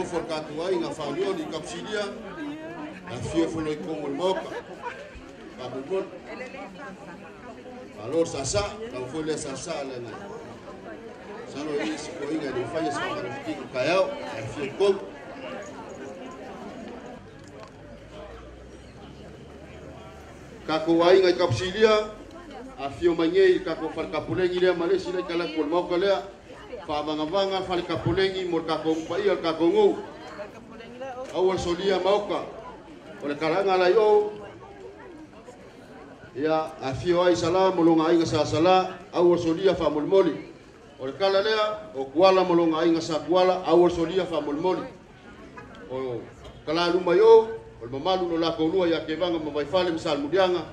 for katuai nga fanyo di kapsidia na fio for loi komo moka kabubon alor sasa ka foi le sasa le na sano is ko inga di faya sa ka fiki kayao a fio kom katuai nga kapsidia a fio manyei ka ko far kapulengi le malesi le kala ko moka le fa vanga fal kapulengi mo ka ko pai ka ko ngu awal solia mauka oleh kalanga la yo ya afio ai sala molonga ai ngasa sala awal solia fa molmoli oleh kala lea o kuala molonga ai ngasa kuala awal solia fa molmoli o kala luma yo ol mamalu no la ko lua ya ke vanga mai fale misal mudianga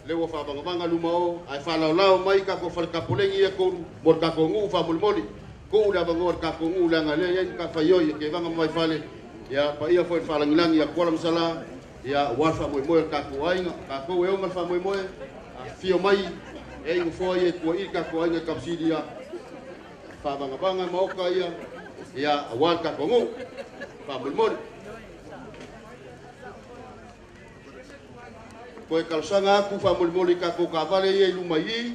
lewa fa vanga luma o ai fa lao mai ka ko fal kapulengi e ko mo ka ko ngu fa molmoli ko udah bangor ka ko ulang ale yan ka fayo ke bang mai fale ya pa ia foi fala ngilang ya kolam sala ya wafa moi moi ka ko ai ka ko eu mal fa moi moi fio mai e ngo foi ko i ka ko ai ka subsidia fa banga mau ka ya wal ka ko ngu fa mol mol ko e kalsanga ku fa mol mol ka ko ka vale ye lumai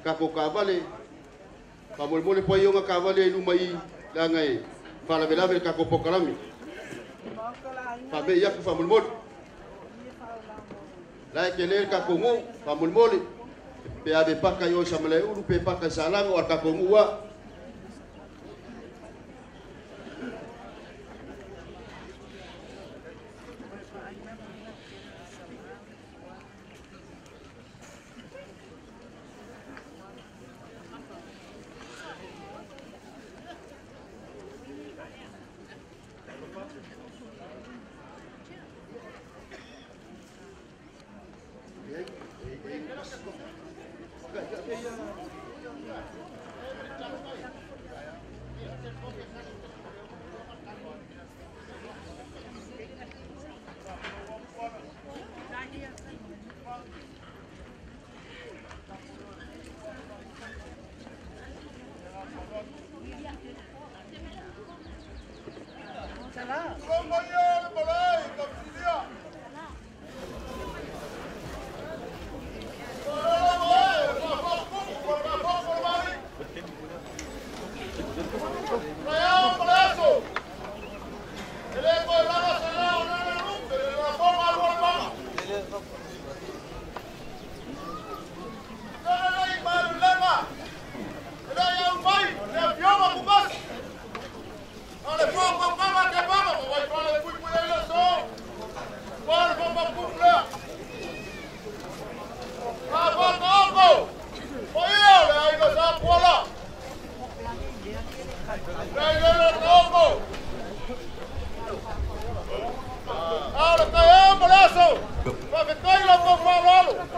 ka ko ka vale Pamol mole po yung kavale lumai dangai fala bela ka ko pokalami pabe yak famul mol la keler ka ko ngu famul mole pe ave paka yo samle uru pe paka salang or ka ko ngu wa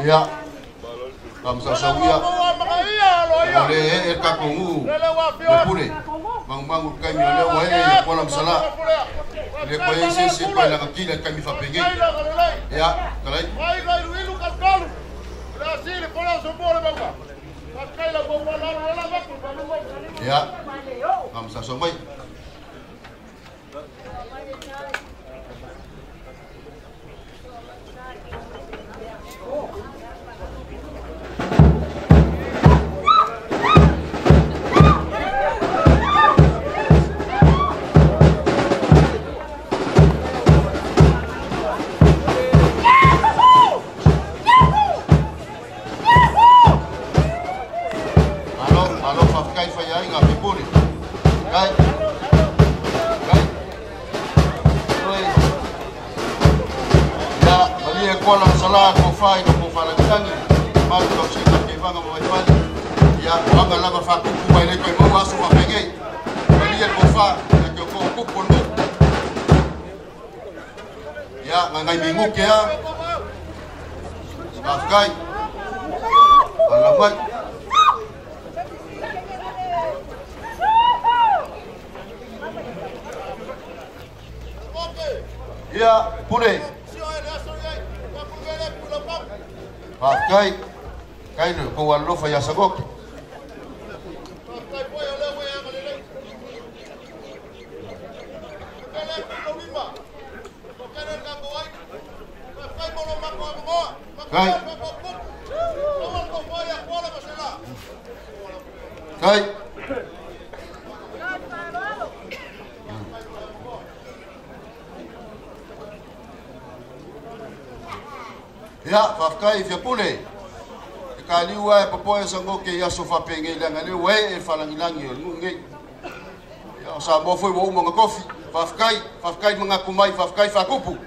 Ya, kamsa sawia. Oleh kakongu, lepure, bang kami oleh wae kolam sala. Le koye si koye la kila kami fa pege. Ya, kalai. Ya, kamsa somai. Kolam salah ko fai ko fala tangi mal ko sita ke vanga mo fai ya vanga lava fa ku mai le ko mo aso fa pege ali ko fa ke ko ku ko ya ngai bingu ke ya afkai alamat ya pune kai no ko wallo fa ya sagok Kai. Ya, fafkai fia pule. Kali wa papoya sango ke ya sofa penge langa le we e falangilangi o ngi. Ya sa mo foi wo mo kofi. Fafkai mengakumai fafkai fakupu.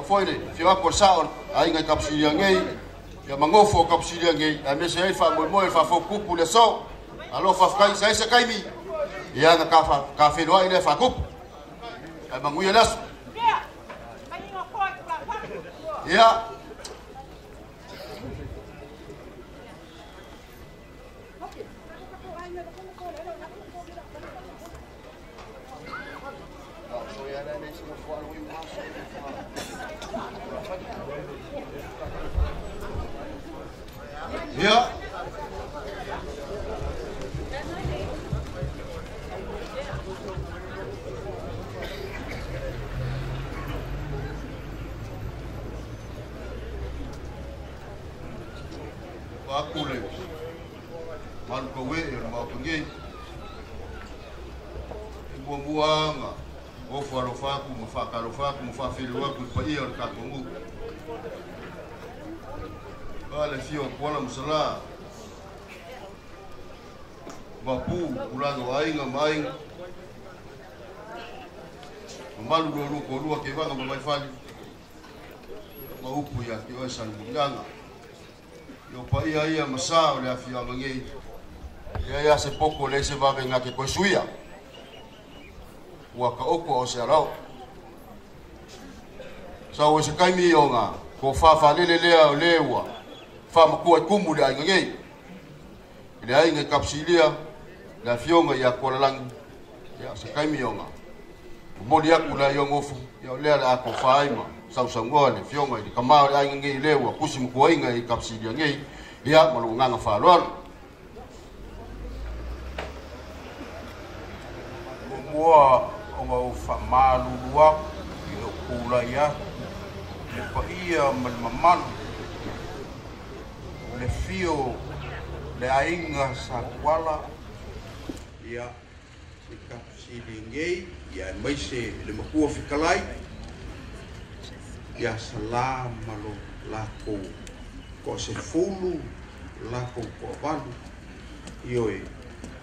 Foi le fia ko saon ai ngai kapsilia ngai. Ya mangofo kapsilia ngai. A me se fa mo fa fokupu le so. Alo fafkai sai se kai mi. Ya na ka fe do ile fakupu. Ai manguya las. Ya. Ya. Aku le. Man ko we ma ko ngi. Buanga. O faro fa ku mo fa karo fa ku mo fa fili wa ku pa ia ka ko mu. Vale, fio, kuala musala. Bapu, ulago ainga maing. Malu dulu korua ke vanga ba fali. Maupu ya ke osa nganga. Yo pa ia masa ole afia mangi. Ya se poco le se va venga ke kosuia. Waka oko o se rao. Sa o se kai mi onga ko fa lele o lewa. Fama kuat kumu dia ngai. Dia ngai kapsilia la fionga ya kolang ya sekai mionga. Modia kula yongofu ya le la ko faima sau sangone fionga di kamau dia ngai lewa kusim ko ngai kapsilia ngai dia malunga nga falon. Mua o famalu luak yo kula ya le pa ia malmaman le fio le ainga sa kuala ia se kapsili ngei ia mai se le makua fikalai ia salam malo lako ko se fulu lako ko valu ioe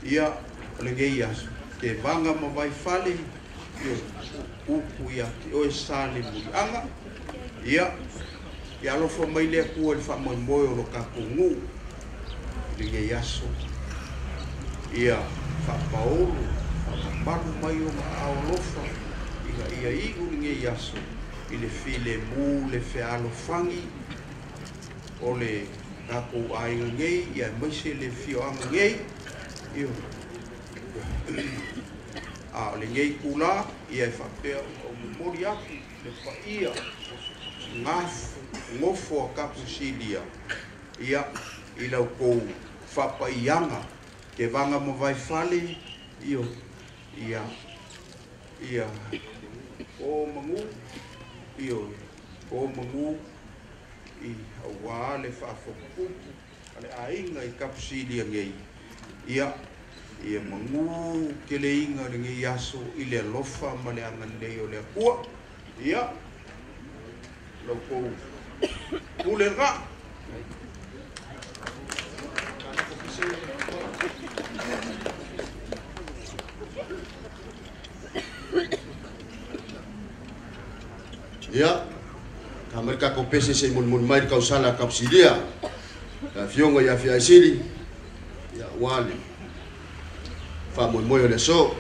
ia le ngei as ke vanga ma vai fale io uku ia ke oe sale mulianga ia ya lo fo mai le ku el famo moyo lo ka kungu le yaso ia fa paolo fa mai o aolofa ia igu le yaso ile file mu le fe alo fangi ole ka ku ai ngei ia mai se le fio ang ngei io le ngei kula ia fa pe o moria le fa ia ngofo kapusilia ia ila ko fapa ianga ke vanga mo vai fale io ia o mangu io o mangu i awale fa foku ale ainga i kapusilia ngei ia mangu ke le inga ngi yaso ile lofa male anga le yo le ku ia loko kulenga ya Amerika ko pese se mun mai ka usala kapsilia la fionga ya fia sili ya wale fa mun moyo le so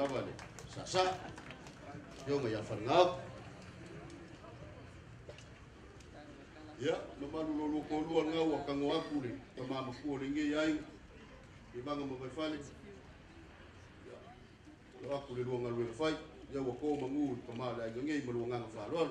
lava le sasa yo nga ya fanga ya no malu lo ko lu nga wa kango aku le tama mafu le nge yai e banga mo fale ya lo aku le lu nga lu fai ya wa ko mangu tama la nge mo lu nga fa lo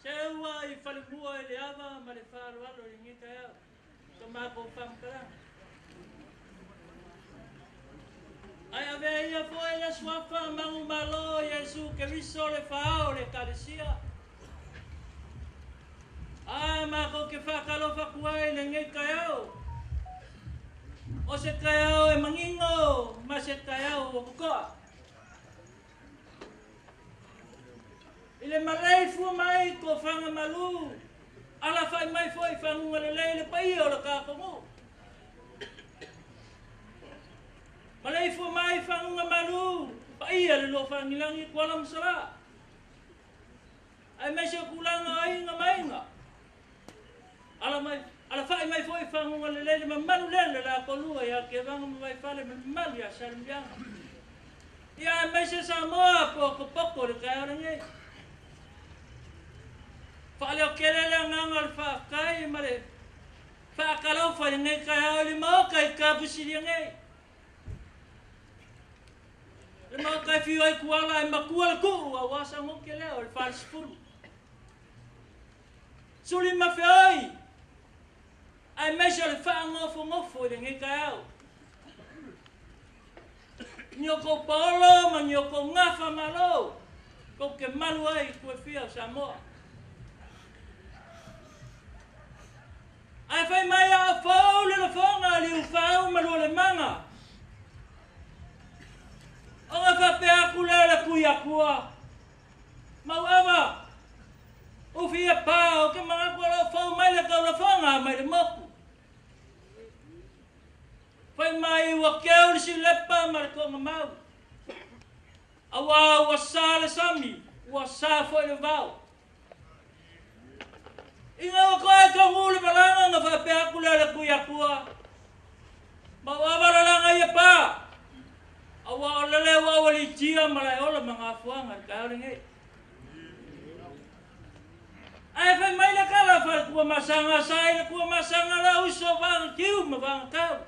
Sewa I falimua ele ava ma le faro alo le ngita ya. So ma ko fam kala. Ai ave ia foi la swafa mangu malo Yesu Kristo le fao le kalesia. Ai ma ko ke fa kalo fa kuai le ngita ya. O se kaya e mangingo ma se kaya o ko. Ile malai fu mai ko fanga malu ala fai mai foi fanga le pai o la ka ko malai fu mai fanga malu pai le lo fanga langi ko lam sala ai mai se kulanga ai nga mai nga ala fai mai foi fanga le malu le la ko lu ya ke vanga mai fale mal ya salmiang ya mai se samo poko le ka ngi Fale kelele ngangal fa kai mare fa kalau fa ngai kai ali mau kai ka busili ngai le mau kai fi ai kuala ma kual ku awasa mo kele ol fa spur suli ma fe ai mesel fa ngofo de ngai kai nyoko polo ma nyoko ngafa malo ko ke malu ai ku fi Samoa ai fai mai a fau le fonga li fau malo le manga anga fa pe akula kuya kuwa mawava o fia pa o ke manga ko fau mai le ka fonga mai le moku fai mai wa keu si lepa mar ko mau awa wasale sami wasa fo le vau Inga ko ka ngulu balanga nga fa pe akula le kuya kuwa. Bawa balanga ya pa. Awa lele wa wali tia malai ola mga fuanga ka ngi. Ai fa mai la kala fa kuwa masanga sai kuwa masanga la uso bang kiu ma bang ka.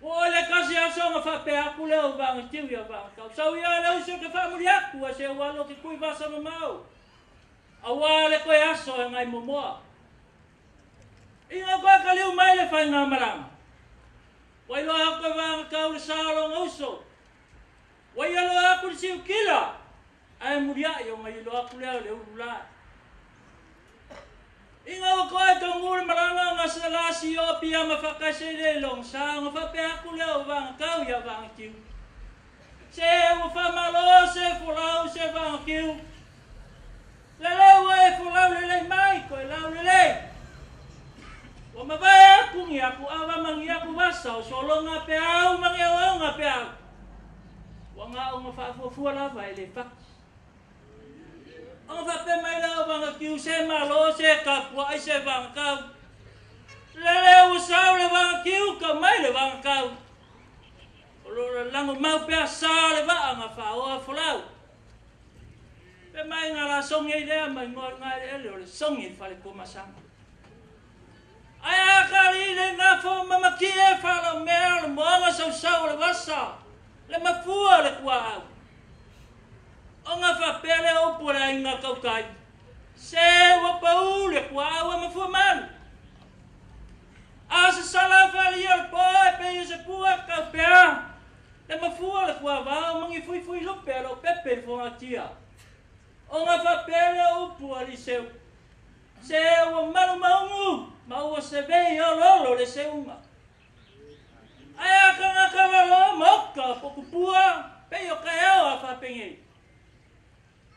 O le kasi aso nga fa pe akula bang kiu ya bang ka. Sa ya la uso ka fa mulia kuwa se wa lo ki kui va sa mau. Awale ko aso ngai momoa. Inga ko kaliu mai le fai ngamarang. Wai lo ako vang kau salo ngauso. Wai lo ako si kila. Ai muria yo ngai lo ako le ula. Inga ko to ngur maranga ngasala si o pia mafakase le long sa ngafa pe ako le vang kau ya vang kiu. Se o fa malo se fulau se vang kiu. Lele wae fulau lele mai ko lau lele. Wa mabaya ku ngi aku awa mangi aku basa solo ngape au mangi au ngape au. Wa nga o fa fu la vai le fa. Ang fa pe mai lau bang kiu se malo se ka pu ai se bang ka. Lele usau le bang kiu ka mai le bang ka. Lo lang mau pe sa le ba nga fa o fulau. Pe mai ngala songi dia mai ngol ngai ele songi fale ko masang. Ai kali le na fo mama kie fala mer mo nga sau le basa. Le mafua le kwa. Onga fa pele o pora inga kau kai. Se wa pau le kwa wa mafua man. A mafua le kua vao mangi fui lupe alo pepe fonga tia. O nga whapere upu ali seu. Se ua maru maungu, maua se vei o lolo le seunga. Ai aka ngaka lalo moka pokupua, pei o kai au a whapengei.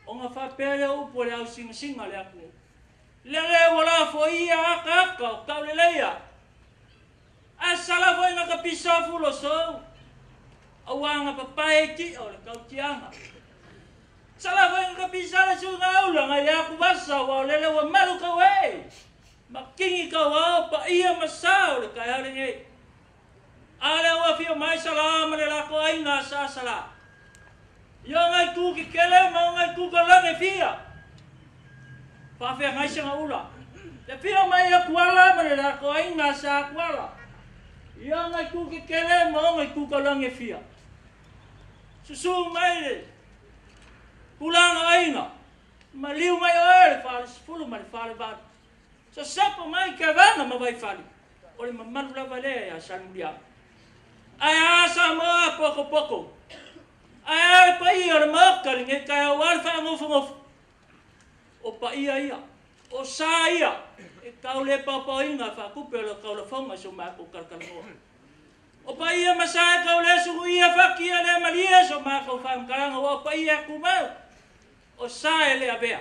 O nga whapere upu le au singa le aku. Lele wala fo ia aka o kau le leia. A sala foi nga kapisa fulo so. Awanga papai ki o le kau tianga. Sala foi nga kapisa le su nga ula nga ia ku basa wa lele wa malu ka we. Makingi ka wa pa ia masao le kai ale ngai. Ale wa fio mai sala ma le la ko ai nga sa sala. Yo ngai ku ki kele ma ngai ku ka la ne fia. Pa fe ngai sa ula. Le fio mai ya kuala ma le la ko ai nga sa kuala. Yo ngai ku ki kele ma ngai ku ka la ne fia. Susu mai le. Pulang ainga. Maliu mai oe fale fulu mai fale ba. So sapo mai ka vana ma vai fale. Ole ma manu la vale ya saludia. Ai asa ma poko. Ai pa ia ma ka nge ka wal fa ngof. O pa ia. O sa ia. E ka le pa inga fa ku pe lo ka lo fonga so ma ko kal mo. O pa ia masa ka le su ia fa ki le malia so ma ko fa ka o pa ia ku ma. O sa ele abea.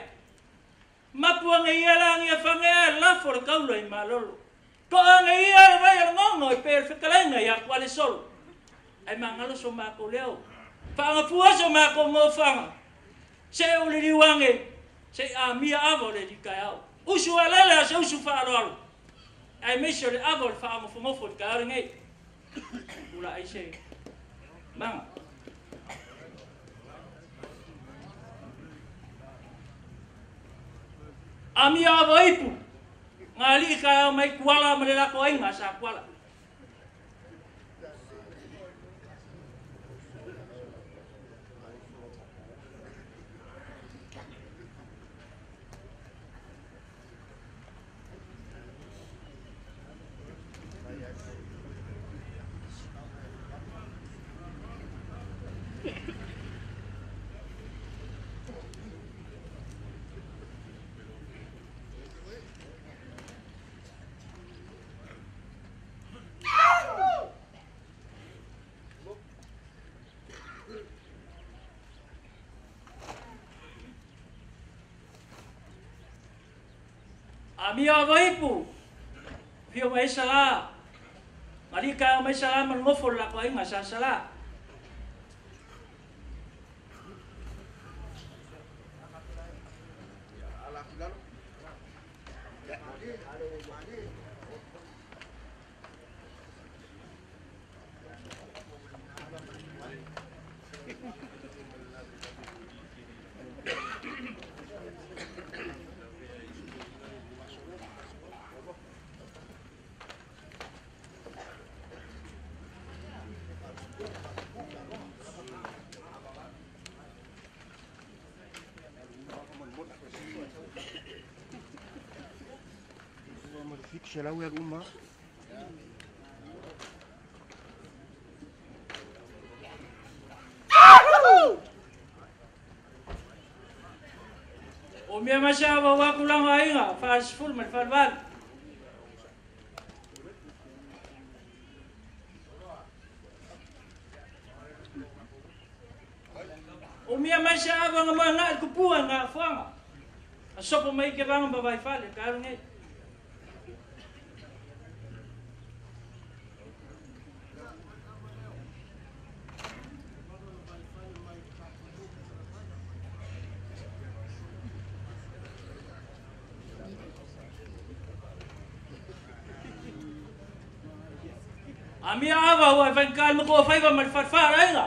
Mapua nge ia la nge whangea la for kaulo i malolo. Ko nge ia vai al ngongo i per whikalenga ia kuale solo. Ai mangalo so mako leo. Whangapua so mako mo whanga. Se uli riwange. Se a mia avole di kai au. Usu alala se usu whaaloalo. Ai meso le avole whaamofomofo di kai au ngei. Ula ai se. Manga. Ami ava ipu. Ngali ka mai kuala ma le la ko inga sa kuala. Ami ava ipu. Fio mai sala. Marika mai sala man ngofol la ko inga sa sala. C'est là où il y a Gouma. O mia masava wa kulang ainga fast full man falval. O mia masava nga mga kupua nga fanga. Asopo mai ke bang babai fale karu ngai. Ami ava wa van kalma ko fai va mal farfar ainga.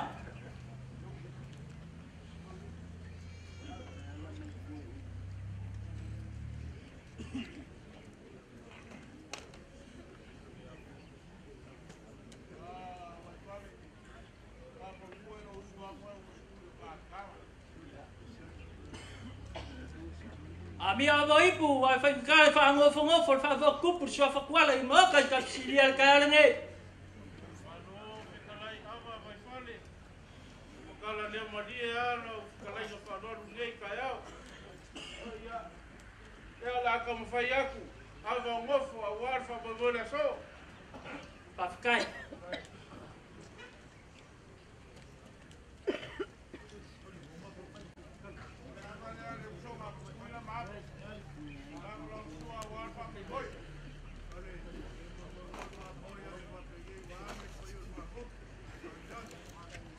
Ami ava ipu wa van kal fa ngofo fa va kupur so fa kwala I mo ka silia ka ngai. kala ne madia no kala no fa no nei kaya ya la ka mfai aku ava ngofo awar fa babona so Pakai.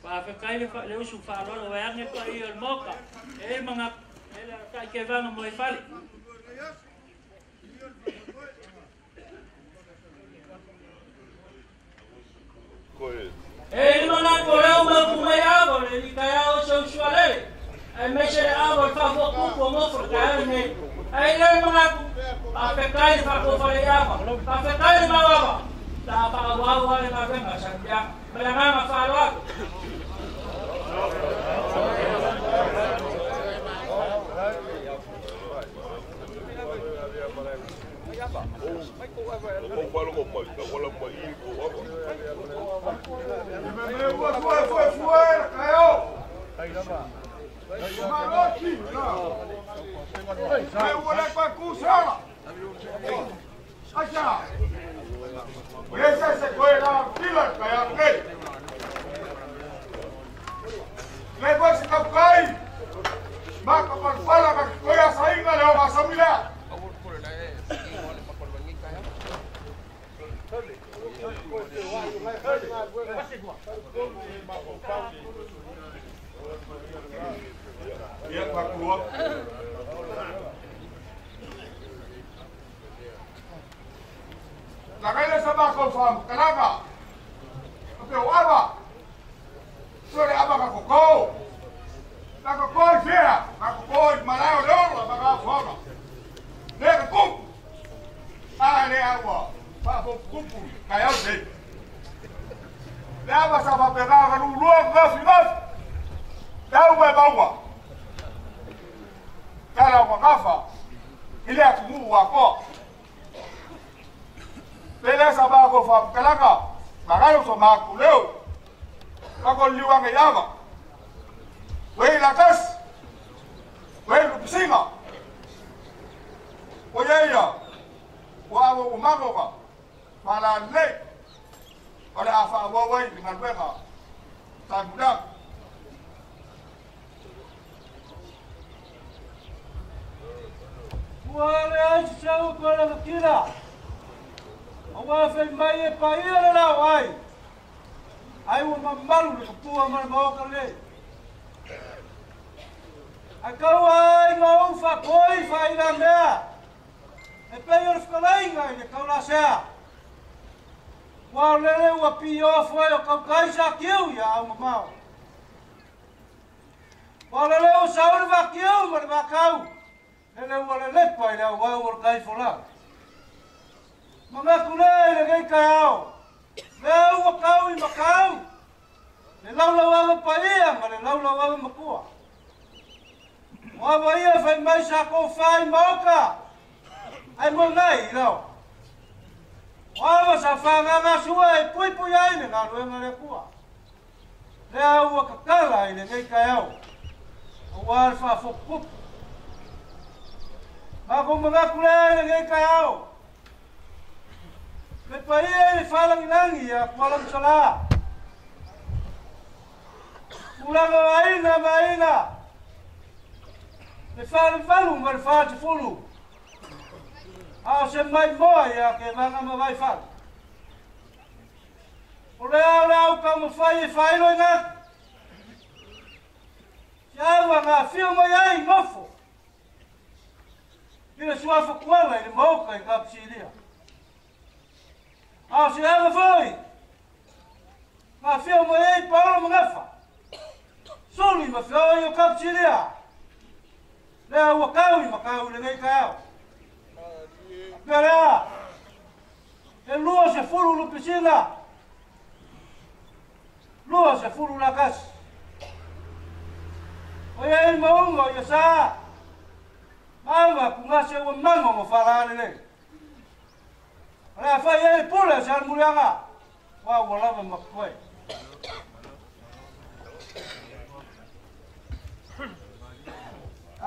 Pakai le usu fa lo wa nge pa i el moka. Mga ka ke va mo fali. Mga koreo ma kumaya le di kaya o so suale. Ai mesere abo fa fo ku mo fo ka ne. Ai le mga pakai fa ko fa ya ba. Pakai ma wa ba. Ta pa wa wa le ma venga sa ya. Melanga fa lo.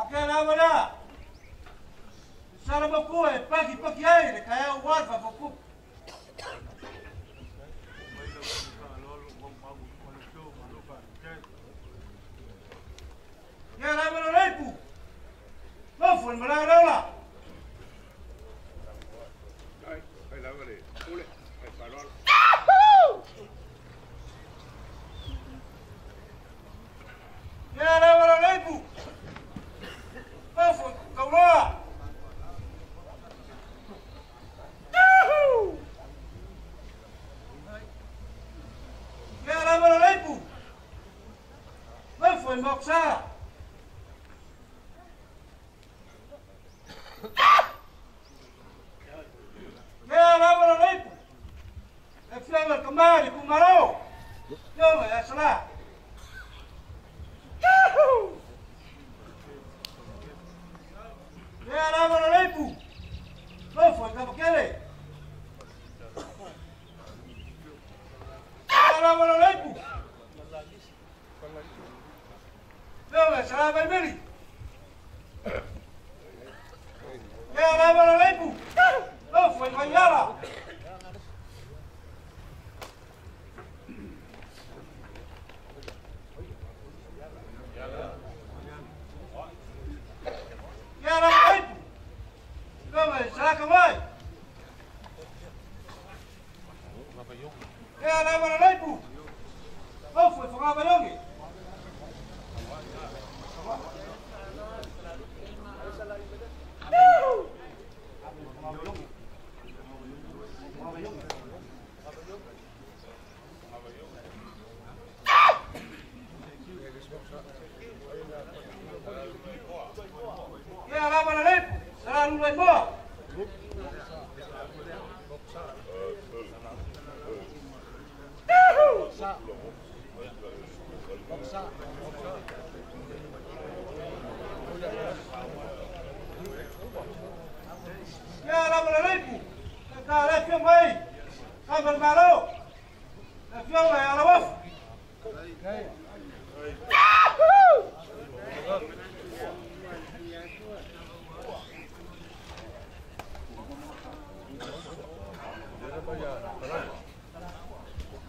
Ake la wala. Sala boku e paki ai le kaya warfa boku. Ya la wala lepu. Lo fu mala la. Ai la wale. Ule. Ai parol. Ya la wala lepu. Lo fu kaula. Ya la wala lepu. Lo fu moksa. Ya la wala lepu. E fiamal kembali kumaro. Yo ya salah. Ya la wala lepu. Lo fu kapakele. Ya la wala lepu. Yo ya salah beli. Ya la wala lepu. Lo fu mayala. Ya la wala lepu. Lo ya salah kamai. Ya la wala lepu. Lo fu fakabayongi. Ya la wala lepu. Salah lu lepo. Ya la wala lepu. Ka la fiong mai. Ka bermalo. La fiong mai ala waf.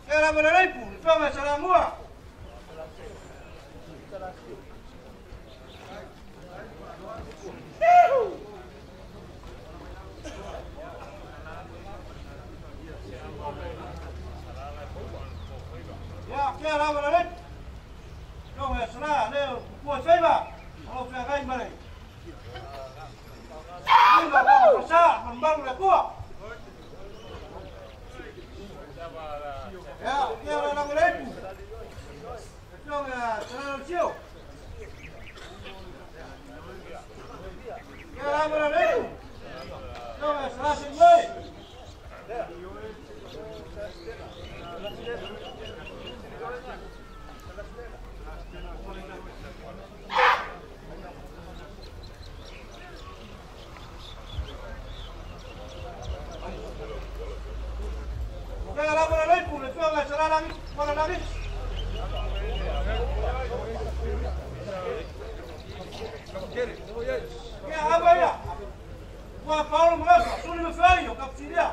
Ya la wala lepu. La fiong mai salah mua. Ya la wala lepu. Fiong mai salah leo kuat saya ba. Kalau fiong lain balik. Ini ba pasal membang le kuat. Ya la wala lepu. Fiong ya salah siu. Ya la wala lepu. Fiong ya salah sendiri. Ya la wala lepu. Fiong ya salah lagi. Wala lagi. Ya apa ya? Gua Paulo Marafa, sulit me kapsidia.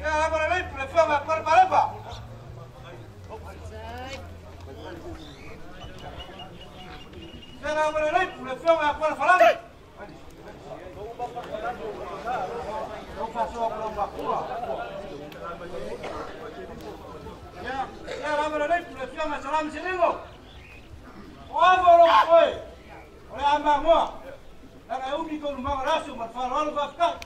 Ya apa lagi? Fiong apa? Ya la wala lepu. Fiong apa falang? Ya la wala lepu. Fiong salam siningo. Wabo lo koe. Ole amba mo. La umi ko lumang rasu marfarol bafka.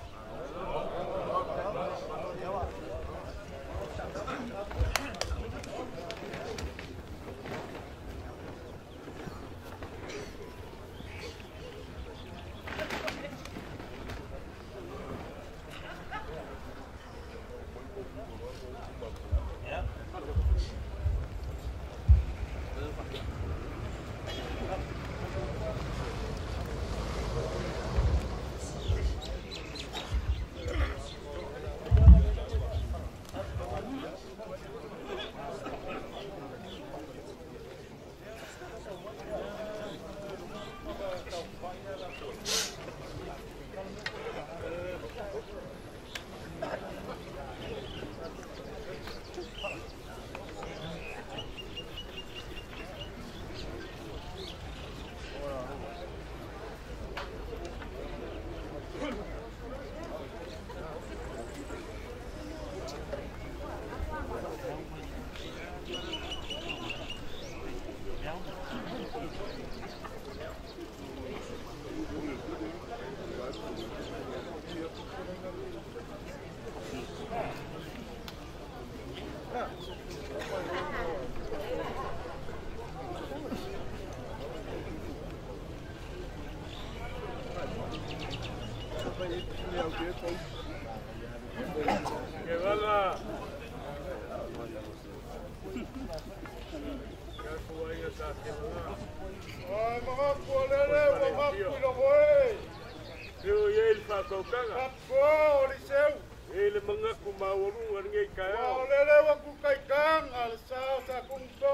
kaukanga. Kapo li seu. Ele mangaku mauru ngai kaya. Ole le wa ku kai kang al sa kung to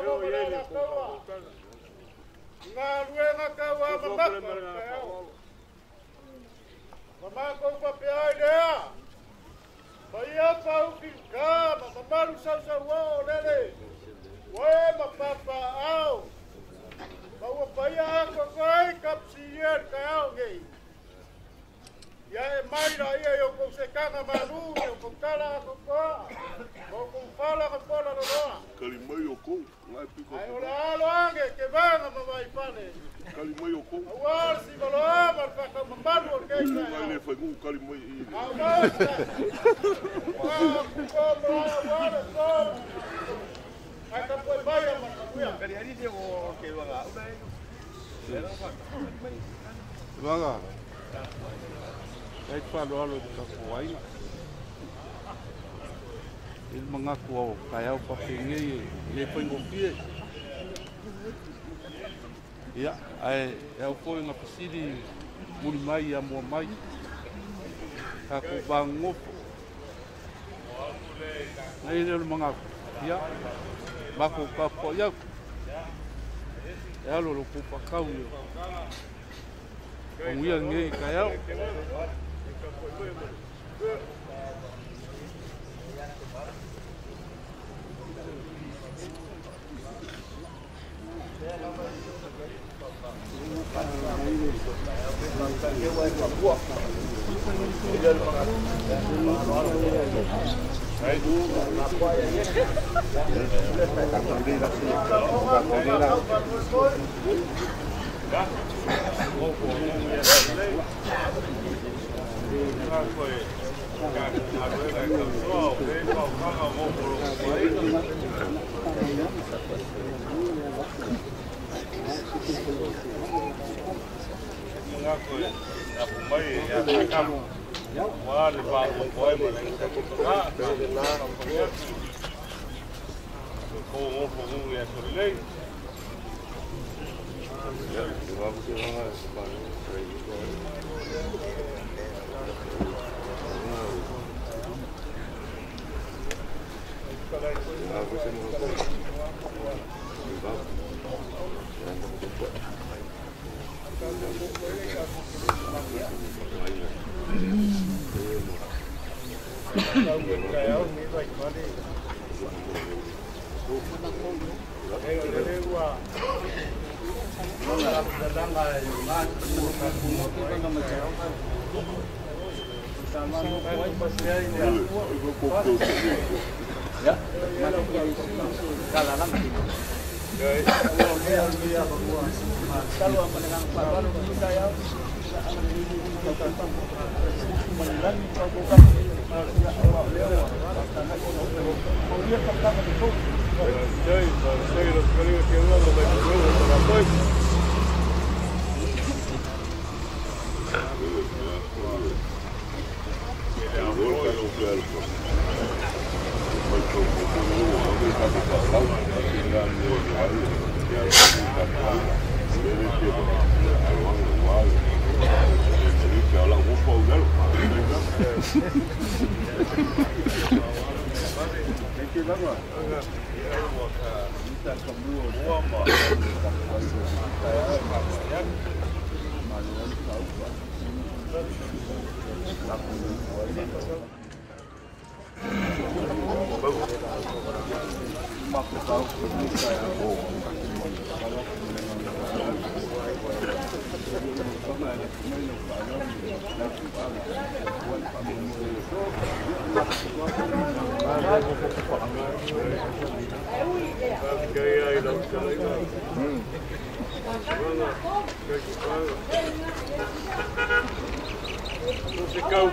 la kawa. Nga luenga kawa mamako. Mamako pa pia idea. Baya pau kinka mamaru sa wo lele. Wa mapapa au. Bawa baya ko kai kapsier kaya ngai. Ya mai ra ia yo ko se kanga maru yo ko kala ko ko fala ko pola no no kali mai o ko ngai piko ai ora lo ange ke vanga mai pane kali mai o ko wa si balo ma fa ka maru ke ka mai le fa ngu kali mai i a wa ko ko ai ka po vai ma kuya kali ari de o ke vaga ai falo alo de kapuai il mangaku o kai au papingi le pingo pie ya ai eu foi na piscina mul mai a mo mai ka ku bango ai le mangaku ya ba ku ka po ya ya lo ku pa kau yo o ia ngai kai au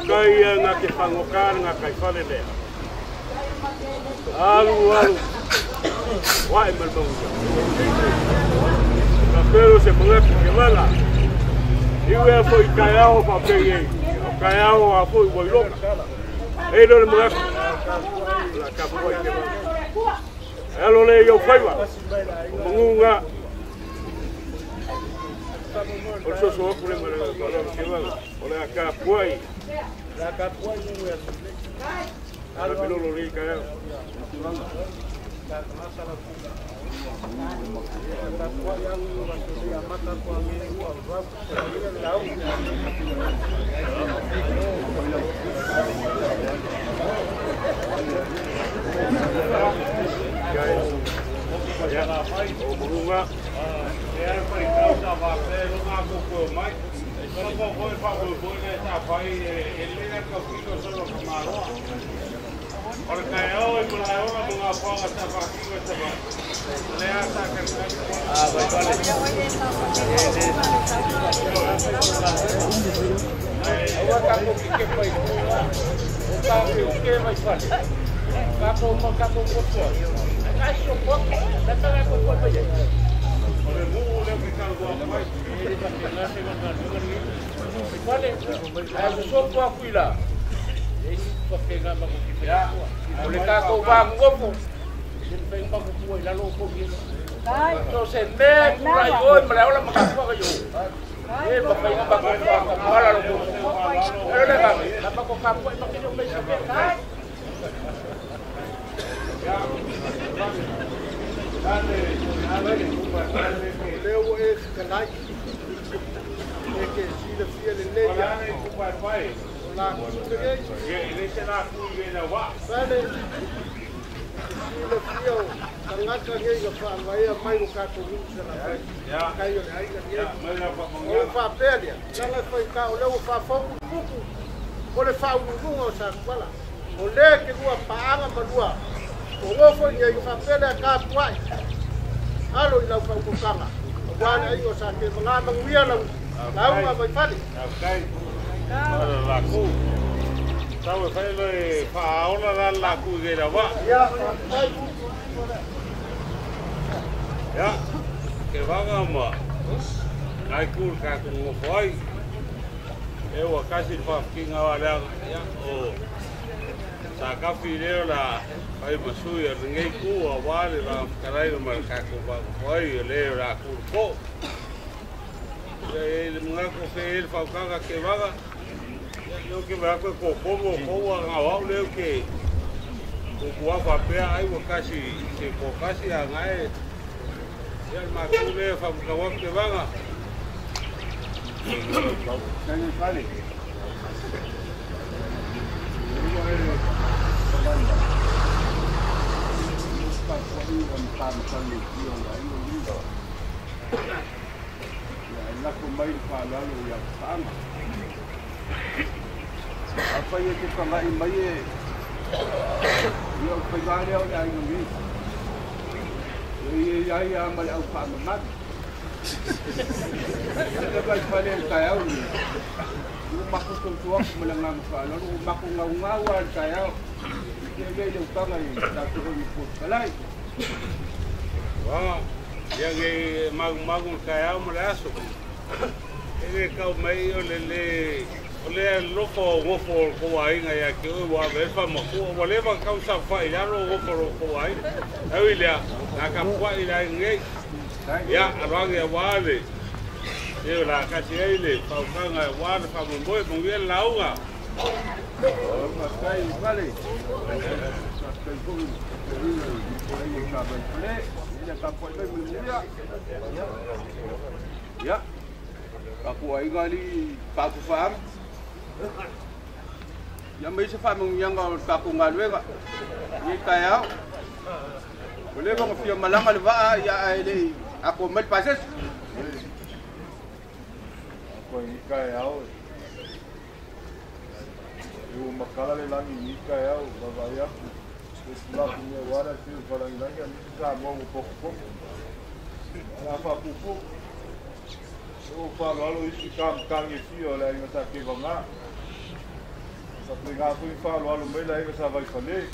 Kaya nga kipangukan nga kay Falele. Alu. Wai malbong. Pero se mga kemala. Iwe foi kayao pa peye. Kayao a foi boilok. Elo le mga la kapo kemala. Elo le yo faiwa. Munga. Por eso so kule mara kemala. Ole aka foi. La kapua ni mo ya. Ala bilolo ri ka. La masa la pula. La kapua yang ya mata kwa mimi wa rau. Ya la fai o burunga. Ya fai causa va ser unha pouco máis. Pero como foi para o boi esta fai ele é que solo tomaron. Porque hoy me la hora de una paga esta aquí esta va. Le hasta que vale. Agora tá com que foi. Tá o que vai fazer? Tá com uma capa por fora. Caixa um pouco, dá para com o aí. Olha, vou levar que cargo mais. Ele vai pegar se vale. É só para cuidar. Pegar para o que é. Olha cá com o banco como. Ele vem para o boi lá no pouquinho. Então se mete por aí hoje, mas ela me capa para eu. Ele vai pegar para o lá no pouco. Olha lá, dá para colocar para que não mexa bem. Leu esse canal que se defia de lei lá ele será que ele vai vale se defia canal que ele vai mais o cartão já caiu aí o papel ela foi cá olhou o papel olha faz um sabe lá olha que rua paga para o foi e o papel é cá quai alo ila fa ko kanga wa ai o sa ke nga ma wia la la vai fali okay la ku sabe fa le fa ona la ku ge la va ya que va ma ai ku ka ku foi eu quase fa kinga wala ya o sa ka fileo la ai masu ya ngai ku awale la karai no marka ko ba foi le la ku ko ele mga ko fel fa ka ke vaga yo que va ko ko nga wa le que o wa fa pe ai wo kasi se ko kasi ngai ya ma ku le fa ka wa ke vaga ni vale la kumai fa lalu ya sana apa ye ke kanga i mai yo pegale o ya ngi ye ya mai au fa mat ada ba pale kaya u maku tua melangam fa lalu maku ngau-ngauan kaya ye le kanga i ta tu ko kalai wah yang magu kaya merasu ini kau mai oleh loko ngofo kuai ngaya ke wa befa maku oleh bang kau safai ya lo ngofo kuai awilia nakapwa ila ngai ya arang ya wale eu la kasih ile kau kanga wale fa boy mungkin launga makai vale ya aku ai gali paku fam yang mai se fam yang paku ngalwe ga ni kaya boleh bang fia malang alwa ya ile aku mal pases aku ni kaya eu makala le langi ni kaya babaya setelah punya waras itu kalau lagi kita mau pokok apa pupuk o lalu isi kang isi oleh yang saya kebangga sampai ngaku infal lalu mela yang saya vai fazer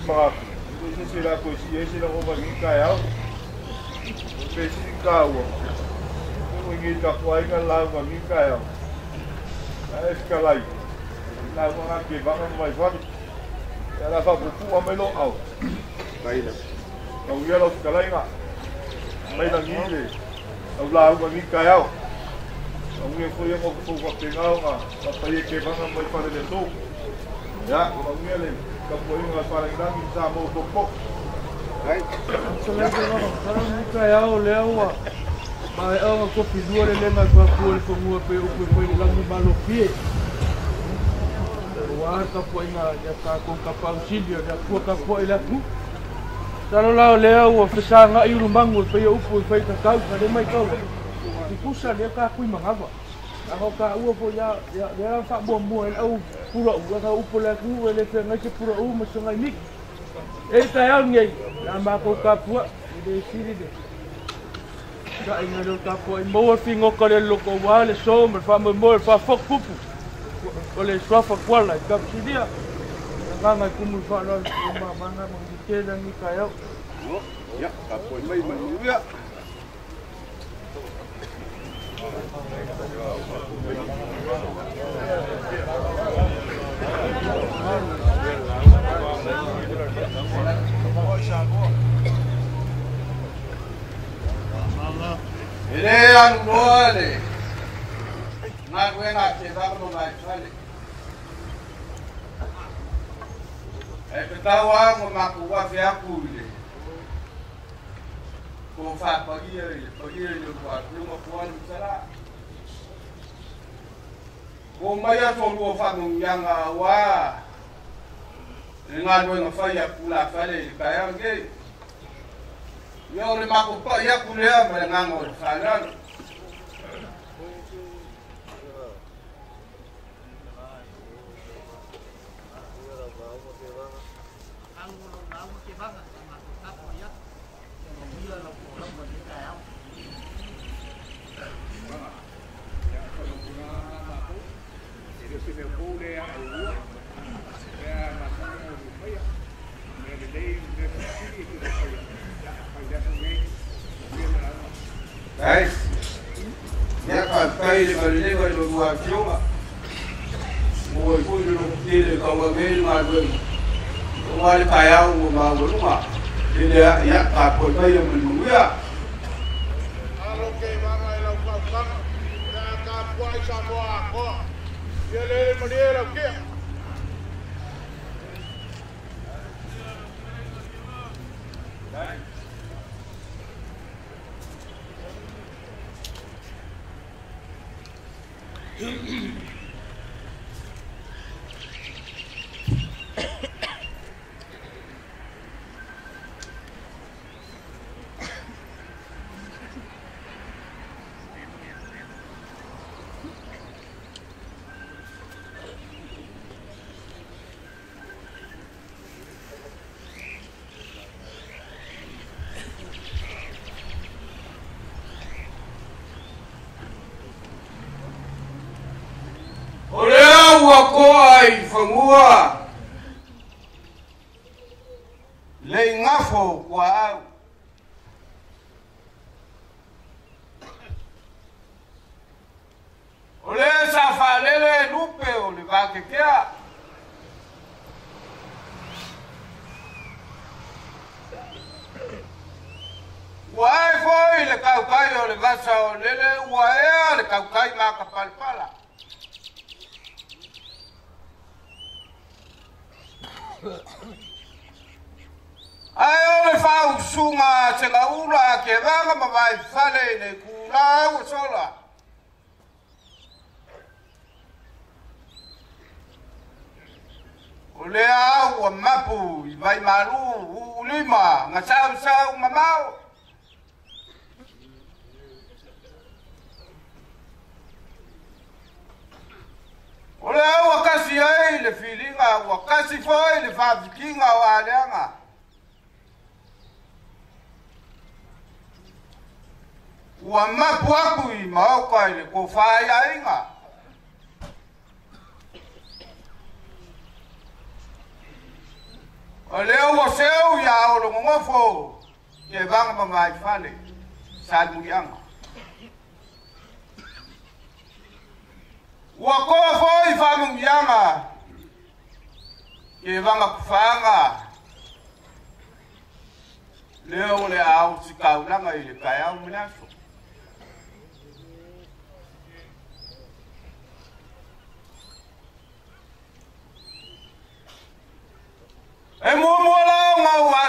bah itu sila ko isi la ko bagi kaya besi kau ko ngi ka kuai kan la bagi kaya eskalai la ko ngaki bangga vai fazer ela fa buku amelo au baila au yelo skalai nga mai na ngile au la ko ngi kaya Ang foi mo ko ko pingaw nga kapay ke banga mo para dito. Ya, ko ngelen kapoy nga para nang sa mo pokpok. Right. Salamat mo. Parang kaya o lewa. Mai au ko pidua le na ko ko mo pe o ko lang ni malopie. Wa ka po nga ya ka ko kapang silio ya ko ka po ila ku. Salo lao leo o fesa nga iru mangu pe o ko pe ka ka mai ka. Pusa dia ka kui mangaba. Ako ka u po ya fa bom mo au pura u ka u po la ku le fe nga ke pura u mo so ngai mik. E ta ya ngai la ma ko ka pu de siri de. Ka inga do ka po mo fingo ka le loko wa le so mo fa mo fa fok pupu. O le swafa kwala ka sidia. Nga ngai ku mo fa no ma mana mo ke la ni ka ya. Ya, ka po mai ya. Ele angole. Na buena que va no vai sale. E petawa mo makuwa fia kule. Ko fa pagi yo kwa mo kwa sala. Ko maya to lo fa no yanga wa. Nga do nga fa ya kula fale kaya nge. Yo le makupa ya kule ma nga ngo sala. Guys, ya kan kai le bali le lo wa kioma. Mo ko lo tile ka wa me ma do. Wa le kaya mo ma wo ma. Ile ya ka ko kai yo mu ya. Alo ke mama ila ka ya ka puai sa mo ko. Ye le maniera ke. Ai fangua le ngafo kwa ole sa falele lupe ole vake kia wai foi le kaukai ole vasa ole le wai le kaukai maka palpala. Ai ole fa usunga te la ula ke vanga ma vai fale ne kula o sola. Ole au mapu i vai maru ulima nga sau mamau. Ole wakasi ai le filinga wakasi foi le fabrikinga wa lenga. Wa mapu aku i maoka ile ko faya inga. Ole wa seu ya o lo ngofo ke vanga mamai fale salmuyanga. Wako foi famu yanga ke vanga kufanga leo le au sikau langa ile kaya uminaso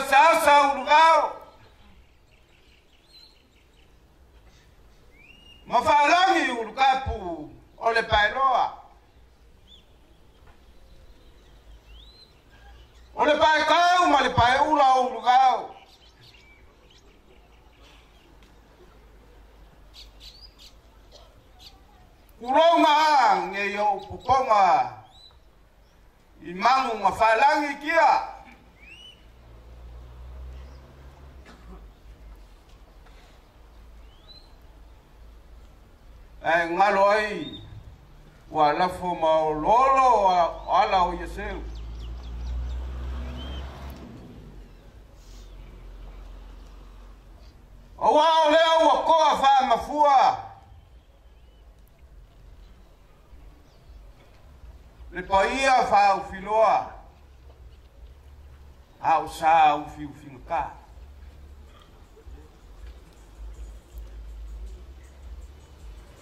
sa ulugao. Mafalangi ulukapu ole pailoa. Ole pai kau ma le pai ula ulugao. Kulonga nge yo pukonga imangu mafalangi kia. Ngalo ai wala fo maololo ala o yeseu. Owa leo wakoa fa mafua. Le paia fa o filoa. Au sa o fiu finka.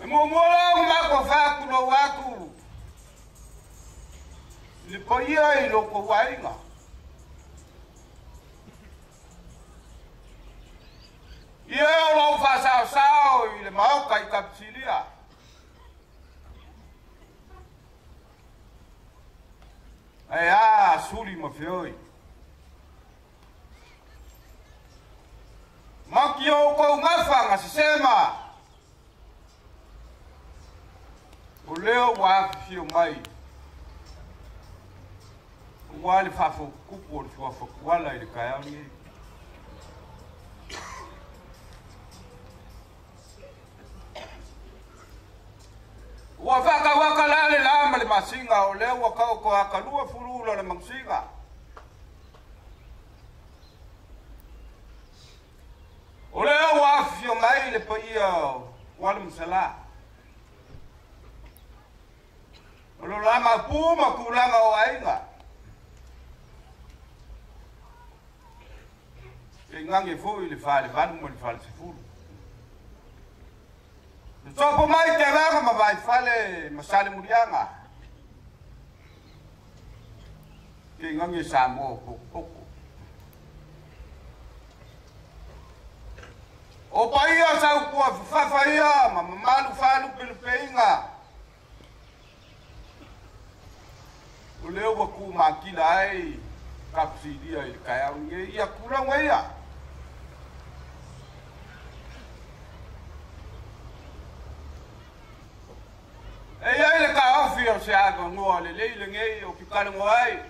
Momola mako fa kulo watu. Le paia i loko wainga. Ia lo fa sao i le mau kai kapsilia. Ai suli ma fioi. Makio ko ngafa ngasema. O leo wa fio mai. Wale fa fo kupo fo wala ile kaya ni. Wafaka wakalale lama le masinga o leo wakao ko akalua furula le masinga. O leo wafio mai le paia wale msala. O leo lama puma kulanga o ainga. E ngange fo ile fale vanu mo le fale sifuru. Sopo mai te ranga ma vai fale masale murianga. Ke ngangi samo koko. O paia sa ku fafaia ma malu falu pelpeinga. O leo wa ku makila ai kapsidia i kaya nge ia kula ngaya. E ai le ka ofio se aga ngoa le leile ngei o pikale ngoai.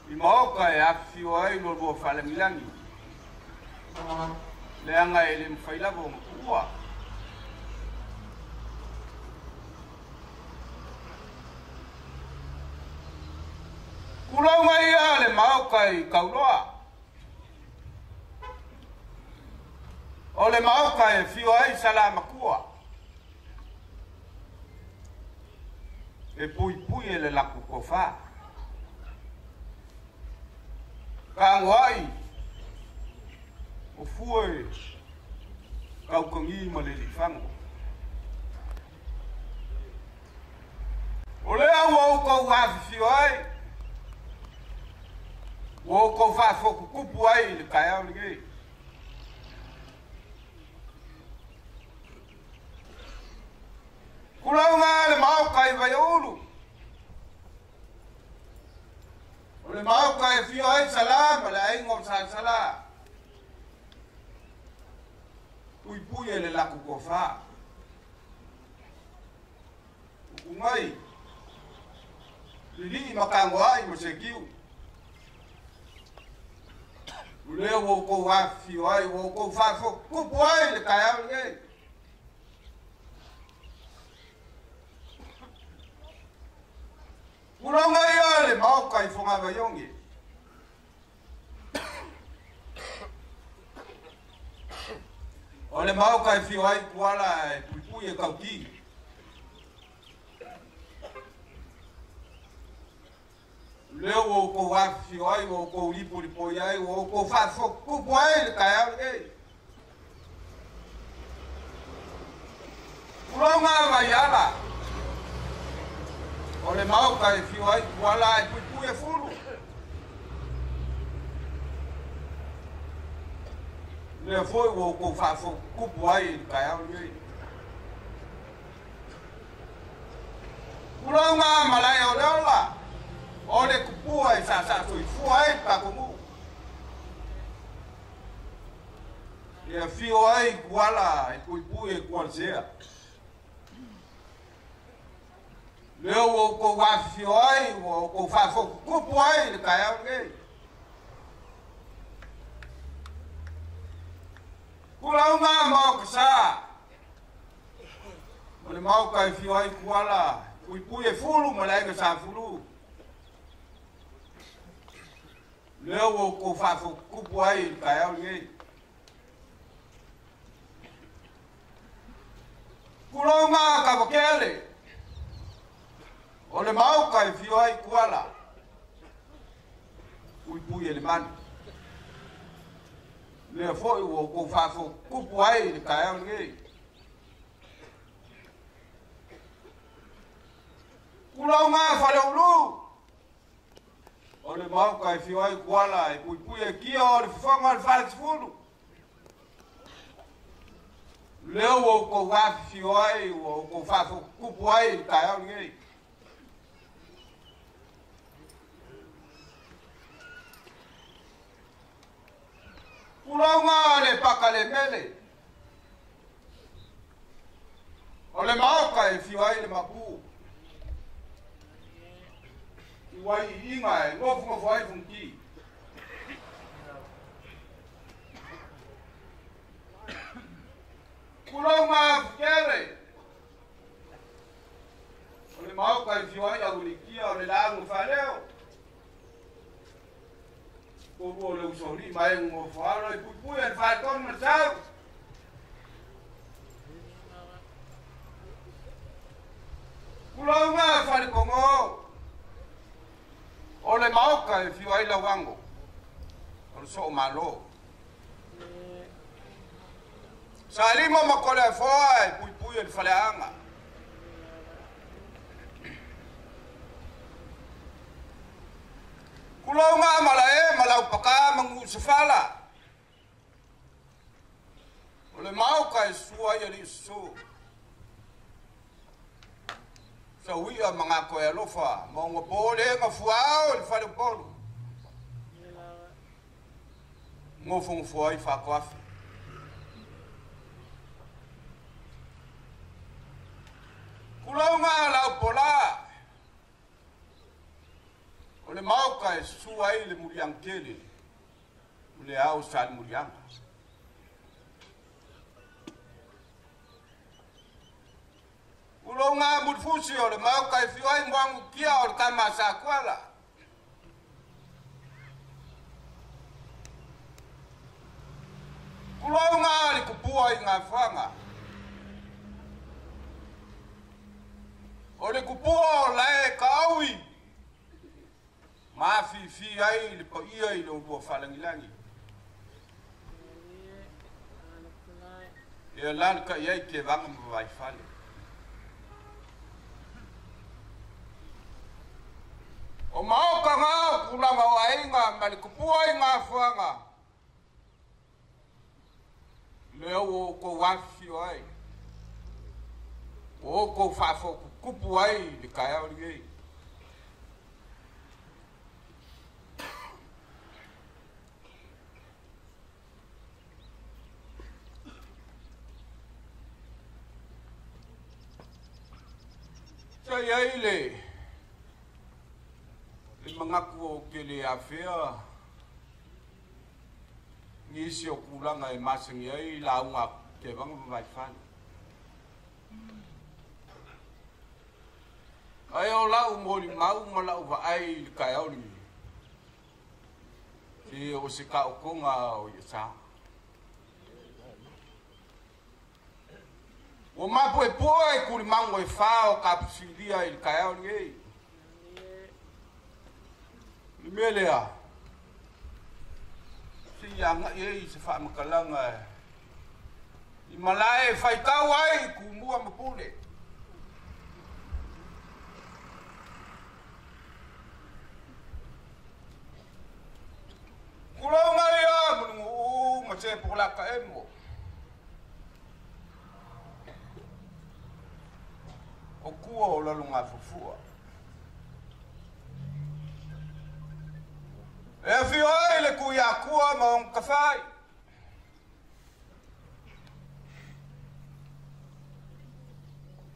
I maoka e afio ai no bo fale milangi. Le anga ele mfaila bo mkua. Kula mai ale maoka I kauloa. Ole maoka e fio ai salama kua. E pui ele laku kofa. Kangwai. O fue. Kau kongi ma le lifango. Ole au ko wa fio ai. Wo ko fa fo kupu ai le kaya nge. Kulanga le mau kai vai ulu. Le mau kai fio ai salam la ai ngom sala. Pui le la kukofa. Umai. Lili makango ai mo sekiu. Le wo ko wa fio ai wo ko fa fo kupu ai le kaya nge. Kulanga ia le mau kai fonga va yongi. O le mau kai fio ai kuala e pui e kauti. Leo o ko wa fio ai o ko lipo lipo ai o ko fa fo kupu ai le kai ai. Kulanga va yala. O le mau kai fio ai kuala e pui e furu. le foi wo ko fa fo ku puai ka ya ni Kulonga malaya ola ole ku puai sa fuai pa ko mu ya fio ai kuala e pui kualsea leo wo ko wa fio ai wo ko fa fo ku puai ka ya ni Kulonga mo ksa ole mau ka fio ai kuala pui e fulu malaya sa fulu leo wo ko fa fo ku puai ka ya ni Kulonga ka bakele ole mau ka fio ai kuala pui ele man le foi wo ko fa fo ku puai ka ya ni Kulonga fa le lu ole mau ka fio ai kuala pui e ki o fonga fa fulu leo wo ko wa fio ai wo ko fa fo ku puai ka ya ni Kulonga le pakale mele ole mau ka fio ai le mapu Iwai inga ngofu fai funki Kulonga kere ole mau ka fio ai agulikia ole langu faleo Kobo le usori mai ngo falo e pui en fa ton matau Kulonga fa le kongo ole mau ka fio ai la wango ole so malo Salimo makole foi pui en faleanga Kulonga malae malau paka mangu sefala ole mau ka sua ya li su Sawia mga ko e lofa mo bole nga fuao il fale polo mo fong foi fa kwaf Kulonga la pola ole mau ka suai le muriang kele le au sal muriang Kulonga mudfusi ole mau ka fioi mwangu kia ole kama sa kwala Kulonga li kupua inga fanga ole kupua le kawi Mafi fi ai le po ia i lo bo falangilangi e lan ka ia ke vanga mo vai fale O mau ka nga kulanga wa inga mali kupua inga fanga leo ko wafi ai o ko fa fo kupu ai le kaya oli Saya ile mengaku kele afia ngisi okulanga e masing yai launga ke bang vaifan ayo lau moli mau malau va ai kaya ni si osika okonga o yesa o mapo e poe kuri mango e fao kapsilia il kaya ni Melea si yang ye se fa makalanga I malai fai kawai kumua mapule kulonga ya mungu mace laka emo. O kua o lalunga fufua. E fio ele kuia kua ma on kafai.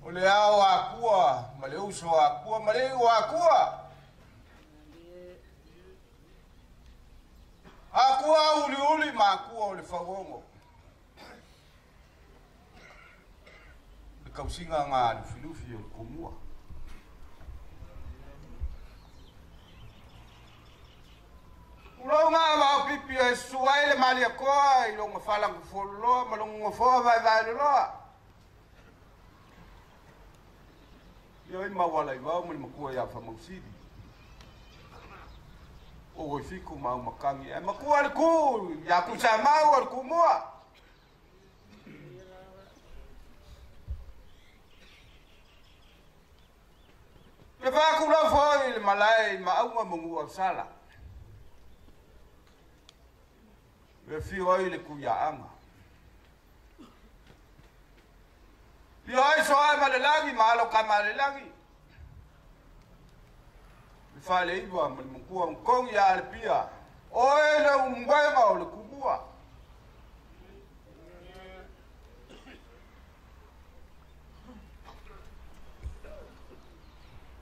O le ao a kua, ma le uso a kua, ma le u a kua. A kua uli uli ma kua o le whawongo. Le kausinga ngā le filufi o le kumua. Ulau ngā wau pipi e suai le mali a koa i longa whalang kufoloa, ma longa whoa vai loa. Ia i mawala i wau mani makua ia whamausiri. O goi fiku mau makangi. E makua le ku, ia kusa mau al kumua. Ke whaku lau foi le malai ma aunga mungu au sala. Me fio ai le kuia anga. Fio ai soa ma le lagi, ma alo kama le lagi. Me fa le iwa ma le mungkua mkongi a le pia. Oe le umwenga o le kubua.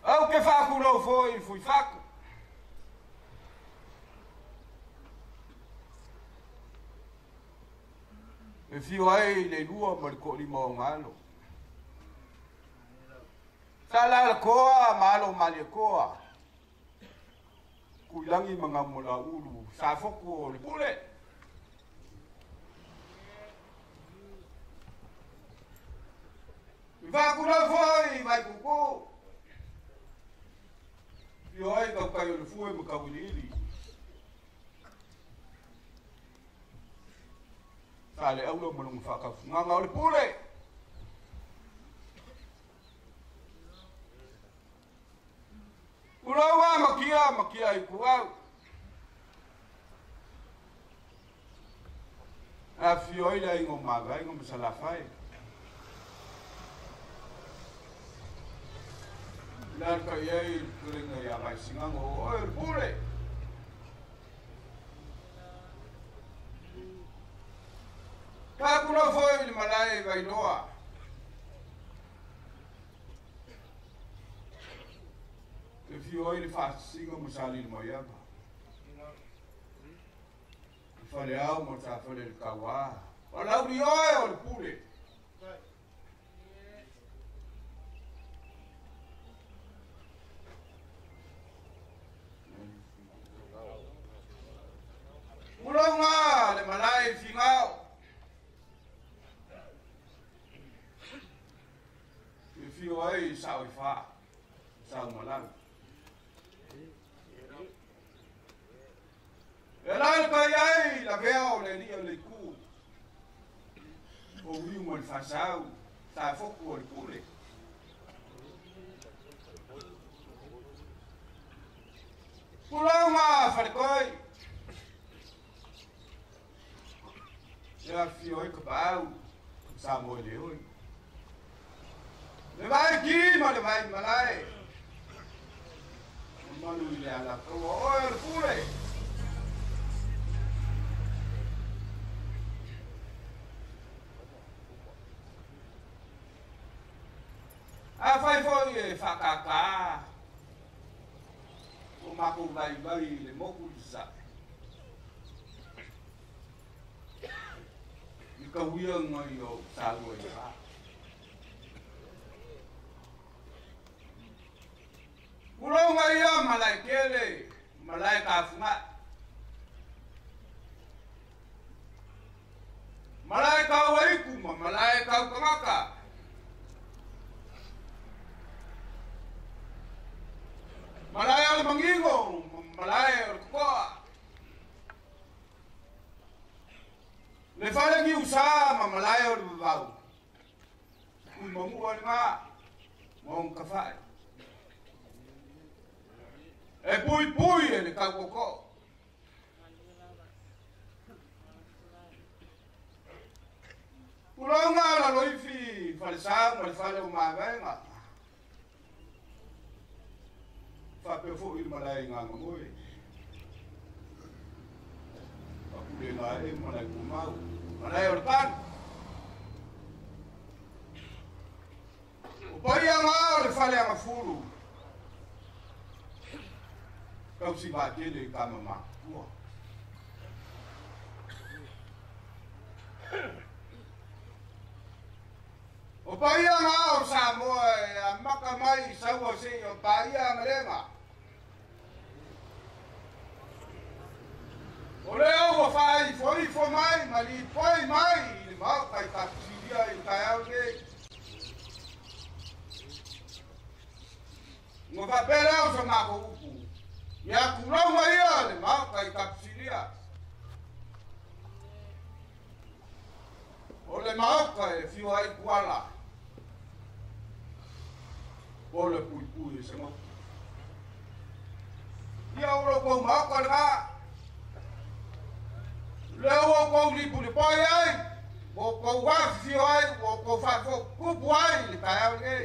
Au ke whaku lau foi fui whaku. E fio ai le lua ma le kolima o ngalo. Sala le koa ma alo ma le koa. Kuilangi mga mula ulu. Sa foku o le pule. Whaku lau foi mai kuku. Fio ai kau kai o le fue ma kawilili. Sale aulo malung whakafu. Nganga o le pule. Ulawa makia i kuau. A fio ila ingo maga, ingo masalafai. Larka iei kuringa ia mai singango o le pule. Kakuna foi le malai vai loa. E fio ele faz singa musali mo yaba. Fale au mo ta fale le kawa. Ola uri o le pule. Ulonga le malai fingao. Fio ai sao i fa. Sao malang. E lai kai ai la veo le ni le ku. O wi mo le fasau. Sa foku o le pule. Pulanga fa koi. Ya fio ai ka pau. Sa mo le oi. Le vai ki ma le vai malai. Malu le ala ko o le pule. A fai foi e whakaka. O mako vai le moku sa. I ka wia ngai o salu e wha. Ulo ngai ia malai kele, malai ka funga. Malai ka waiku ma malai ka kamaka. Malai al mangingo, malai al koa. Le fale ngi usa ma malai al vau. Ku mongu al nga, mong kafai. E pui e le kakoko. Kulonga la loifi falsa mo fale o mavenga. Fa pe fo il malai nga ngoi. Aku de la e malai ku mau. Malai o kan. O pai nga o fale nga fulu. Kau si ba tele ka mama. O pai nga o sa mo maka mai sa o se o pai nga lenga. O leo o fai foi mai mali foi mai ma kai ka sidia i kai au de. Mo va pera o sa ma ko upu. Ya kulo mai ale ma kai ka sidia. O le mauka e fiu ai kuala. O le pui e se mo. Ia uro kou mauka nga. Leo o kou lipu le pai ai. O kou wafi fiu ai. O kou whafo kupu ai le kai au nge.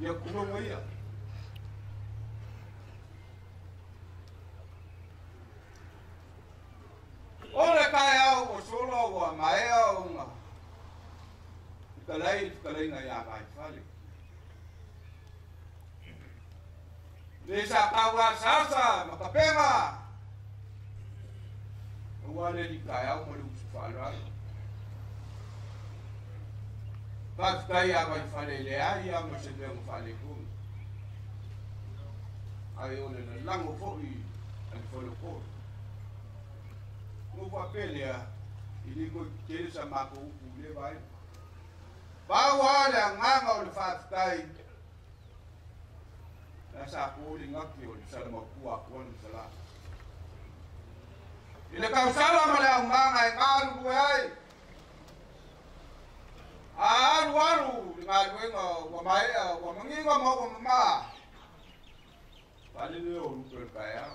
Ia kurongo ia. Ole kai au o solo o mai au nga. Kalai nga ya kai fale. Desa kawa sasa makapema. Wale di kai au mo lu fala. Pas kai ya kai fale le ai ya mo se le mo fale ku. Ai ole na lango fo i al folo ko. Mo papelea ini ko kele sa mako ule vai ba wala nganga o le fatai na sa ko li ngaki o sa mo kuwa ko ni sala ile ka sala mala nganga e ngaru ai aru ngaru ngo mai ngo mangi ngo mo ma pale le o rupe kaya.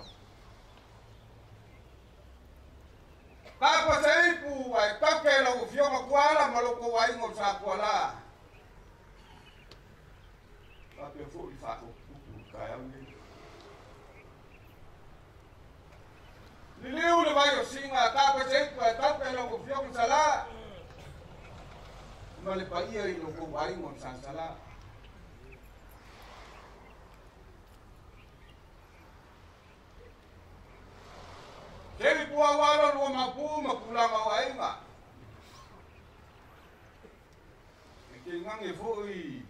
Kako seipu ai take la ufio makuala maloko wai ngol sa kuala. Tapi fu i fako kaya ni. Liliu le vai o singa kako seipu ai take la ufio sala. Male pa ia i loko wai ngol sa sala. Jadi buah wala lu mapu makulang awai ma. Ikingang ifoi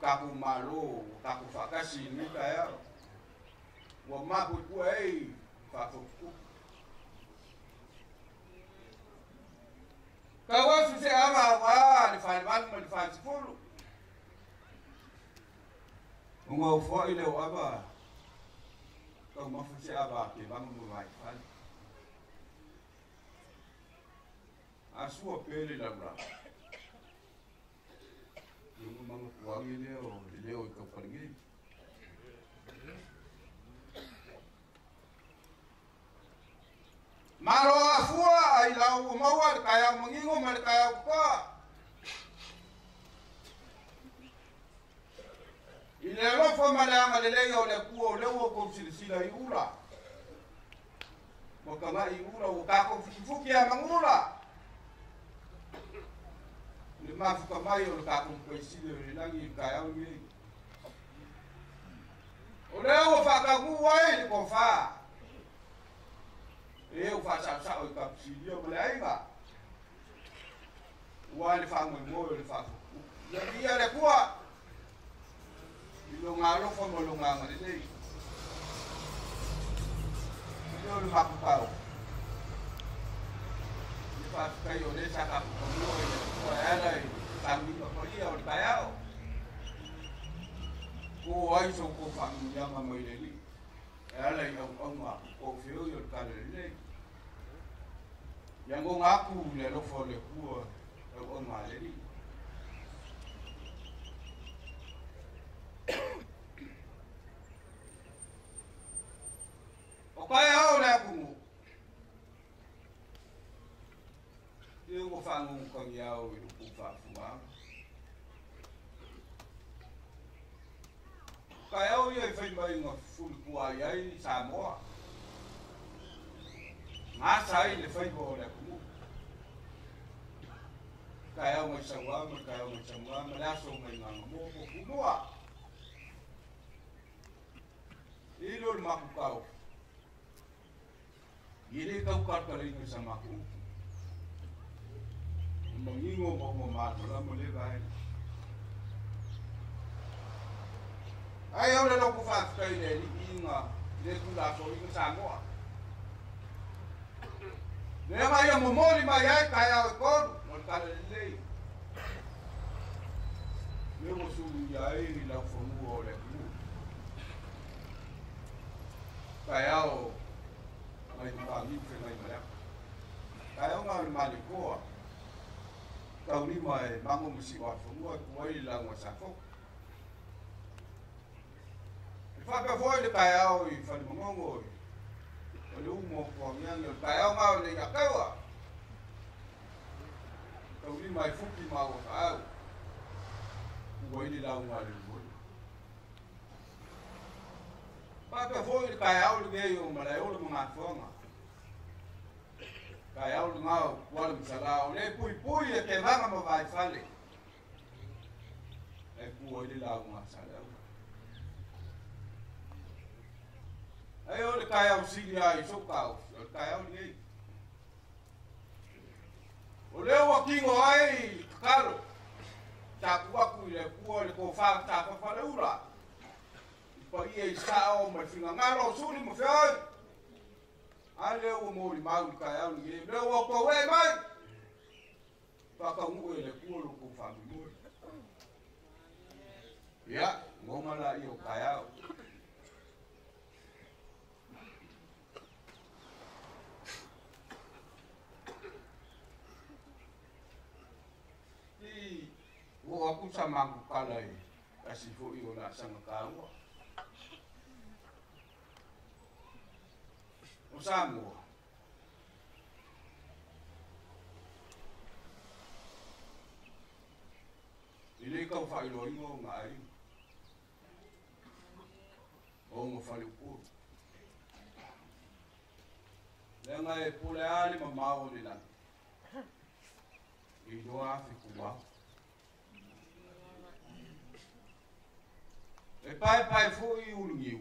kaku malu kaku fakasi ni kaya. Wa mapu kuai fakuku. Kawan susi ama di falman di falsifulu. Ungau fo ile waba. Kau mafusi apa ke bangun mulai kan? Asu apele la bra. Yung mga kuwangi leo ikaw pergi. Maro afua ay lau mawal kaya mangingom al kaya ko. Ilero fo malanga lele yo le kuo le wo ko silsila iura. Mo kama iura o ka ko fuki ya mangura. Le ma fu kama yo ka ko ko sile le langi ka ya ngi. O le wo fa ka ku wa ile ko fa. E o fa sa o ka sile mo le ainga. Wa le fa mo le fa. Ya dia le kuwa. Ilo ngalo fo mo longa ngale. Ilo le makupao. Ni fa kayo le sa ka ko no e ala i tambi ko ia o kayao. Ko ai so ko fa mi llama mo ile li. Ala i o ma ko fio yo ka le. Yang ngaku le lo fo le ku o ma le li. O kaya o le aku. whaangu kangiau i rupu whaafunga. Kai au ia i whai mai ngā fulkua iai i Samoa. Ngā sai le whai ho le kumu. Kai au mai Samoa, kai au mai Samoa, le aso mai ngā ngamo ko kumua. Ilo le maku kau. Gile kau karkaringa sa maku. Mangingo mo matala mo le vai. Ai au le loko whaakai le li inga le kula so inga Samoa. Le mai a momori mai ai kai au e koru, mo kare le lei. Le mo suru iai i lau whangu o le kumu. Kai au mai kukangi whengai mai aku. Kai au ngā mali koa. Kau ni mai mango musi wa whangu ai kuai la ngā safo. Whaka foi le kai au i whanimongongo i. O le umo kua miangi o kai au ngau le iakaua. Kau ni mai fuki mau o au. Kuai ni lau ngā le umo. Whaka foi le kai au le gei o malai o le mga whanga. Kai au le ngau kua le msala o le pui pui e ke vanga ma vai whale. E kuai ni lau ngā salau. Ai o le kai au sili ai sokau, o le kai au ni. O le wa kingo ai kakalo. Ta kuaku le kua le ko fa ta fa le ura. Pa ia sa o ma finga ngaro suli mo fai. Ale o mo li mau kai au ni le o ko we mai. Pa ka ngu le kua lo ko fa mo. Ya, ngoma la io kai au. O aku sa mangu kalai kasi fo i ona sanga kaua. O Samoa. Ile kau whai loi ngō ngai. O ngō whai upuru. Lenga e pule ali ma mao ni lang. I doa whiku wau. E pai foi o lingiu.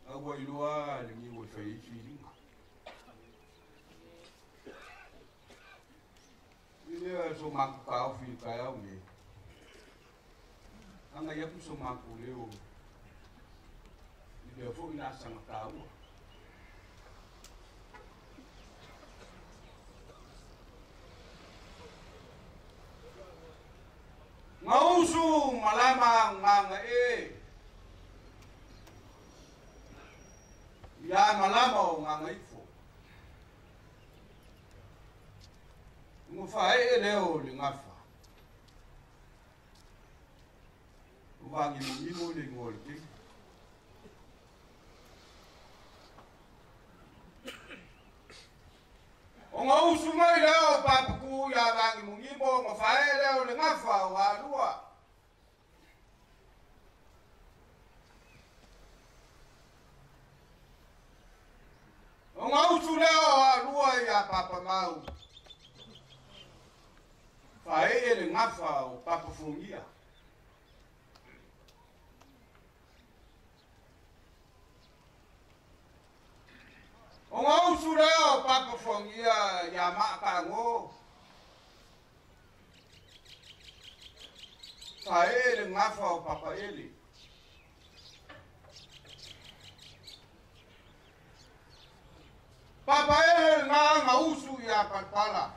A wailua lingiu e fai filinga. Ile so maku kau fil kau me. Anga yaku so maku leo. Ile foi na sanga kau. Ngausu malama nganga e. Ya malama o nganga ifo. Ngufa e leo le ngafa. Uvangi mimo le ngolti. O ngausu mai leo papu ya vangi mimo ngufa e leo le ngafa wa lua. O ngausu leo wa lua ya papa mau. Fae le ngafa o papa fungia. O ngausu leo papa fungia ya makango. Fae le ngafa o papa ele. Papa ele nga usu ya patpala.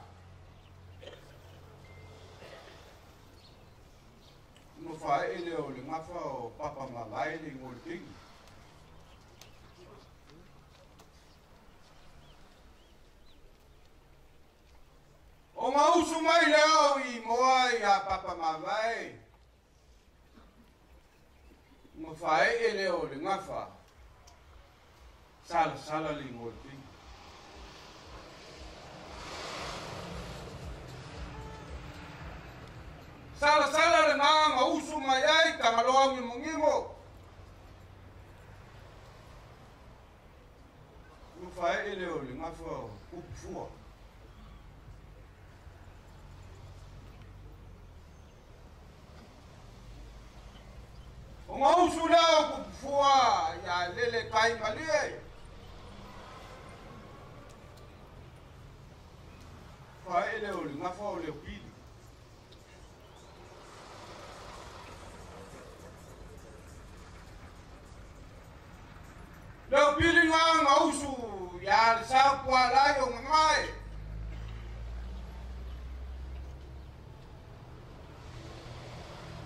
No fa ele o le ngafa o papa malai le ngolting. O nga usu mai leo I moa ya papa malai. No fa ele o le ngafa. Sala le ngolting. Sala-sala le nga usu mai ai kangaloa ngimo. Fai ele o le ngafo upfua. O ngau sula upfua ya lele kai malie. Fai ele o le ngafo le pili. Le pili ngau su ya sa kwa la yo ngai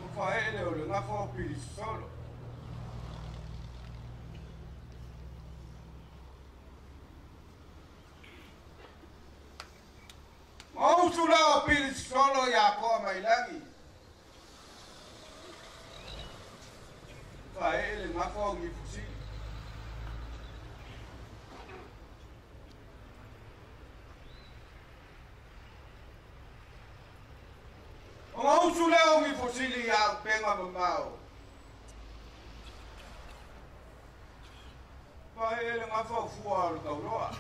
o fa ele o nga fo pi solo o su la pi solo ya ko mai langi fa ele nga fo ngi fusi o sula ngi fosili ya penga mamao pa ele nga fa fuwa lo kauloa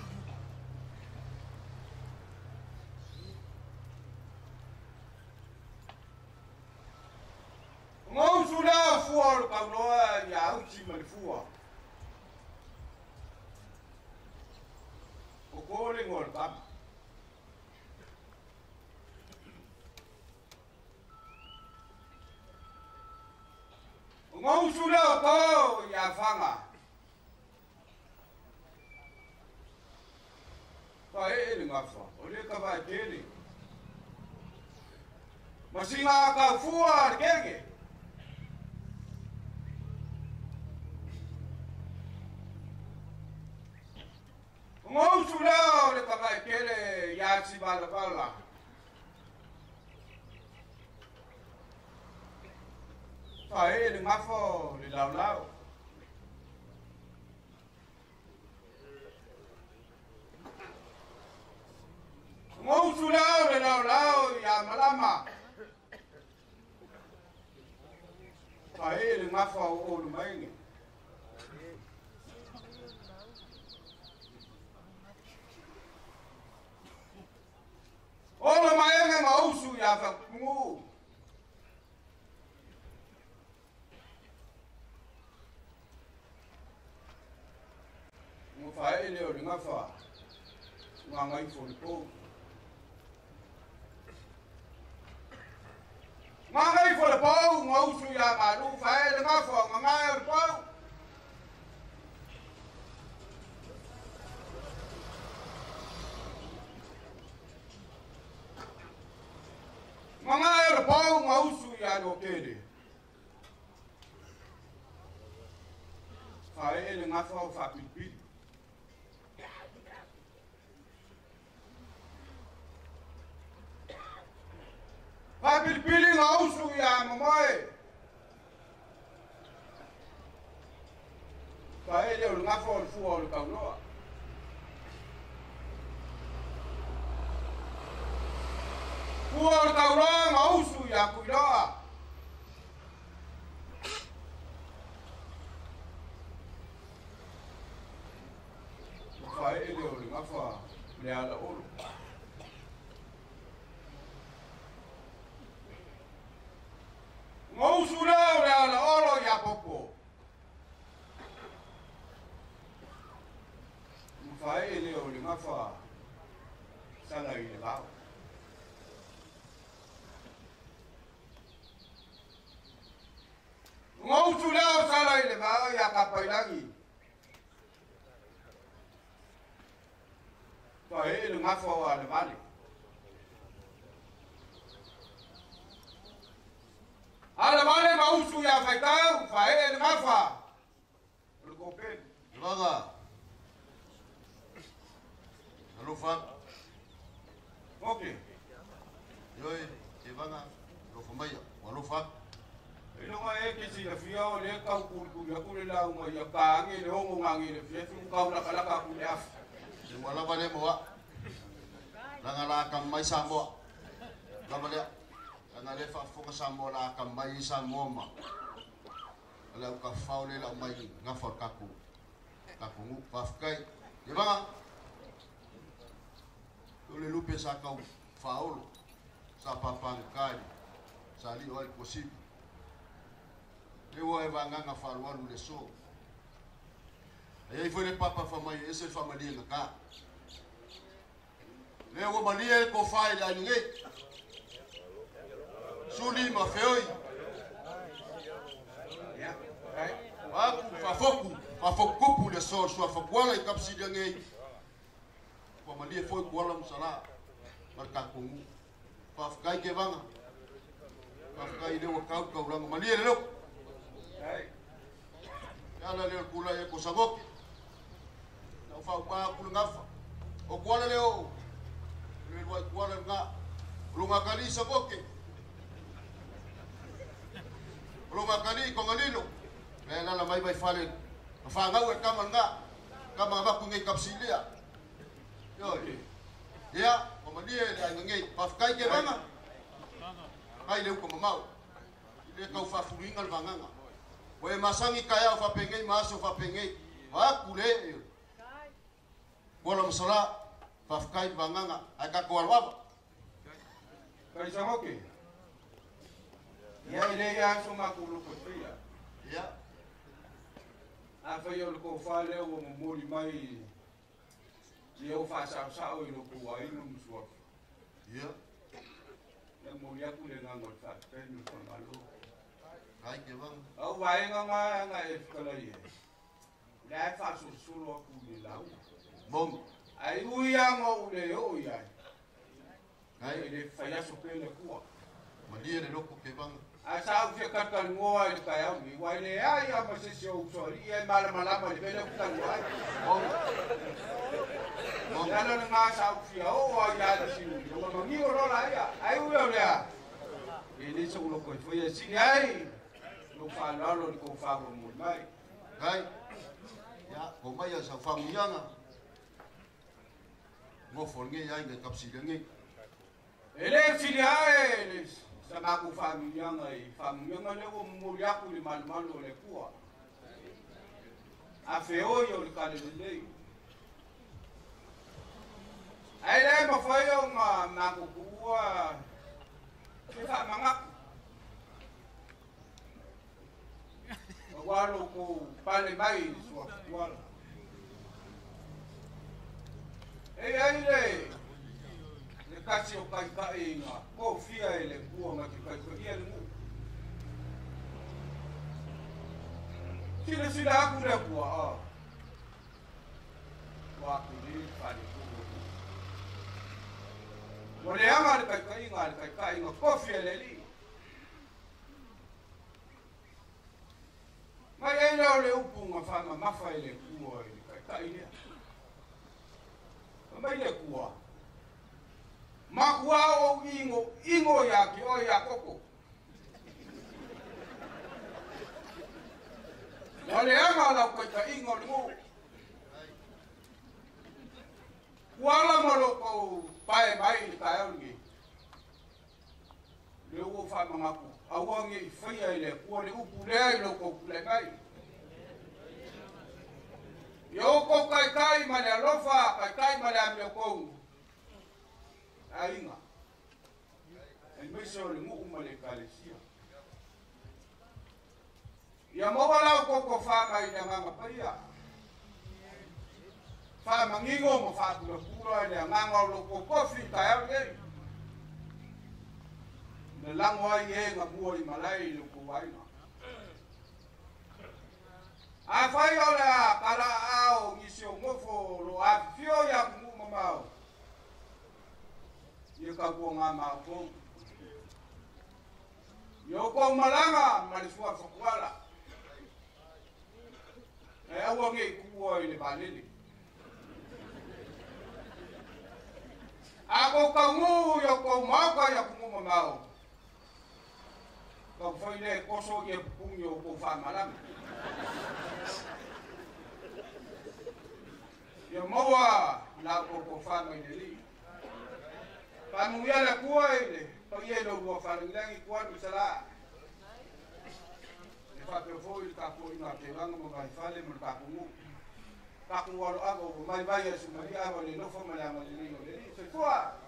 o sula fuwa lo kauloa ya uchi mal fuwa o kole ngol kap ngau sula ko ya fanga pa ele ngafa ole ka ba tele masinga ka fuar kenge ngau sula ole ka ba tele ya si bala bala fa ele ngafo le laulau ngau sulau le laulau ya malama fa ele ngafo o lu maingi o lu maingi ngau su ya fa ngu fa ele o nga fa nga ngai fo ko nga ngai fo le pau nga usu ya malu fa ele nga fa nga ngai pau nga ngai pau nga usu ya no tele fa ele nga fa pipi Pili ngau su ya mamai. Pa ele o ngafo o fu o kauloa. Fu o kauloa ngau su ya kuiloa. Pa ele o ngafo le ala olo. Ngau sura ora la oro ya popo. Mfai ele o ngafa sala ile ba. Ngau sura sala ile ba ya kapailangi. Mfai ele ngafa wa le bali. Ala vale mausu ya faitau, fae ngafa. Lukopen. Laga. Alufa. Okay. Yoi, ibanga. Lofumaya, walufa. Ino nga kisi na fia o le kau kuru ya kule la uma ya kangi le hongo ngangi le fia tu kau la kalaka kule af. Wala ba ne mo wa. Langala kam mai sambo. Lamale. Ana le fa foka sa mo la ka mai sa moma. Ala ka faule la mai nga for kaku. Kaku ngu pafkai. Ye banga. Tole lupe sa ka faulu. Sa papangkai. Sa li oi posib. E wo e vanga nga falu le so. Aí foi le papa famai esse família nga ka. Le wo malie ko fai la ninguém. Suli ma feoi. Fa foku le so so fa kwala I kapsi dangai. Fa malie foi kwala msala. Marka kungu. Fa kai ke vanga. Fa kai le wakau ka urang malie le lo. Ya la le kula e ko sabok. Na fa pa kula ngafa. O kwala le o. Le wa kwala nga. Lunga kali saboke. Lunga kali ko ngalilo. Kaya na may fale. Fa nga we kama ba ku ngai kapsilia. Yo. Ya, pamalie le ngai pa kai ke banga. Kai le ko mamau. Le ka fa furinga le banga. We masangi kaya fa pengai maso fa pengai. Ha kule. Bola msala fa kai banga aka ko alwa. Kai samoke. Ya ile ya suma kulu ko tria. Ya. Afa yo ko fale o mori mai. Yo fa sa o no ko ai no muso. Ya. Ya mori aku le ngango fa pen ko malo. Kai ke bang. Au vai nga e kala ye. La fa su lo ku le lau. Bom. Ai uia ngo le yo ia. Kai Le fa ya so pe le ku. malie le loko ke bang. Asa u ka ka ngoa le ka ya mi wa le ai ya ma se so sorry e mala ma le le ka ngoa. Bom. Ya no nga sa u fia o ya le si u ma ngi ro la ya. Ai u le ya. Ele so lo ko foi assim ai. Lo fa lo ko fa mo mai. Kai. Ya, ko mai ya sa famiyanga. Mo fornge ya nge kapsilengi. Ele filia ele sama ku família le o mulher ku le mal le kuwa. A feo yo le kale le. Ai le mo foi ma ku kuwa. Ke fa manga. Walo ko pale mai so walo. Ai le kasi o kai kai nga ko fia ele kuo ma ki kai kai ele mu sila aku le kuo wa ku ni pali kuo mo le ama le kai kai nga ko fia ele li ma ele le upu nga fa ma fa ele kuo ele kai kai le ma ele kuo Makua o ingo ya ki o ya koko. Wale ama la kweta ingo mo. Wala maloko pae mai ka yongi. Le wo fa mangaku. Awangi fia ile ko le upu le lo ko le mai. Yo ko kai ma le lofa kai ma le am ko. Ainga. El meso le mu le kalesia. Ya mo wala ko fa mai da mama paia. Fa mangingo mo fa lo puro le nganga lo ko fi ka ya le. Le langwa ye nga buo I malai lo ko waina. A fa yo la kala ao ngisio mo fo lo a fio ya mu mamao. Ye ka buonga ma ko yo ko malanga malisua fakwala e awange kuo ile balili ako kamu yo ko maka ya kumu mamao ko foi le koso ye punyo ko fa malanga yo mowa la ko fa mai deli Panuya la kuwa ile Pagi lo buat faring lagi kuat misalnya. Lepas itu kaku ingat telang mengai faling berkaku. Kaku walau aku mai bayar semua dia apa ni nopo malam ini jadi sesuatu.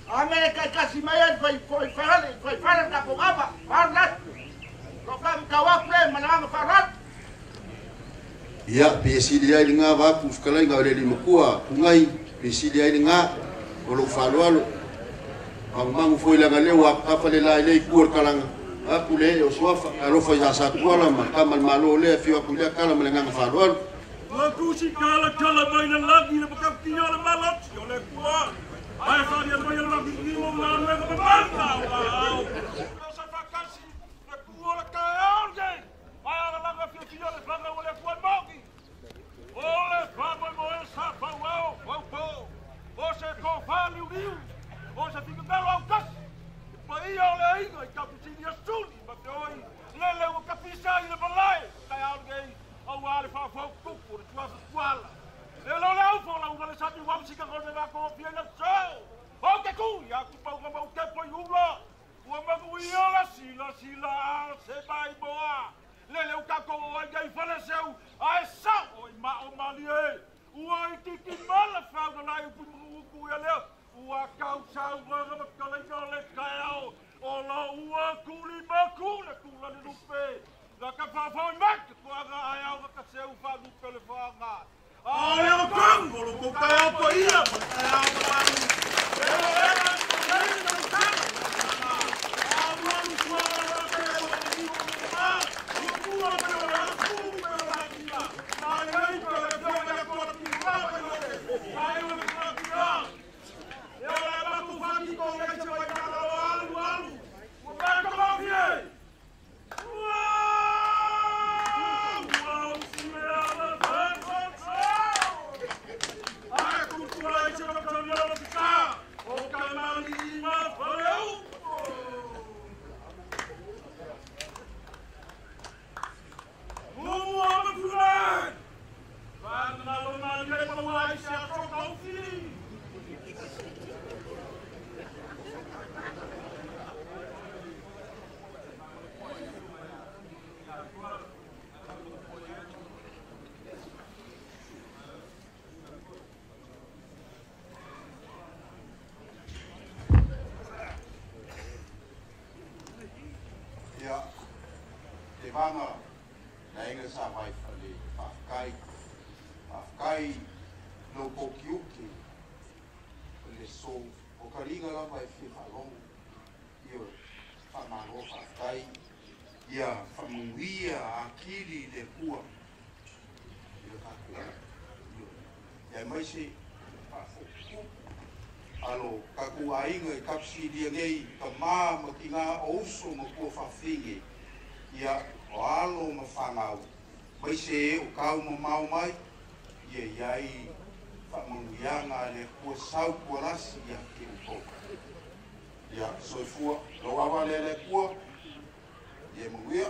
Amerika kasih mayan koi faran tak apa farat lokam kawak le malang farat ya PCDI dengar aku sekali ngau dari makua kungai PCDI dengar kalau falualu ang foi lang alewa kapale la ile kur kalang aku le oswafa alo foi asa kuala makamal malo le fi aku le kala melengang falualu aku si kala main lagi na bakap kinyo na malot yo le kuwa ay fadi ang bayan lagi ni mo man na babanta wow sa vakansi na kuwa la kaon ge ay ala lang fi kinyo le banga wala kuwa mogi ole baba mo sa pa wow wow o se ko fali uriu o se fica belo ao cas pa ia ole ai no cappuccino suli ma doi lele o capisa ile balai kai alguém ao ar fa foco por tua escola ele le au fola uma sabe o amsi que agora vai com pia na show o que tu ya ku pa o que foi ula o mago ia sila se vai boa lele o caco o ai faleceu ai sa o malie o ai que mala fa lá o ku ele ua kau sauranga makalai le kaiao o la ua kuli makula kula ni lupe la ka fa fa mak kuaga ayau ka seu fa lu telefona ai o kango lo ko kaiao ko ia kaiao pa Vanga na inga sa vai fale afkai no kokiuki le so o karinga la vai fi falong yo famaro afkai ya famuia akili le kua yo kakua yo ya mai se alo kakua inga kapsi dia ngei kama makinga oso mo ko fafingi ya o alo mafangau mai se o kau mau mai ia iai whamangianga le kua sau kua rasi ia ke uko ia soifua lo awa le kua ia manguia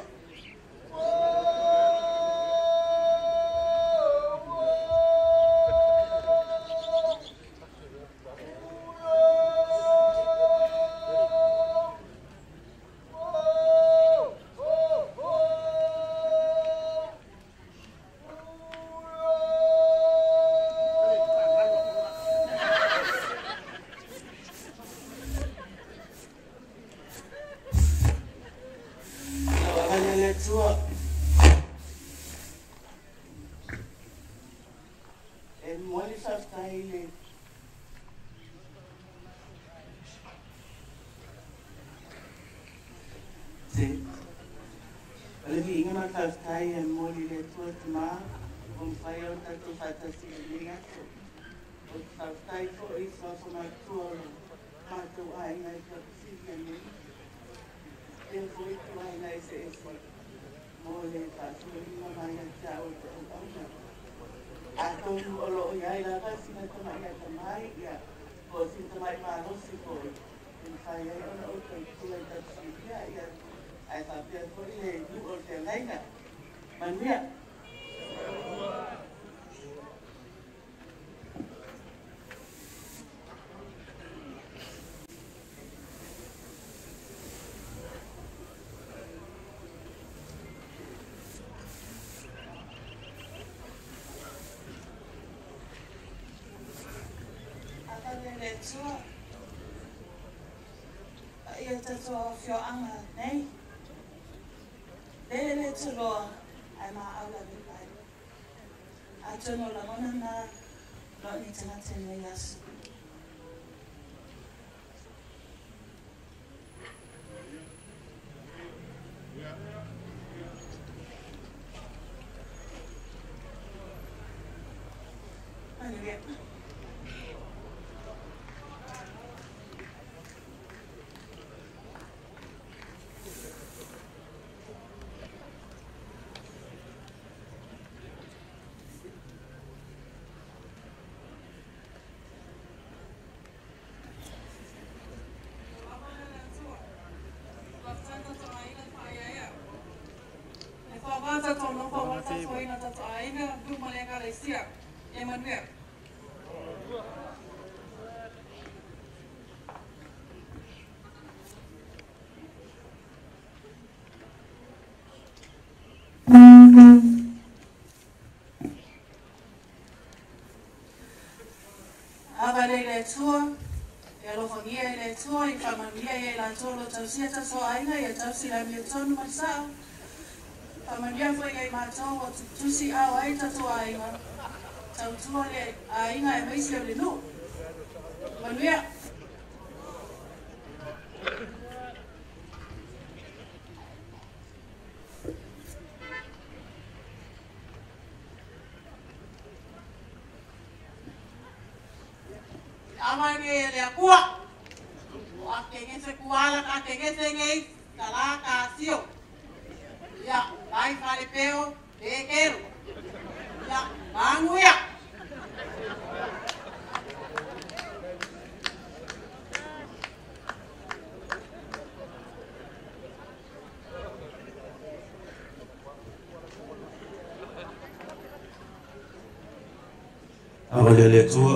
Amalele tua,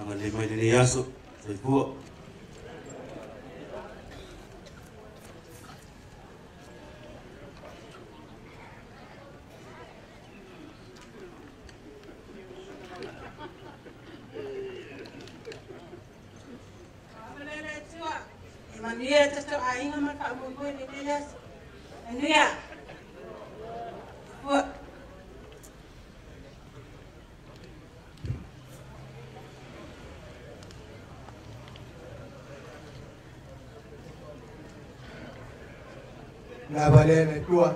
amale mai ni yaso, sai pua. Amalele tua, emania testo ainga maka mungu ni dias, enia. Pua. La balena tua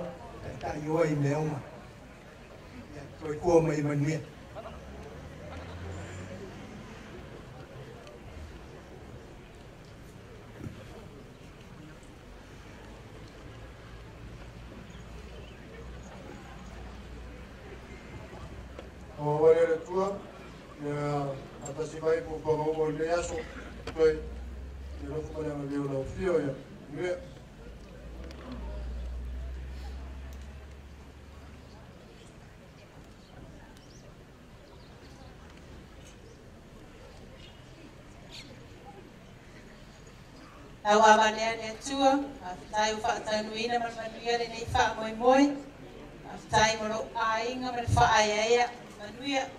ta yo i meuma ya toi ko mai mania o balena tua ya atasi vai po o le aso toi yo no ko na veo la fio ya Au amanea ne tua, aftai u whaatanuina man manuia le nei wha moi moi, aftai maro ainga man wha aiaia manuia.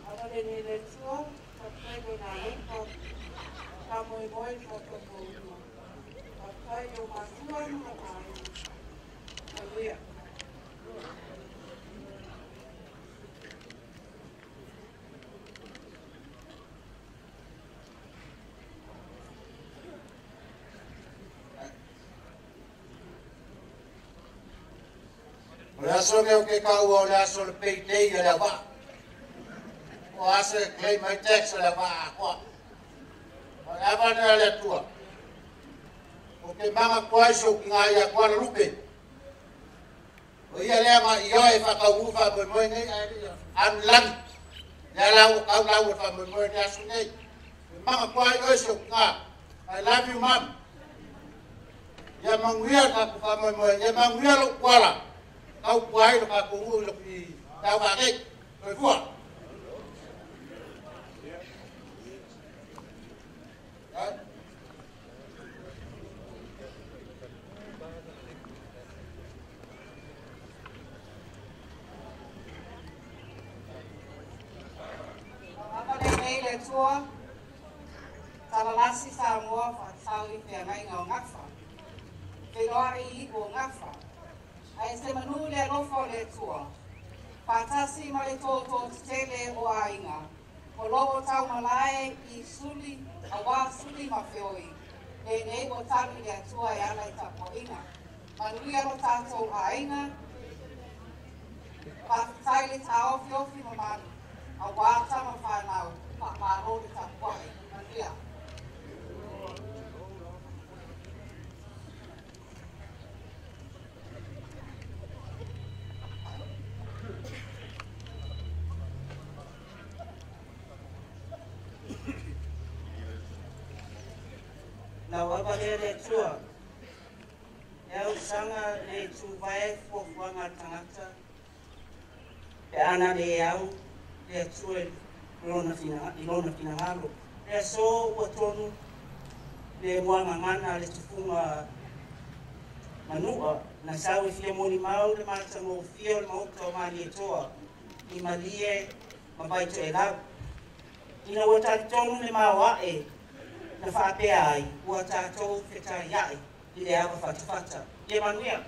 Amanea ne tua, aftai mo na ainga, wha moi moi wha kapoua. Ai eu matua no ai. Aleluia. Ora so meu que cau ora so le peitei la va. O ase claim my tax la va qua. Ora va na le tua. o ke manga kuai so ki ngā ia Kuala Lupe. O ia lea ngā ia e whakau uwha mo moi nei anu langi. Lea lau kau lau e wha mo moi nei asu nei. Manga kuai oi so ki ngā. I love you, Mom. Ia manguia ka ku wha mo moi. Ia manguia lo kuala. Kau kuai lo ka kungu lo ki tau ka kei. Toi fua. Tua, Talalasi Samoa, Saudi Fianai no Ngafa. Filori Igo Ngafa. I say Manu le Rofo le Tua. Patasi Malito Tele o Ainga. Olowo Tau Malai I Suli, Awa Suli Mafioi. E Nego Tami le Tua Yana Tapoina. Manuia Rotato Ainga. Patai Tao Fiofi Mamani. Awa Tama Fanau. Maro di Tapuai, Maria. Na wapa le tua. Eu sanga le tu vai fo wanga tangata. E ana le au le tua ilona fina ngalo. Le so watonu le mwanga ngana le tufunga manua na sawe fia moni mau le mata mo fia le mauta o mani e toa I malie mabaito e lau. Ina watani tonu le mawa e na whapea ai ua tātou wheta iai I le awa whatawhata. Ie manuia.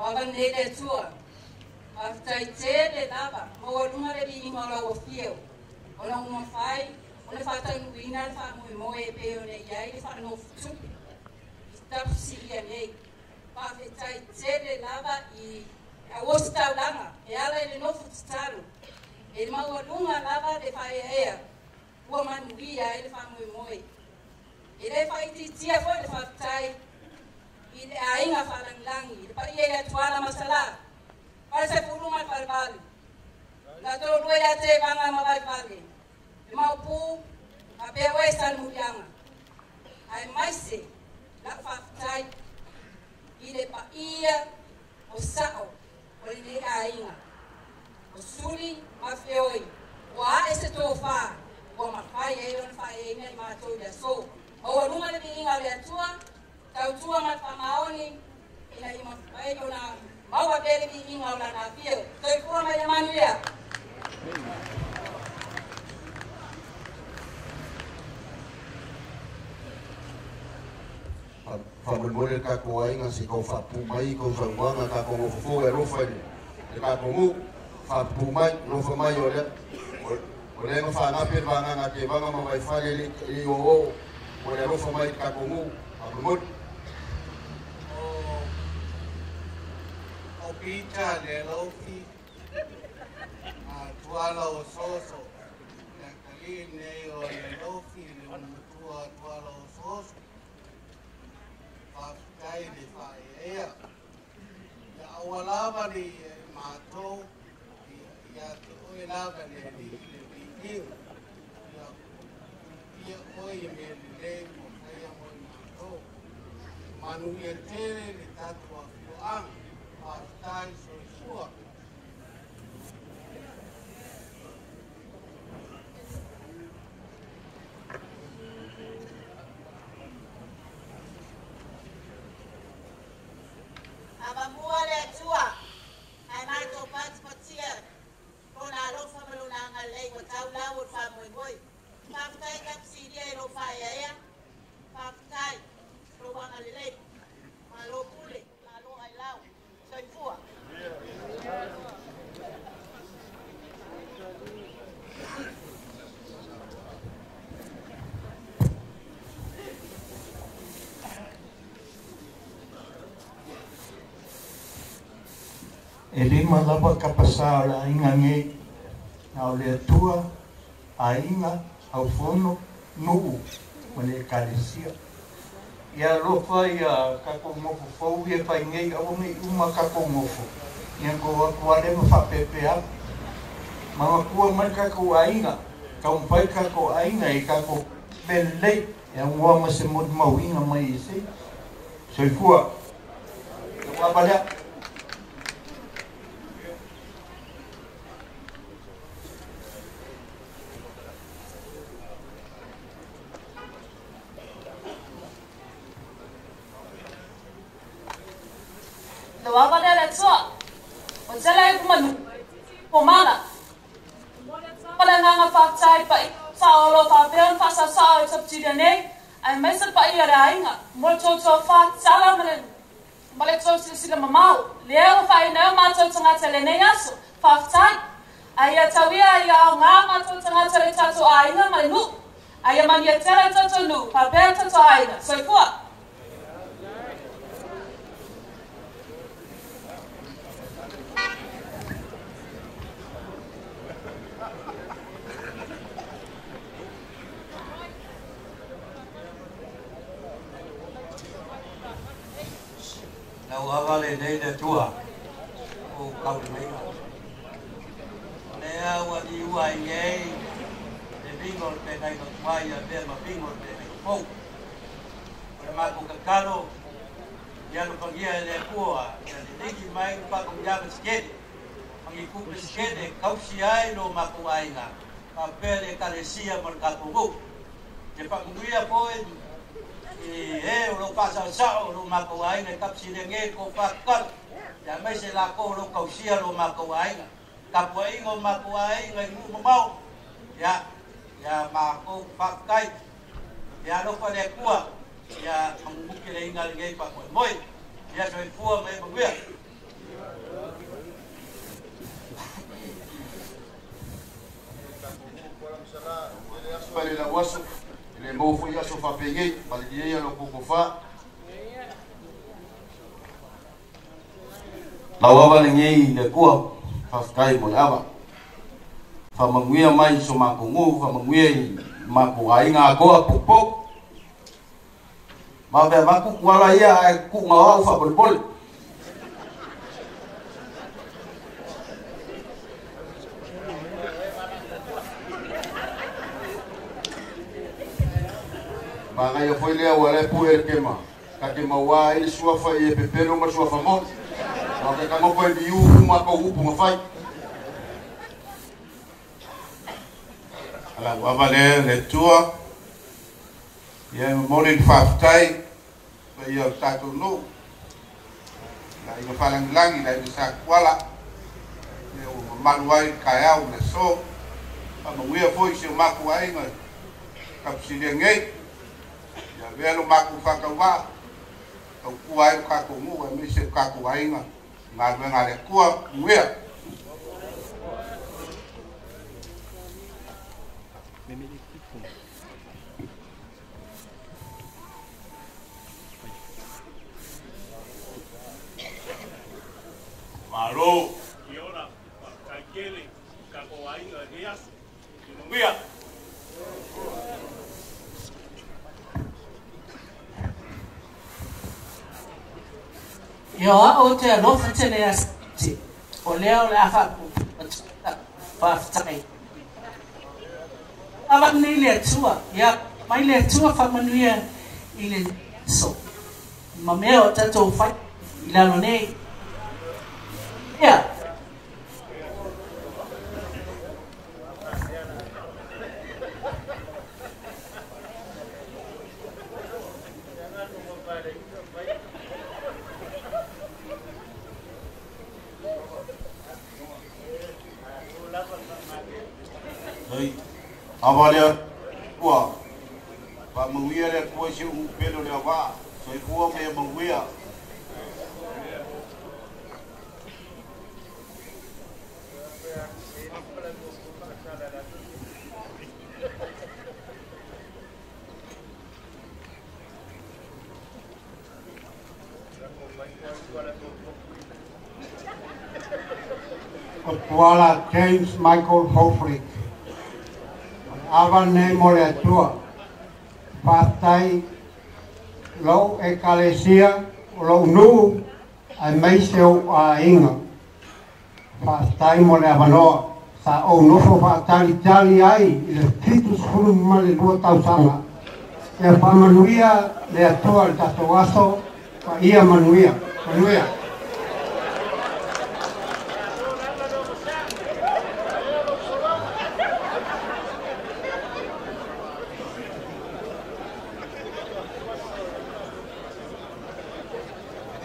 Wawan nele tua, aftai tele lava, mo lunga le bi mo la ofio. Ona uma fai, ona fata nuina fa mo e pe ona yai fa no futu. Stap si ya nei. Pa aftai tele lava I awosta langa, e ala le no futaro. E ma lunga lava de fa ea. Ua manuia ele fa mo e. Ele fa tia fo le fa tai. Ile ainga falangi, pa ia ia tuala masala. Para se furuma falbali. La to ruela te vanga mawai fali. E maupu, a bewe san murianga. Ai maise, la faftai. Ile pa ia, o sao, o ile ainga. O suri, mafeoi. O a ese tofa, o mafai e on fai e ne mato ya so. O luma le binga le atua. Tau tua mat pamaoni ina ima faedo na maua bele bi inga ola na fio. Toi pura mai manuia. Whamulmole ka ko ainga si ko whapu mai ko whanguanga ka ko ngofo e rofa ni. E ka ko ngu whapu mai rofa mai o lea. O lea ngā whangape wanga ngā ke wanga mawai whale I o o lea rofa mai ka ko ngu whamulmole. Pita le lofi tuala o soso le kali nei o le lofi le mutua tuala o soso kai le fai ea ya awalava ni mato ya o lava le le ya oi me le mo kai mo mato manu ye tere le tatua fuang Pastai sua. Abamua le tua. Ai mai to pat patia. Kona lo fa lo na ngalei ko tau la o fa moi moi. Pastai kap sidia lo fa ya. Pastai lo wa ngalei. Malo pule, malo ai lao. Soy fua. e lima lava kapasa la inga nge na o le tua a inga au fono nuu ma le kalesia ia lofa ia kako ngofo fau ia pai ngei au me uma kako ngofo ia ko akuale ma whapepea ma kua mai kako a inga ka umpai kako a inga e kako belei ia ngua ma se mod mau inga mai isi soifua ka balea Wapa dia le tsua. O tsela ku manu. O mana. Pada nganga faktai pa sa olo pa ben fa sa sa tsap tida nei. Ai mai sa pa ia rainga. Mo to fa sala malen. Male to sila mamau. Leo fa ina ma to tsanga tsele nei aso. Faktai. Ai tawia ia nga ma to tsanga tsele tatu aina mai nu. Ai man ia tsele tatu nu. Pa ben tatu aina. So kwa Lau awale nei le tua o kau mea. Lea ua di ua i ngei, le bingo te kai ka tuai a te ma bingo te kai ka pou. O le mako kakalo, ia lo pangia e le kua, ia le liki mai ka pako miaga skede. Mangi kupe skede, kausi ai lo mako ainga. Ka pere kalesia mar kapungu. Te pakunguia poe, e o lo pasa sa o lo mako ai ne kapsi le nge ko pakal ya mai se la ko lo kausia lo mako ai ka poi ngo mako ai ngai mu mau ya mako pakai ya lo pa le kua ya amu ke le ingal ngai pa ko moi ya so fu mai mo bia Pale la wasu le mo fu ya so fa pege pale dia lo ko fa la wa ngi le ko fa kai mo aba fa manguia mai so ma ko ngu fa manguia ma ko ai nga ko popo ma be ma ku wala ya ku nga fa bol bol Banga yo foi lea wala pu el kema. Ka ke mawa il sua fa e pepelo ma sua fa mo. Ma ke ka mo foi di u ma ko u pu fai. Ala wa vale le tua. Ia morin faftai. Pa ia tatu no. La ia falang langi la ia sa kwala. Le o manuai kaya u le so. Pa mo ia foi se ma ku ai ngai. Kap si le ngai. Velo maku whakawa, tau kuai kako mua, me se kako ainga, ngā ruenga le kua, muea. Malo, kia ora, kai kele, kako ainga, he asu, muea. Yo o te alofa tele asti. O leo le afa whaftai. Awa nei le tua. Ia, mai le tua whamanuia i le so. Ma mea o tatou whai i lalo nei. Ia. Avalea kua, pa manguia le kua si un pelo le ava, so kua me manguia. Kuala James Michael Hofrick. Ava ne mole atua. Pastai lau ekalesia lau nu ai meiseu a inga. Pastai mole avanoa. Sa o nofo tali ai i le titus hulu male lua tausanga. E pamanuia le atua le tato aso pa ia manuia. Manuia.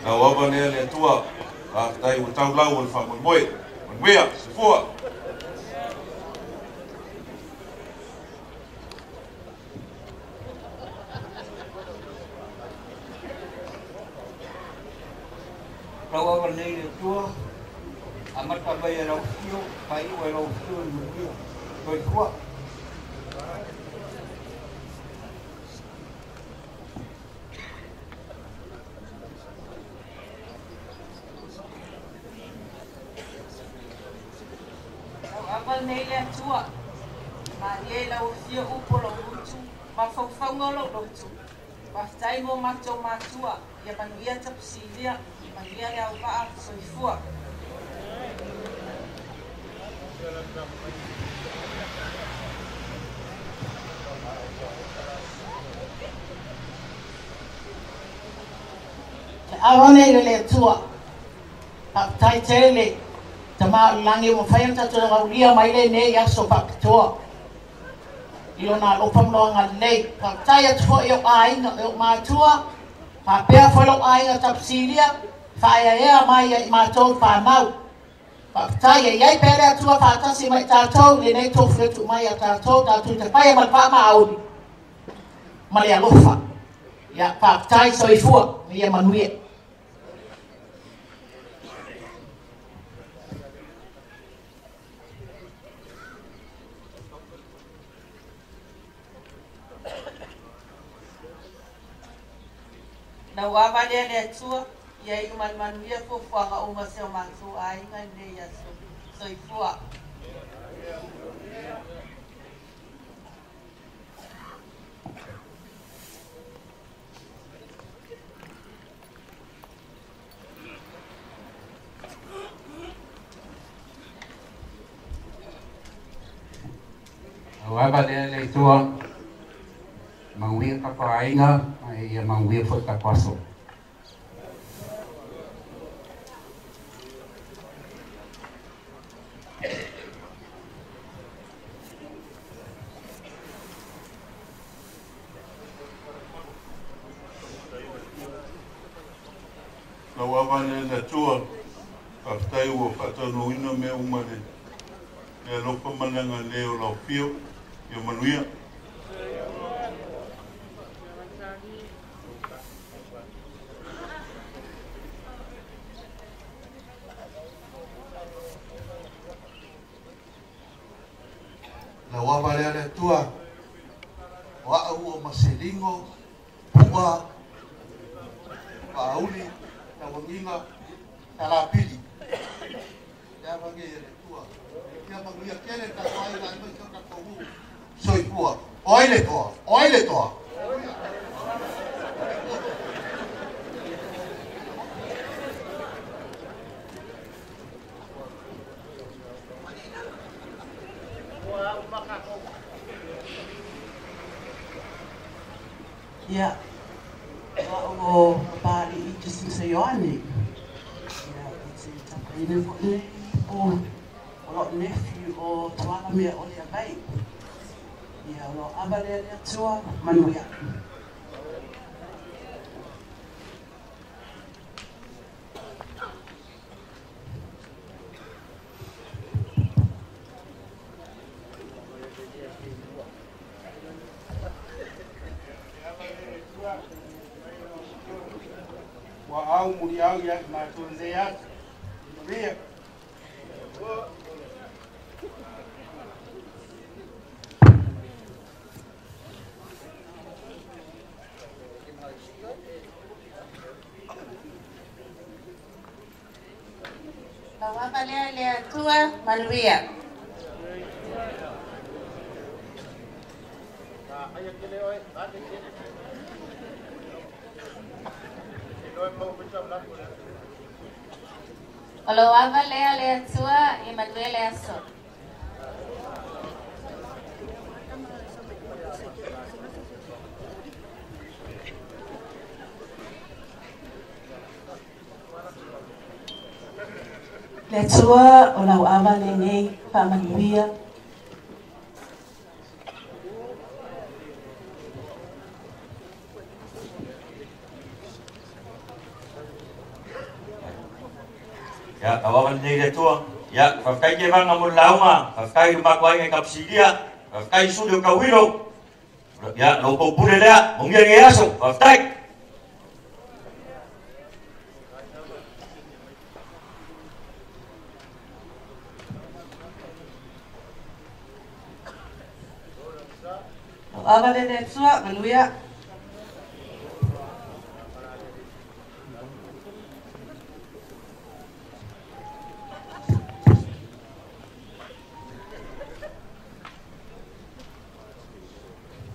Nawaba ne le atua a tai o tau lau o le whamoimoe. Manuia, se fua. Rawa nei le tua amata vai rau fio pai o rau fio no toi tua Rawa nei le tua ma ye rau fio upolo utu ma faufaunga lo utu ma tai mo macho matua ia panuia tapsilia Maria le au paa soifua. Arone le tua. Tai tele. Tama langi mo fayam tatu nga ulia maile ne ya so paktoa. Ilo na lopam lo nga nei. Tai at fo yo ai nga yo matua. Pa pea fo lo ai nga tapsilia. Faya ya mai ya matou fa mau. Pa tai ya pere atua fa tasi mai tatou le nei tofu tu mai tatou tatu te pai mal pa mau. Mali alofa. Ya pa tai soifua ya manuia. Na waba le tua ia i manuia fo fanga o maseo matu ai nga ne ya soifua. Waba le tua manguia ka painga ia manguia fo ka paso Na waba le tua ka tai o fatano ina me umane. E lopa mananga leo lau fio ia manuia. Na waba le tua wa au o maselingo wa pauli na wanginga talapili ya bagi le tua ya bagi kele ta wai na mai ka ko soi pua oile toa Ya, o pari I just say Yohane. Ya, it's ini ni o lo nephew o tuala me o le bai. Ya, lo abale le tua manuia. au muri au ya matunze ya Maria Bawaba abalea le atua Manuia. Olo abalea le atua Emmanuel le aso. Le tua o lau awa le nei pa manuia. Ya, kawawan nei le tua. Ya, whafkai ke wanga mo launga. Whafkai makwai ngai kapsidia. Whafkai sudio kawiro. Ya, loko pure lea. Mungia nge aso. Whafkai. Awa le tua manuia.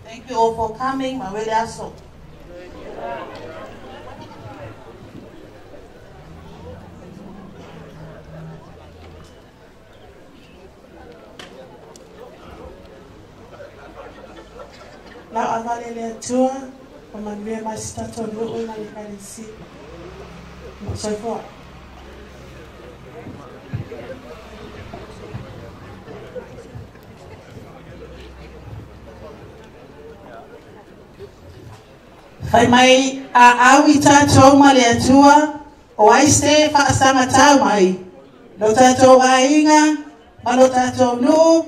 Thank you all for coming, Mawele Aso. Now avalele tua, Manuia masitato nuu na likanisi. So far. Fai mai a awi tatou ma le atua o aiste whaasanga tau mai. Lo tatou ainga, ma lo tatou nu,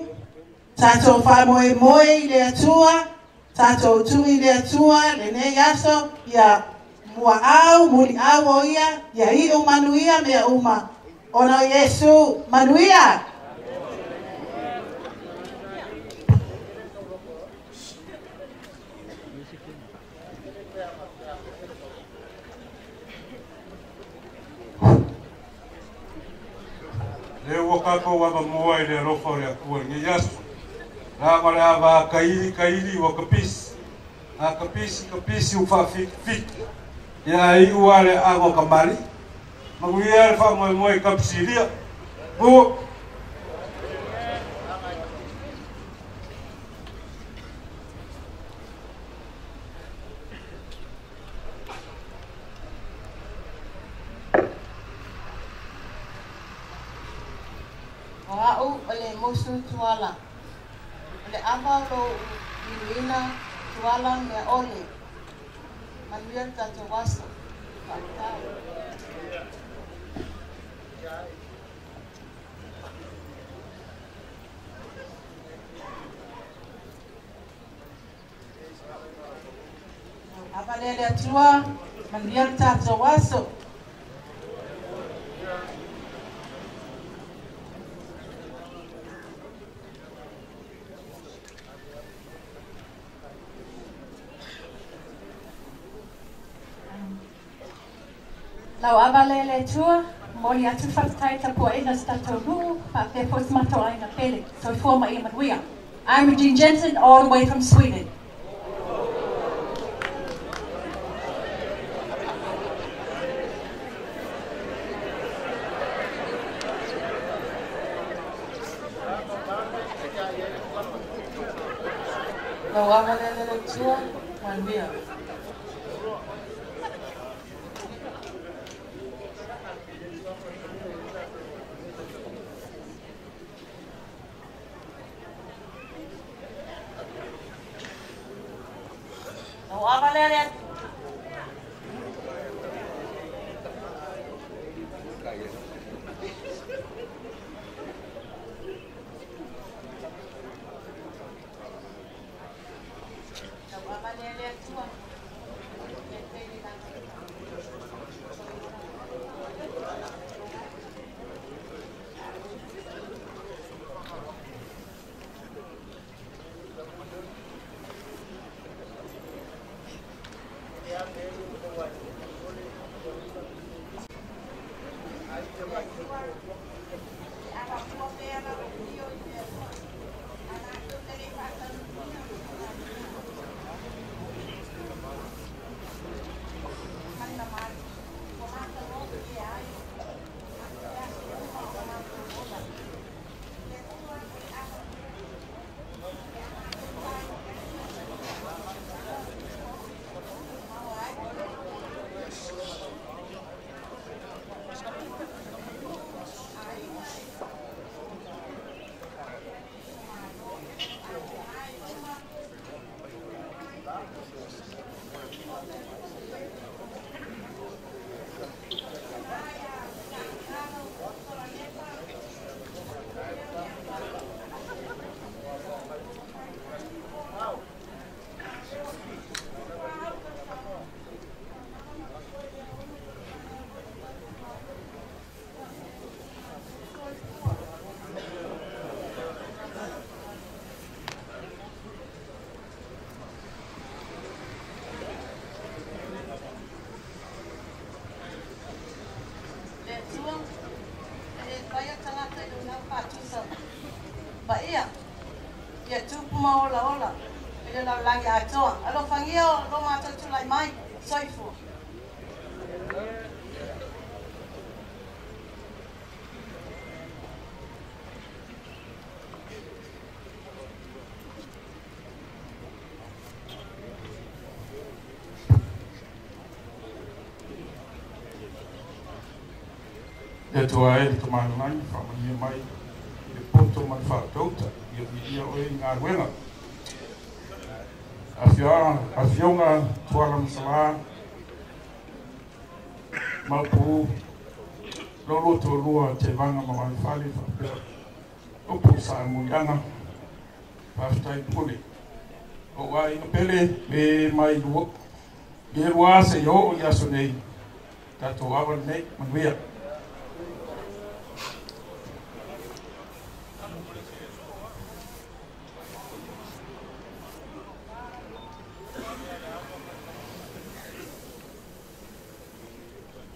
tatou whamoe moe le atua, tatou tui le atua, le ne yaso, ia mua au, muli au o ia i o manuia mea uma. Ono Yesu, manuia! Le wakako wa mamua ile rofo ya kuwa ni yasu. Na wale ava kaili wa kapisi. Na kapisi ufa fit. Ya i wale ago kamari. Maguia alfa moe kapsilia. Bu Wa'u ole musu tuala. Ole ava lo iruina tuala me ole. Manuia tatou waso. Pantau. Avalele atua, Manuia tatou waso. Lau avalele tua, moli atu whakatai tapo ina stato nuu, pa te pos mato aina pele, so forma i Manuia. I'm Regine Jensen, all the way from Sweden. Lau avalele tua, Manuia. Lau avalele tua. ba ia. Ia tupu ma ola. Ia lau langi atoa. Alo whangio, lo mātou tulai mai, soifua. E tua e te maangai, whamania mai, e poto mai whakauta, ia o e ngā ruenga. A whionga tuara masala, maupu, lolo to lua te vanga mawai whale, whapea, upu sa muianga, whaftai pule. O wai na pele, me mai lua, e lua se yo o yaso nei, tato awa nei, manuia.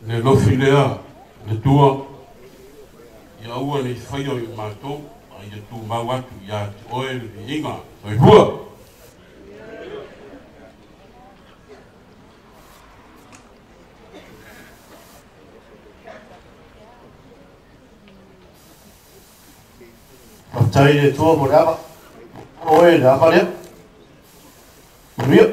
Ne lofi lea, ne tua, ia ua ni whaio i mātou, a ia tū mau atu ia te oe ni inga, soi hua. Whakatari e tua mo rama, oe rama lea, ria.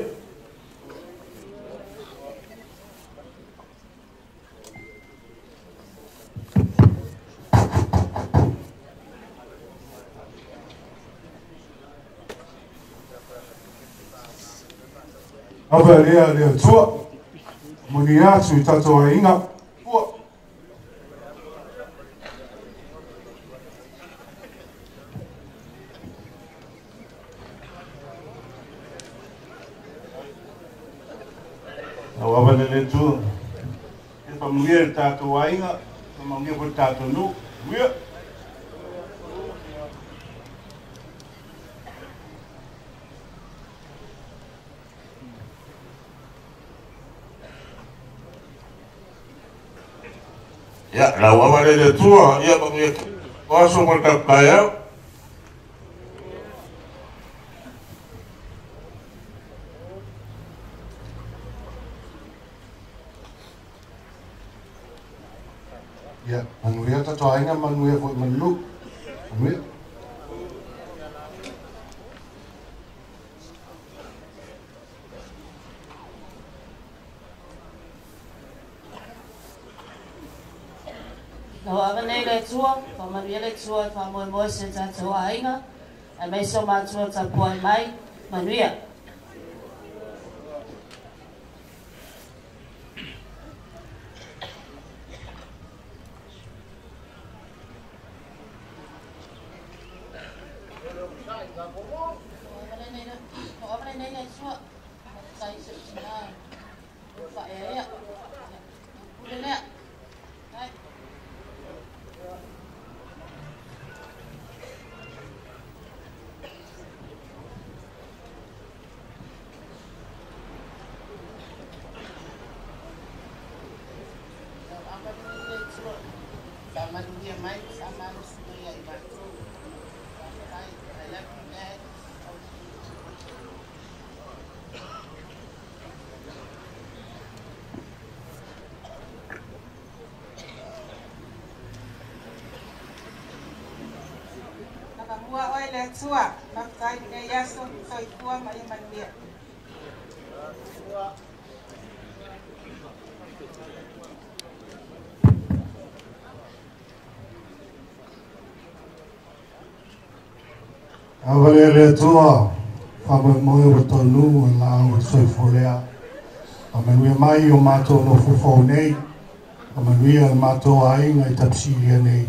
Awa lea tua, muni atu I tatoa inga, ua. Awa lea tua, e pamungia tatoa inga, pamungia po tatoa nu, ua. Ya, lau awale le tua, ia pamuia oaso mo kapaya. Ya, manuia tatoa inga, manuia foi manu. Manuia. No ava nei le tua, whamaria le tua, whamoe se tātou ainga, e mei so mātua ta puai mai, manuia. O ava nei le tua, tai se tina, whaerea, ulelea. Mua oi le tua, naftai ne yaso, soi tua mai manuia. Awale le tua, whamoe o tonu, la o soi folea. A manuia mai o mātou no fufau nei, a manuia mātou ainga I tapsilia nei.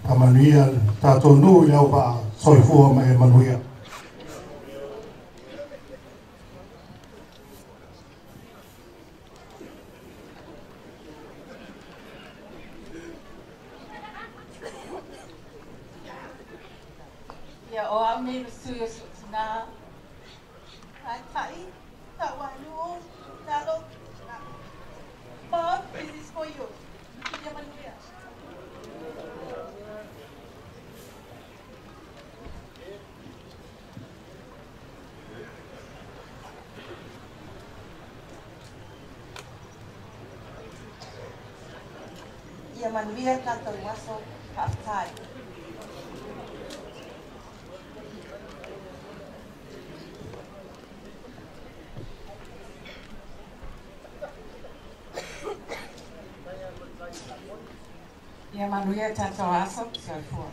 A manuia tātou nui au wa soi fua mai manuia. Ia o au nei sui o sutina. Ai tai, ta wanu, talo. Bob, this is for you. Ia manuia. ia manuia tātou waso whaatai. Ia manuia tātou aso, soifua.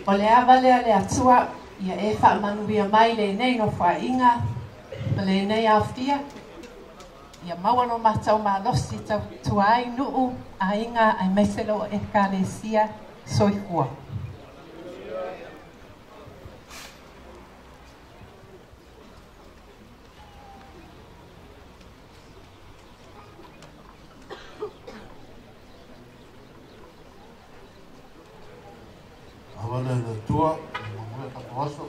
O le avale a le atua, ia e whaamanuia mai le nei no whainga, ma le nei awhia. Ia maua no matau ma losi tau tuai nuu a inga ai meiselo e kalesia soifua. Awale le tua, mamuia tātou aso.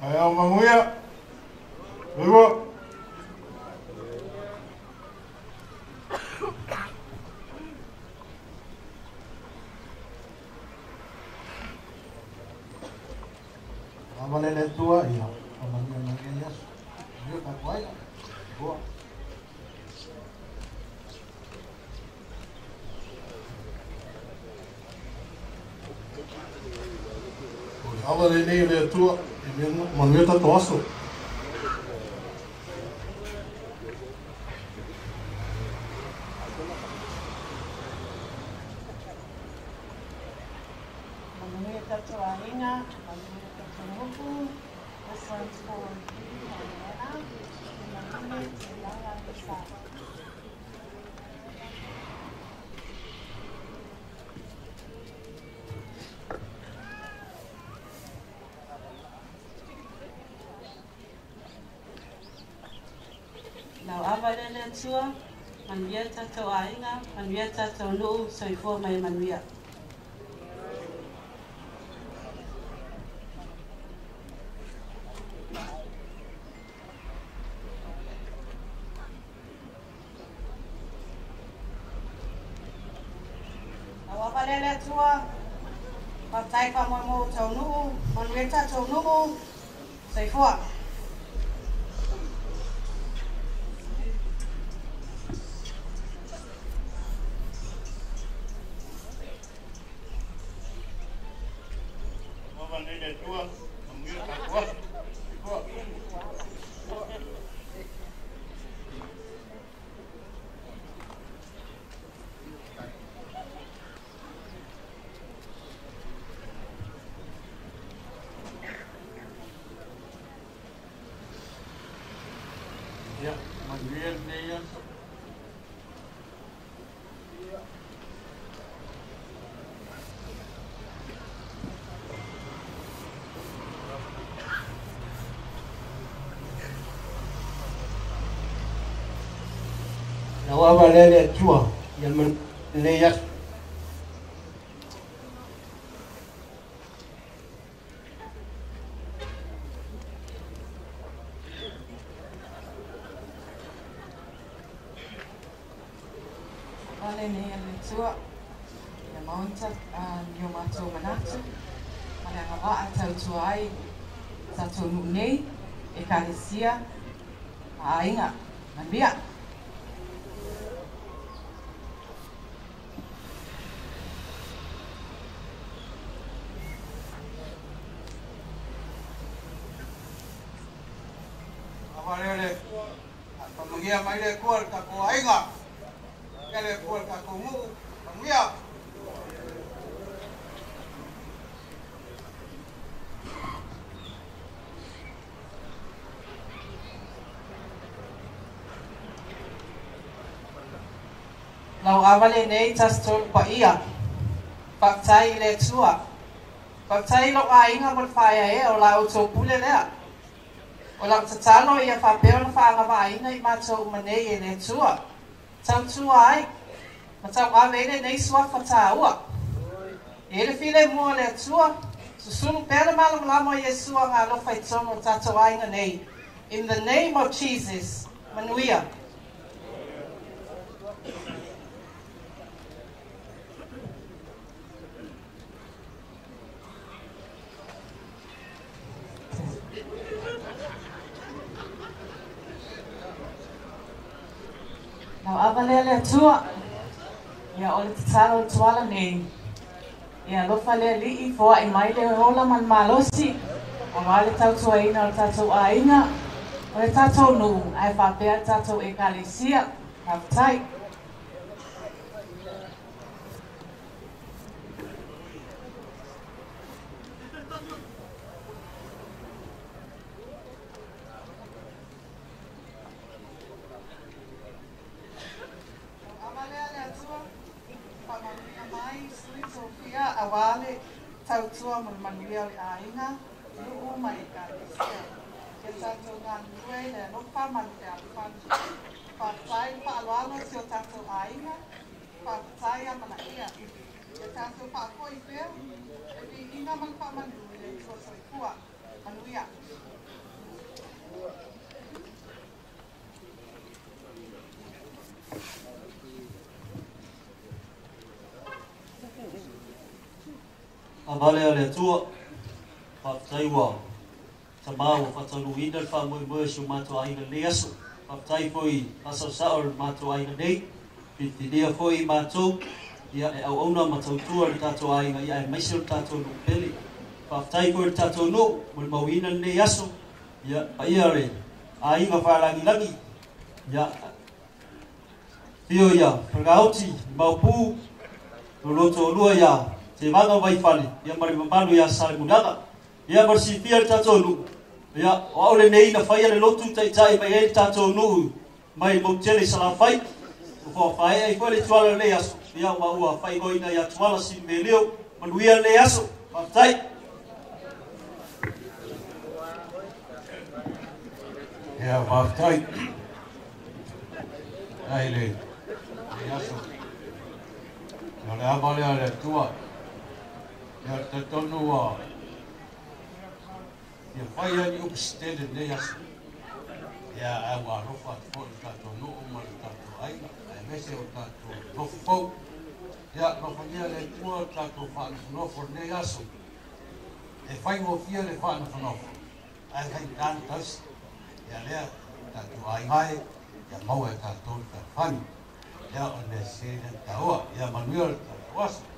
Ai au mamuia. Rua. Awale le tua, ia. Mamuia mamuia yasu. Mamuia tātou aina. Rua. Awale nei le tua. Manuia tātou aso. Manuia tātou ainga, manuia tātou nuku. This one's for you, Mariana. Manuia te lawa te sa. Lau awale le tua, manuia tātou ainga, manuia tātou nuu, soifua mai manuia. Lau awale le tua, patai ka mo tau nuu, manuia tātou nuu, soifua. Ya, manuia nei aso. Lau awale le tua, ia nei aso. Wale nei ale tua, ia maunta nio mātou manatu. Mane anga waa tau tua ai, tātou nuu nei, e kāresia, a inga, manbia. Awale le, pamangia mai le kual kako ainga. Kele kual kako mu, pamia. Nau awale nei tasol pa ia. Paktai le tua. Paktai lo ainga mo faya e o la uto pule lea. O la tatalo ia fa peo na fa ngava ainga I mato umanei e le tua. Tau tua ai. Ma tau awele nei sua fata ua. Ele file mua le tua. Susunu pele malam lamo Yesua ngā lo fai tono tato ainga nei. In the name of Jesus. Manuia. Nau awalele tua, ia ole te taro tuala nei. Ia lofa le li I foa I mai le hola man malosi, a wale tautua ina o tatou aina, o le tatou nu, ai whapea tatou e kalesia, haftai. Awale tautua mo manuia le ainga lu'u mai kalesia ke tatou ganue le lofa man te alfanu fa'atai fa'aloalo si o tatou ainga fa'atai a manaia ke tatou fa'afoi pea e pi'ina man fa'amanu I le tuasoifua manuia Avale ale tua, whaftai wā. Ta mau whatalu ina wha mui mui mato aina leaso. Whaftai fwoi asau saor mato aina nei. Pitinia fwoi mato. Ia e au auna matau tua ni tato aina. Ia e maisir tato nupeli. Whaftai fwoi tato no. Mui mau ina nei aso. Ia paia re. Ainga wharangi langi. Ia. Tio ia. Pagauti. Maupu. Loloto lua ia. Te manga vai fale, ia mari mamalu ia sale mudaga, ia marsi fia tato nu, ia o le nei na fai le lotu tai mai e tato nu, mai mo tele sala fai, o fai ai fale tuala le aso, ia ma ua fai goina ia tuala si melio, manuia le aso, tai. Ia tai. Ai le aso. No le avale ale tua. Ia te tonu a ia whai ani upstele nei aso. Ia awa rofa te fōi tato no o mara tato aina. Ai mese o tato rofu fau. Ia rofa nia le tua tato whaana whanofo nei aso. E whai mo fia le whaana whanofo. Ai kai tāna tausi. Ia lea tato aingae. Ia mau e tato ta whani. Ia o ne sēne taoa. Ia manuia le tato aso.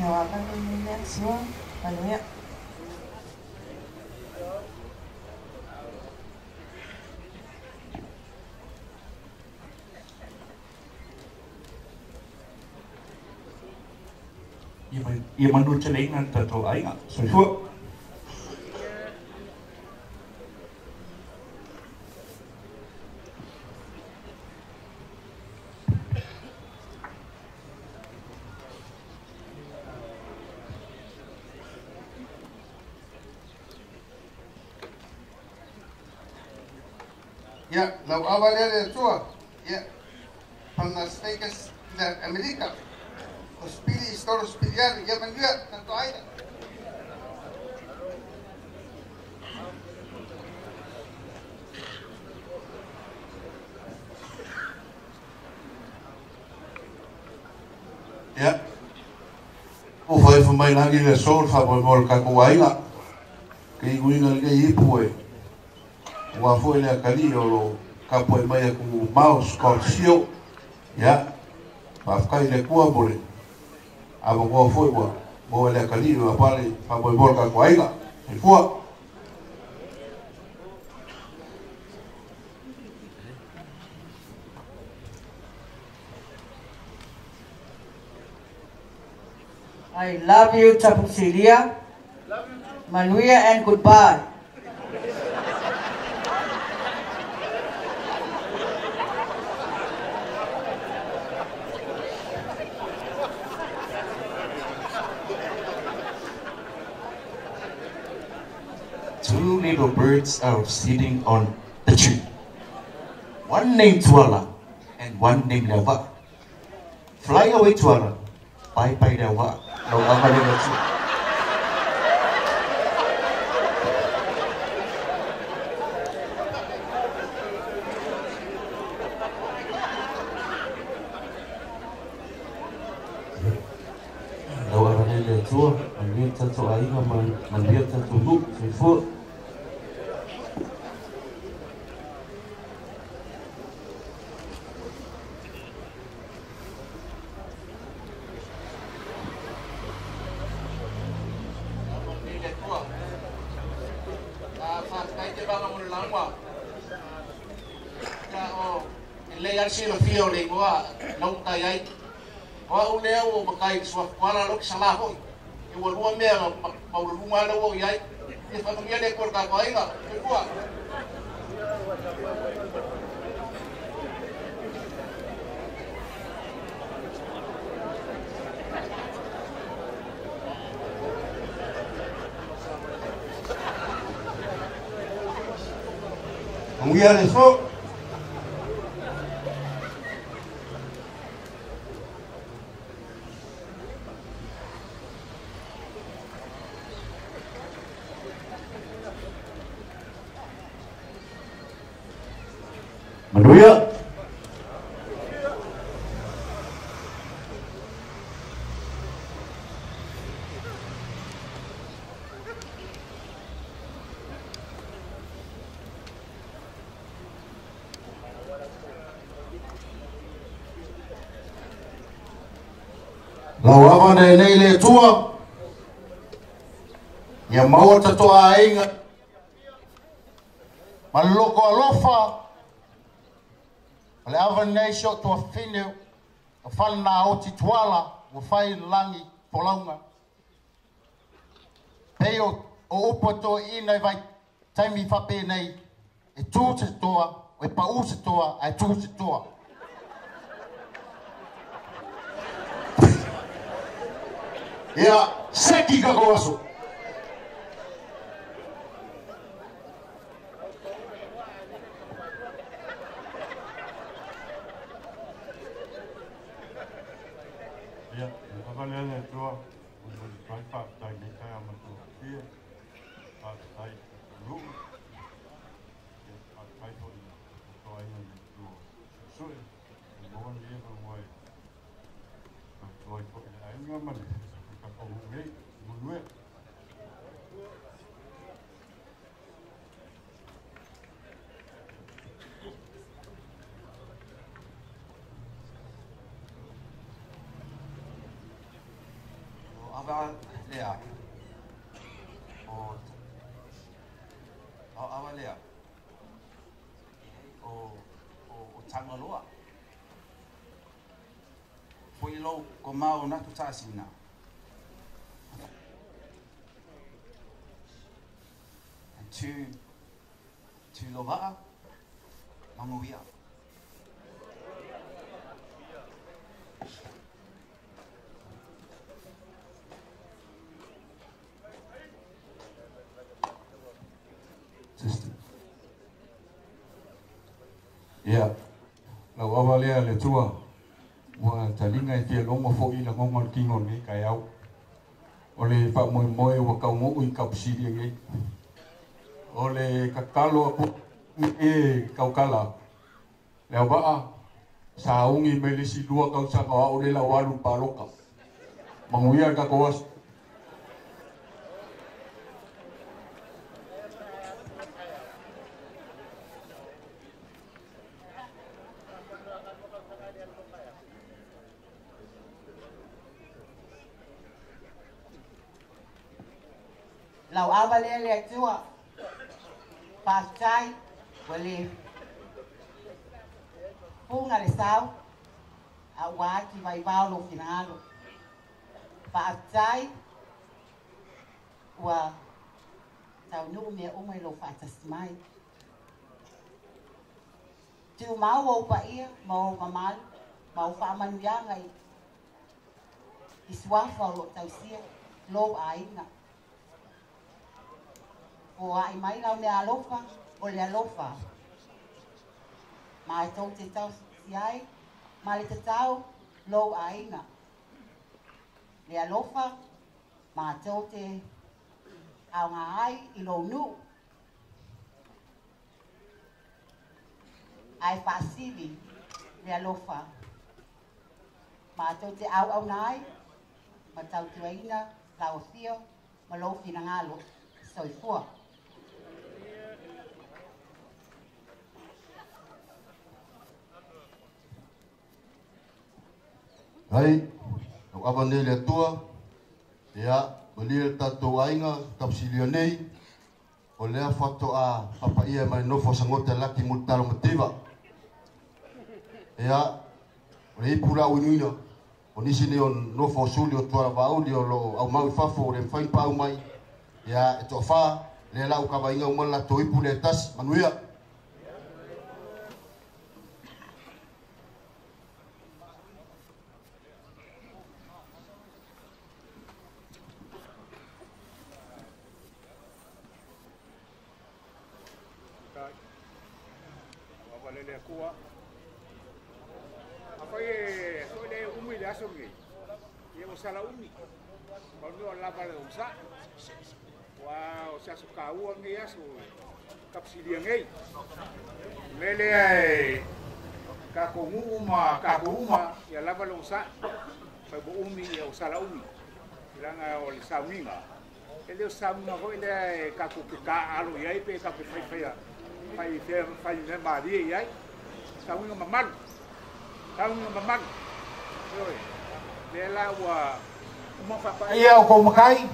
Nau awalele le tua, manuia. Ia mandu te leina tato ainga. Soifua. Ja, lau awalele tua, ja, van Las Vegas naar Amerika. Hospili store hospiliar, ja manuia, tanto aina. Ja. O fai fa mai langi le sol fa mo mo ka ko ainga. Ke nguinga le ipu e. Wa foi le kali o lo ka po mai ku mouse korsio. Ja. Pa kai le ku abore. Abo ko foi wa. Mo le kali o pale fa mo ka ko ainga. E fua. I love you, Tapusilia. Manuia, and goodbye. Two little birds are sitting on the tree. One named Tuala and one named Lava. Fly away, Tuala. Bye bye, Lava. No, I'm not Tua, man tanto ainga man tanto look before. Iwalua mea maulunga na wo yai ni familia de kor ka koinga kedua Mungia leso Manuia. Lawa na nei le tua. Ya mau tatoa ainga. Maloko alofa. Ale ava nei sho to fine a falna o tituala o fai langi polaunga peo o upoto ina vai taimi fape nei e tu se toa o pa u se toa ai tu se toa ya seki ka goaso Valeu, tua, vai para a técnica, a maturação, a sai lu, a sai por o aí no sul, o bom dia não vai, vai por aí não mas fica com o rei, o lué. Ava lea o ava lea o tangaloa foi lo komao na tu tasina tu lova mangovia Ya, lau awalea le tua, wa talinga e tia longa fo i la ngonga kingon ni kai au. O le pa moi moi wa kau mo i kau siri ngai. O le kakalo apu e kau kala. Le awaa, saungi me le si dua kau saka o le la walu paloka. Manguia ka kawas. Lau ava le tua pasai wale punga le sau a waki vai valo finalo Whaatai, ua tau nuku mea umai lo whaatas mai. Tiu mau au pa ia, mau mamal, mau whaamanuianga i swafa o lo tausia, lo ainga. O ai mai lau mea alofa, o le alofa. Ma e tau te tau siai, ma le te tau, lo ainga. Le alofa, ma tau te au ngā ai i lo nu. Ai whaasili le alofa. Ma tau te au nai, ma tau tuaina, lau thio, ma lo fina ngalo, soifua. Hai, au awa nei le atua, ia, bali le tatou ainga, kapsilia nei, o lea whato a papa ia mai nofo sangote laki multalo mativa. Ia, o le ipura au inuina, o nisi ne o nofo suli o tuara vauli o lo au mau fafo o le whain pau mai, ia, e toa wha, le lau kawa inga umala to ipu le tas, manuia. Sala umi, kalau ni lava le usa, wow, saya suka uang ni ya, so kapsilia ngai, mele kako uma, ya lava le usa, fai umi ya usala umi, bilang oleh sauninga, ele sauninga ko ele kako kita alu ya, ipe kako fai mari ya, sauninga maman, Lela wa umafapa ia o ko makai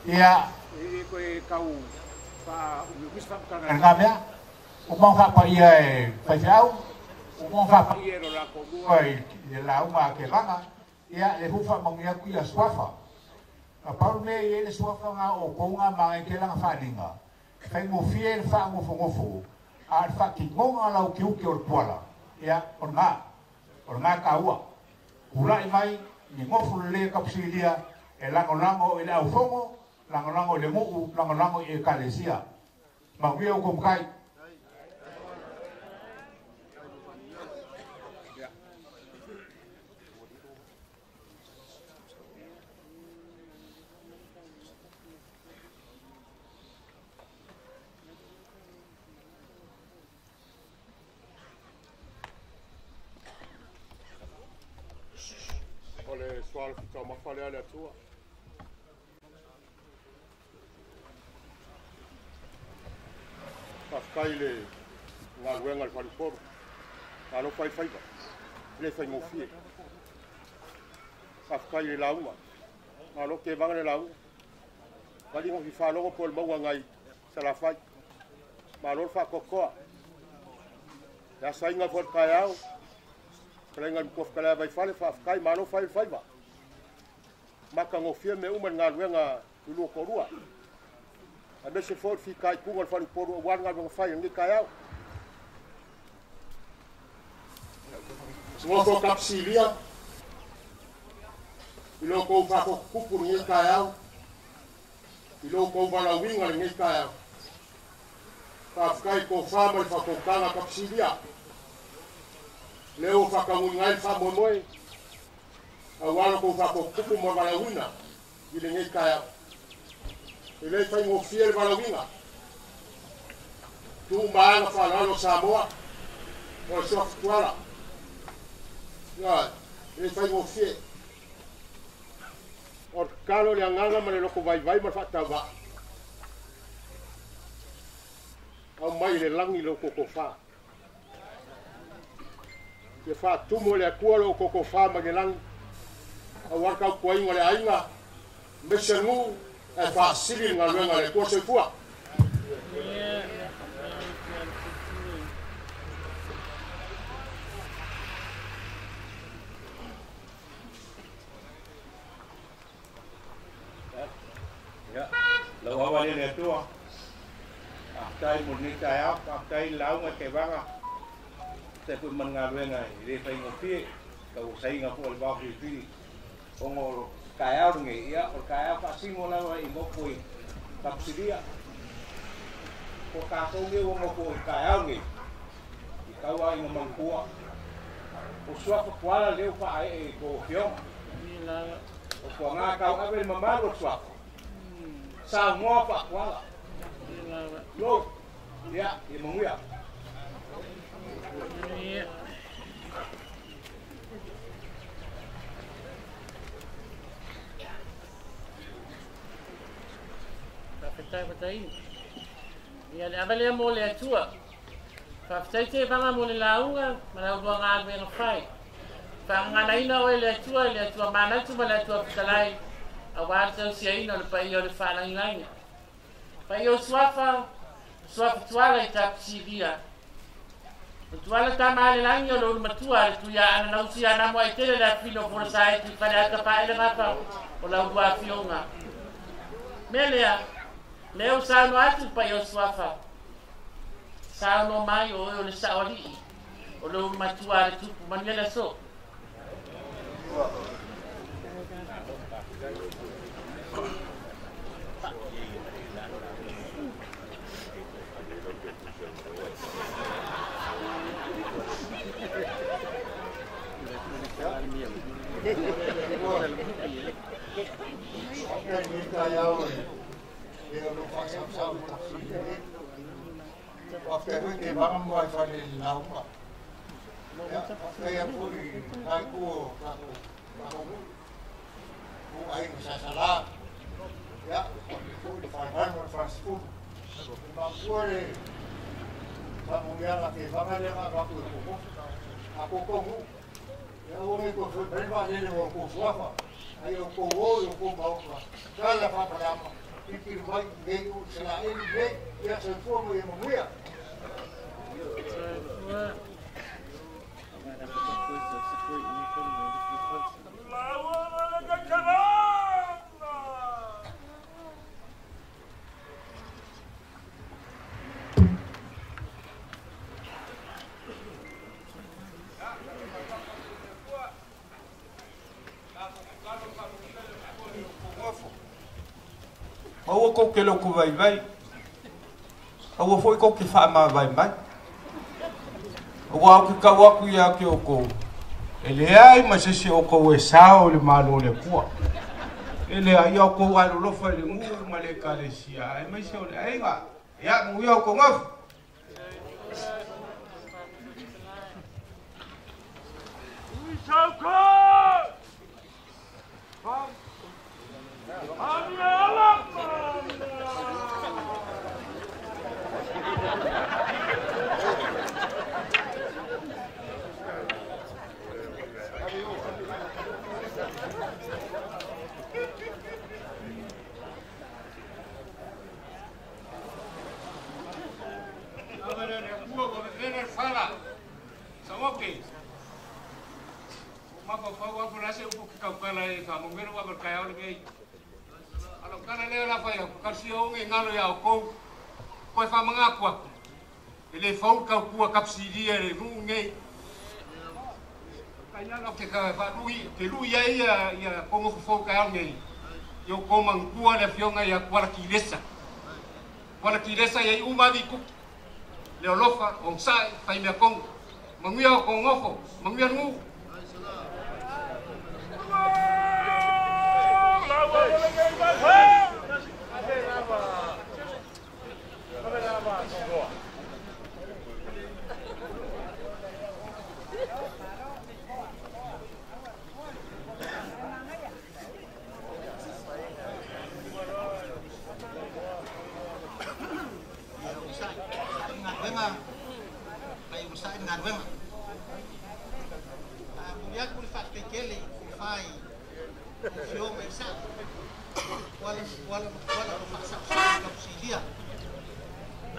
ia ko kau pa ubis fa kana ngamia umafapa ia e fajau umafapa ia ro la ko oi la uma ke langa ia le hufa mangia ku ia swafa a palme ele swafa nga o ko nga ma ke langa faninga kai mo fiel fa mo fo a fa ki ngonga la o ki o pola ia orna kaua Ulai mai ni ngofu le kapsilia e lango ele au fongo lango le mu lango e kalesia ma wi o kom kai Ole soal kita mafale ale atua. Pascaile nga wenga al faliporo. Alo fai faiba. Le fai mofie. Pascaile lauma. Alo ke vanga lauma. Kali ngo fa lo ko mo ngai sala fai. Malo fa kokoa. Ya sainga for kayao. Kelengan kof kala vai fale fa kai malo fai faiba. Maka ngofia me uma ngaluenga lu ko rua. Abe se for fi kai kungal fali poru wan ngal fai ngi kayao. Ngofo kapsilia. Ilo ko fa ko kupu ngi kayao. Ilo ko vala winga ngi kayao. Fa kai ko fa mal fa ko kanga kapsilia. Leo whakamungai whamomoe, a wala ko whakokupu mo walawina, i le ngei kaya. E lei whai ngō whiere walawinga. Tu maanga whanalo Samoa, o sof tuala. Nga, e lei whai ngō whiere. O kalo le anganga ma le loko vai ma whatawa. Au mai le langi loko ko wha. Ke fa tumo le kualo koko fa magelang awarka kuai ngole ainga mesengu e fa sili ngaluenga le kuase fua Lau awa le tua. Tai mo ni tai a, tai lau ngai ke wanga. Te pu man ngā ruenga i re whai ngopi, kau sai ngā pua le wā hui piri. O ngō kai au nge ia, o kai au whasingo lawa i mopo i tapsiria. Ko kātou nge o mopo i kai au nge, i kaua i ngā mangkua. O suafa kuala leo pa ai e ko whionga. O kua ngā kau awe mamaro suafa. Sa ngoa pa kuala. Lo, ya, i manguia. Patai. Ia le avale mo le atua. Patai te vanga mo le launga, mana ua ngā me no fai. Whangana ina o le atua manatu ma le atua pitalai. A wātau sia ina le pai o le whanangilainga. Pai o suafa tuala i tapsiria. O tuala ta maale langi o lo matua le tuia ana nausi ana mo ai tele le filo for sai ti fare aka pa ele mapa o la ua fionga. Melea leo sa no atu pai o suafa. Sa no mai o le saori. O lo matua le tupu manela so. Aua ko ke loko vai vai. Aua foi ko ke whaama vai mai. Aua au ke kawaku ia ke oko. Ele ai ma se se oko e sao le malo le kua. Ele ai au ko ai lo fa le ngu ma le kalesia. Ai mai se ole ai ga. Ya mu ia ko ngaf. Ele fau ka kua kapsiria le rungai. Kaya no ke ka fa lui, ke lui ia como fau ka ngai. Yo komang kua le fionga ia kwala kilesa. Kwala kilesa ia uma di ku. Le olofa on sai fai me kong. Manguia ko ngofo, manguia ngu.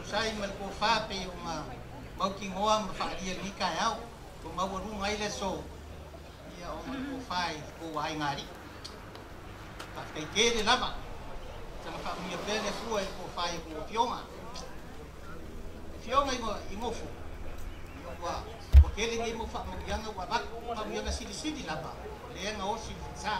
Sai mal ko fa pe uma mau ki ngoa ma fa dia ni ka au ko mau ru ngai le so ia o mal ko fai ko ai ngari pa ke ke de lava Tala ka mia pele fua e ko fai ko fionga. Fionga i ngofu. Wa ko kele ngi mo fa mo yanga wa ba pa mo yanga sidi lapa. Le nga osi sa.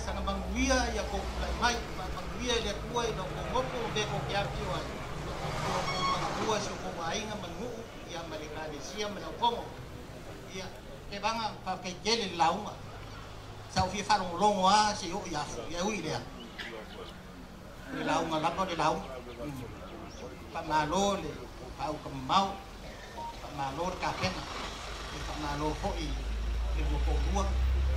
Sana banguia ya ko mai banguia le kuai no ko ngopo be ko kia piwa. Ko mangua so ko ainga mangu ya malika de sia mana kongo. Ya ke banga pa ke kele launga. Sau fi fa long wa si yo ya ui le. Di launga lapa di laung. Pa malo le pa ko mau. Pa malo ka ken. Pa malo ko i le ko buang.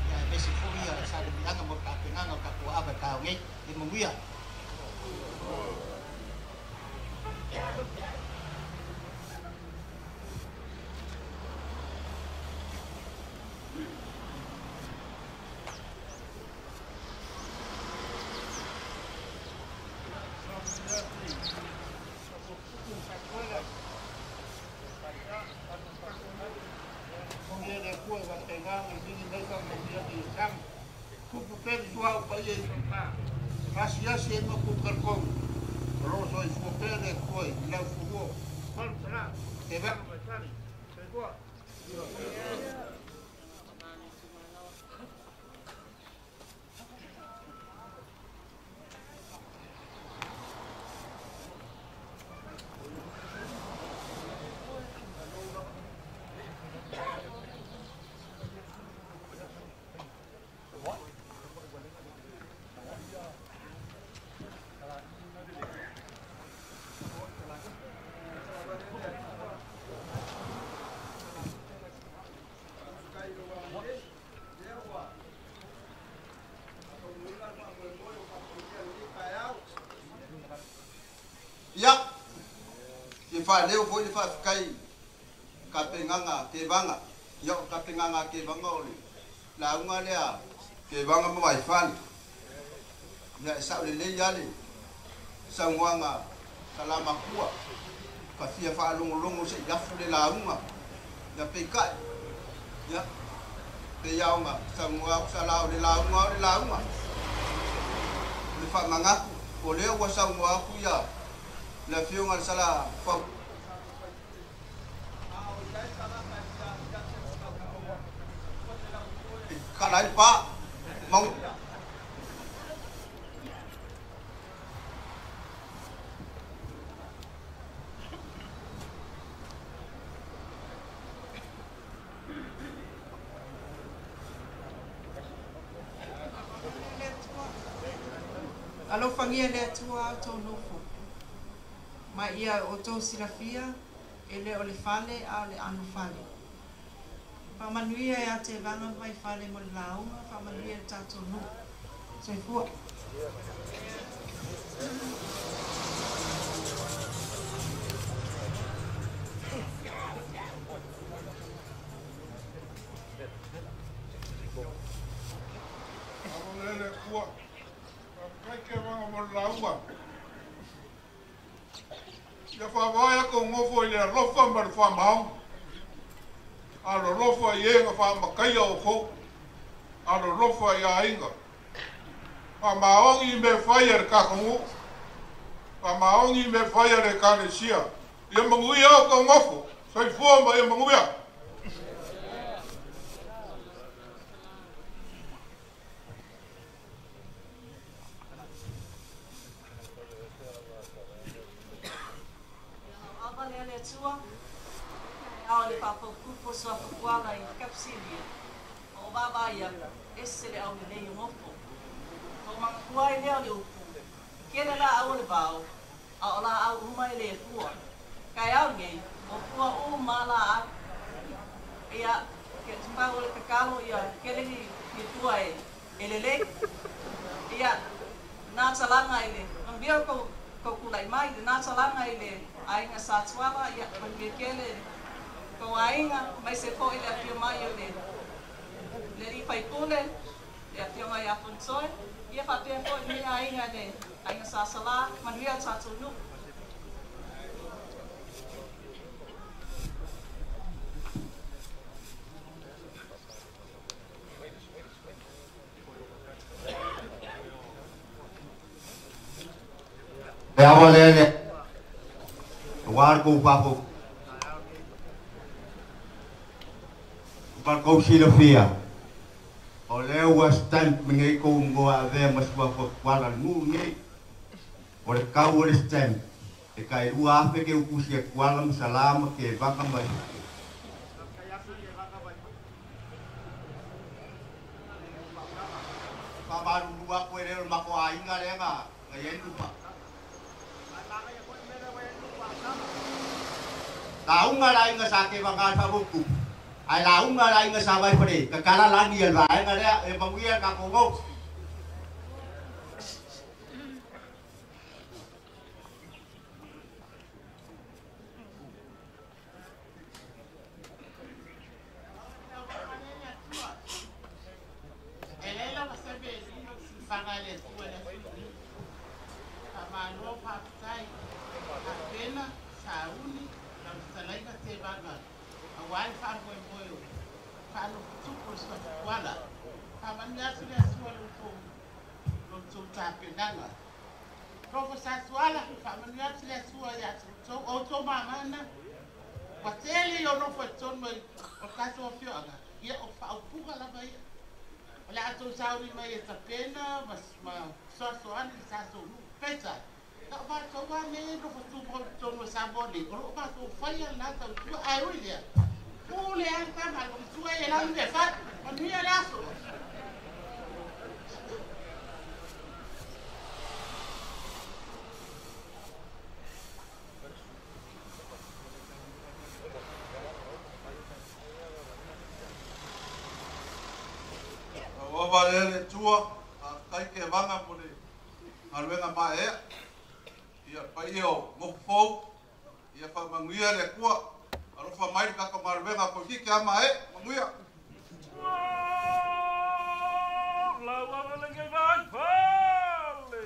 Ya besi furia sa de yang mo ka pinanga ka ko aba ka ngi di mungia. Asiasi mo ku karkong roso i fopere koi la fugo mal sala te va sali te go ya ki fa leo foi fa kai ka penganga ke banga yo ka penganga ke banga oli la unga lea ke banga mo mai fan ya sa le yale sa nganga salama kuwa ka fia fa longo se ya fu le la unga ya pe kai ya pe ya unga sa ngwa sa la le la unga le fa manga ko leo wa sa ngwa ku ya la fionga sala fa kalai pa mong alo fangia le tua to nofo ma ia o tō sirafia e le o le fale a le anu fale. Whamanuia e a te vanga mai fale mo le launga, whamanuia e tātou nu. So i fua. Abolele fua. Kai ke vanga mo le launga. Ya fa vai ko ngofo ile rofa mar fa mau. Alo rofa ye nga fa makai o ko. Alo rofa ya inga. Pa maongi me fire ka ko. Pa maongi me fire ka le sia. Ye mangui o ko ngofo. Sai fo ma ye mangui. Tua, ao le papo kupo so kuala I kapsilia. O baba ia esse le au le nei ngofo. O mang kuai le le upu. Kena la au le bau. A la au uma le tua. Kai au ngai. O tua o mala ia ke tpa o le kakalo ia kele ni tua e elele. Ia na salanga ile. Mbia ko kulai mai na salanga ile. Ainga sa tuala ia mangiekele ko ainga mai se ko ile pio mai ole le ri pai tole ia pio mai apunsoe ia fa pio ko ni ainga de ainga sa sala manuia tatu nu e awa lele war ko papo par ko silofia o le wastan mengai ko ngo ave mas wa kwala nu ngai o le ka o le stem e kai ua ape ke ukusia kwala salama ke vaka mai pa baru dua ko ele mako ainga lenga ngai lupa taunga lai nga sa ke vanga sa buku ai launga lai nga sa vai pare kakala lagi el vai nga le e panguia ka kongo Wabalele tua kai ke vanga pole alwenga ma e ia paio mofo ia fa manguia le kua alo fa mai ka ka marwenga ko ki ka ma e manguia la wala ngai vai vale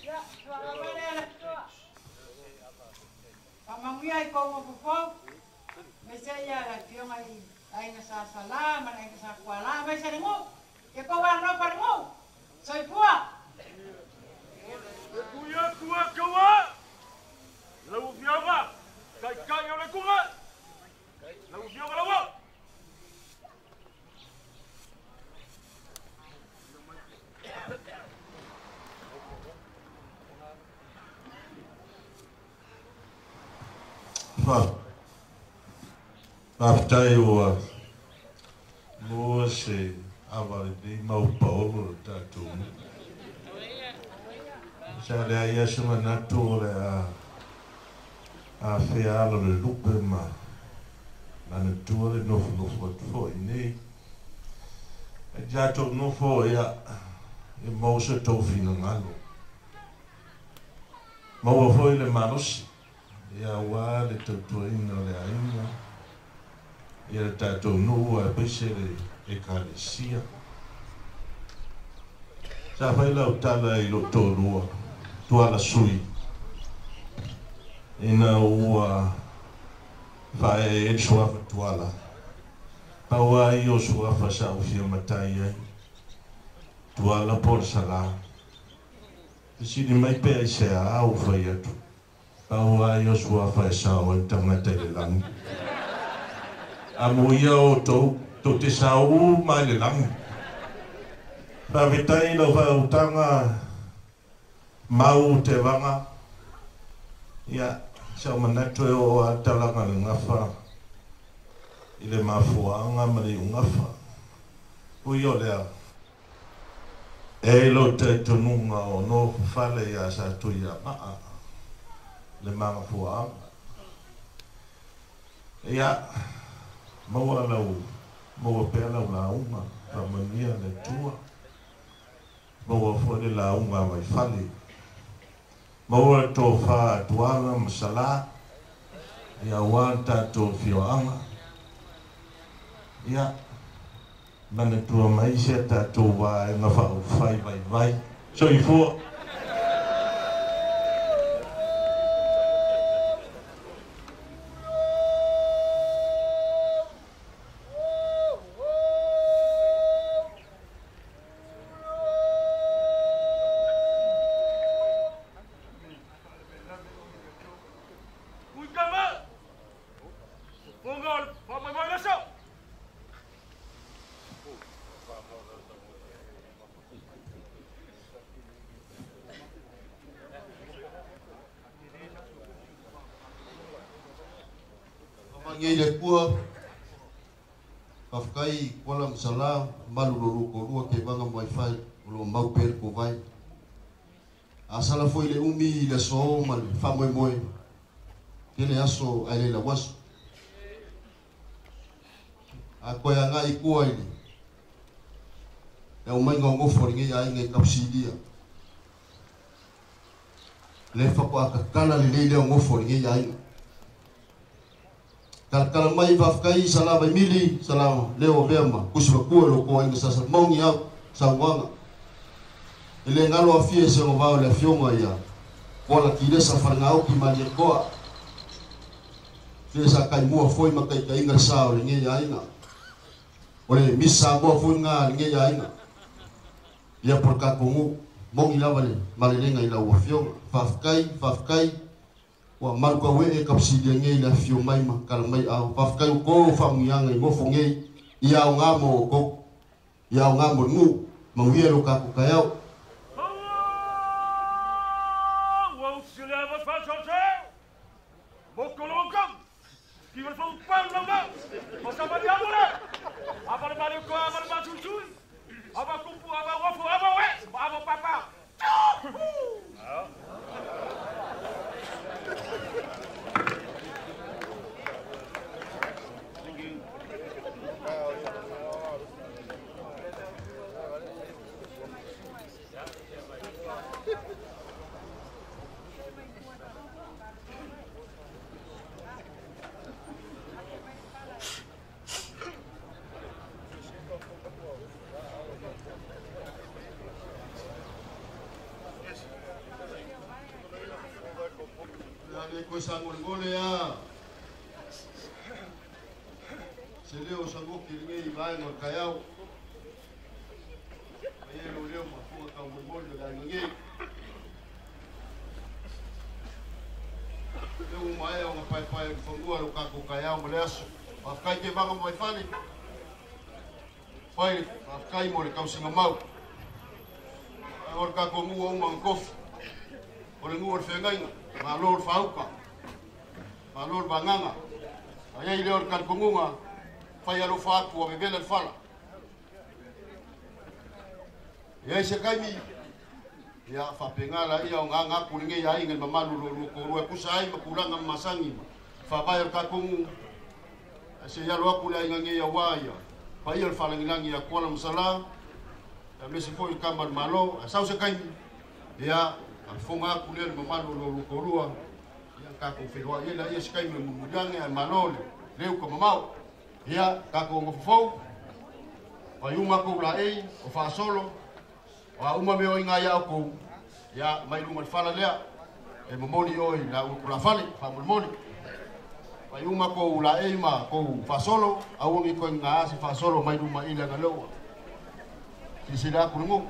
ya wabalele Manguia i kongo pupou, me se ia la kionga i aina sa salama, aina sa kuala, me se ringu, ke kau warna pa ringu, soi pua. Kuya kua kawa, lau fiaga, kai kai ole kunga, lau fiaga lawa. Aftai o Mose avale de mau Paulo tatu. Sale a Yesu manatu le a fealo le lupe ma na tu le no fo nei. E già to no fo ya e Mose to fino ngalo. Mau fo le manos ya wa le to ino le ainga. Ia tātou nuu a pesere e kāresia. Sa whai lau tala i lo tōrua, tuala sui. Ina ua whae e suafa tuala. Paua i o suafa sa ufia matai ai. Tuala por sala. Te siri mai pea i se a au whai atu. Paua i o suafa e sa o tangata i langi. Amuia o to te sau mai le langi. Pavitai lo whautanga mau te wanga. Ia, sau manatu e o atalanga le ngawha. I le mafuanga ma le ngawha. Ui o lea. E lo te tununga o no whale ia sa tuia maa. Le manga fuanga. Ia, maua lau, maua pea lau la unga, ramania le tua. Maua fwere la unga mai fale. Maua tō wha tuanga masala. Ia wanta tō whioanga. Ia, mana tua mai se tō wā e ngawha au whai vai vai. So i fua. ngi le kua afkai kola msala malulu ko lua ke banga wifi lo mau per ko vai asala foi le umi le so mal fa moi moi kele aso ale la was a ko ya ngai ko ini e o mai ngo fo ngi ai ngai kapsidia le fa ko akala le le ngo fo ngi ai kal mai va fkai sala ba mili sala leo vema kuswa ko lo ko ngi sasa mongi ya sawanga ele ngalo afie se ngo va le fioma ya kola kile sa farngau ki mali ko Desa kai mua foi makai kai inga sao le nge ya inga. Ole misa mua foi nga le nge ya inga. Ya por ka kongu mongi la vale malenga ila wa fio fafkai wa malka we e kapsi de nge la fio mai ma kal mai au fafkai ko fa mianga mo fo nge ya nga mo ko ya nga mo ngu mangia lo ka ko kayao. Qui veut faire un pan là-bas? On s'en va dire là. Avant de parler quoi? Avant de parler chouchou. Avant qu'on pour avant refou, avant ouais, avant papa. Ko sangol ngole ya seleo sango kilingi vai ngor kayao aye lo leo mafu ka mbol de la ngi leo maya nga pai pai fongua lo ka ko kayao mleso afkai ke banga mo fani pai afkai mo le kausinga mau or ka ko ngu o mankof or ngu or fengai malor fauka malor banganga aya ile or kan kungunga faya lo faku wa bebela fala ya shekami ya fa pengala ia nganga kuninge ya ingel mamalu lo ko ro kusai makulanga masangi fa bayar ka kungu ase ya lo akula ingange ya waya fa ia fala ngilangi ya kuala msala ya mesi foi kamba malo asau shekami ya fonga kulel mamalu lo ko ro ka ko fero ia la ia skai me mudange a malole leu ko mamau ia ka ko ngofo wa yuma ko la ei o fa solo wa uma me o inga ya ko ya mai luma fala lea e momoni oi la ko la fale fa momoni wa yuma ko la ei ma ko fa solo a umi ko nga si fa solo mai luma ila galo si sida kungu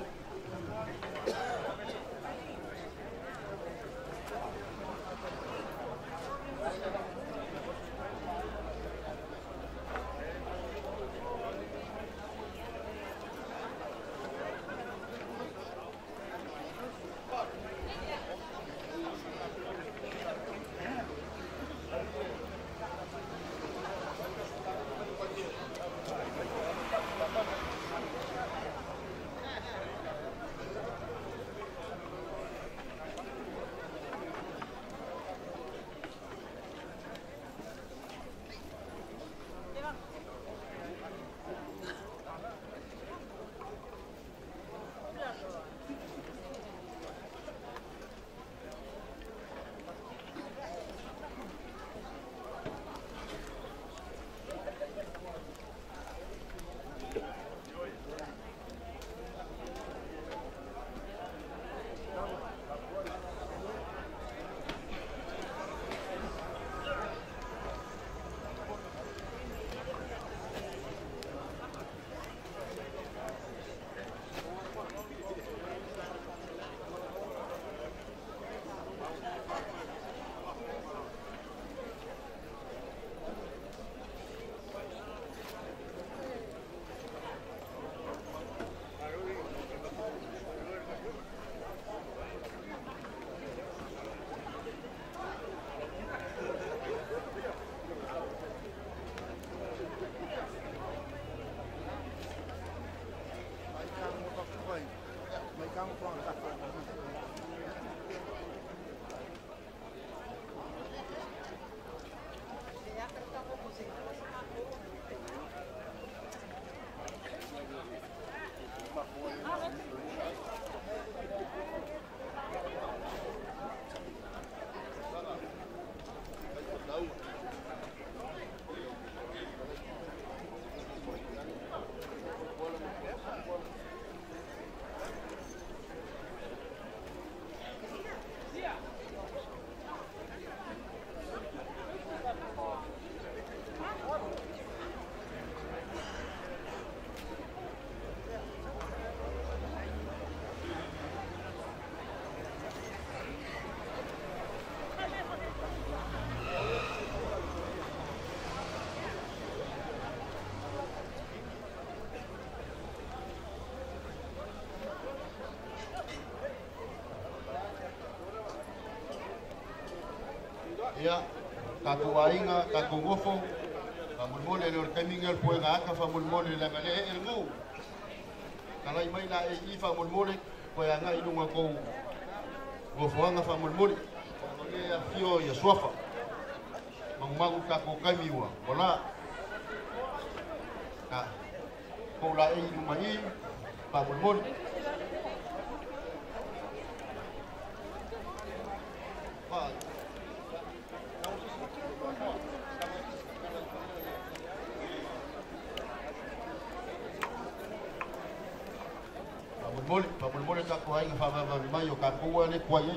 Ia, kako wainga, kako ngofo, famulmole le orkaminga poe ngaka famulmole le ngale elngu. Kalai mai la e famulmole poe nga ilunga ko ngofo nga famulmole. Ngale ya fio ya sofa. Mangmangu kako kamiwa. Wala. Ka ko la e ilunga i famulmole. Pamulmole ka ko ay nga fa mayo ka ko wale ko ay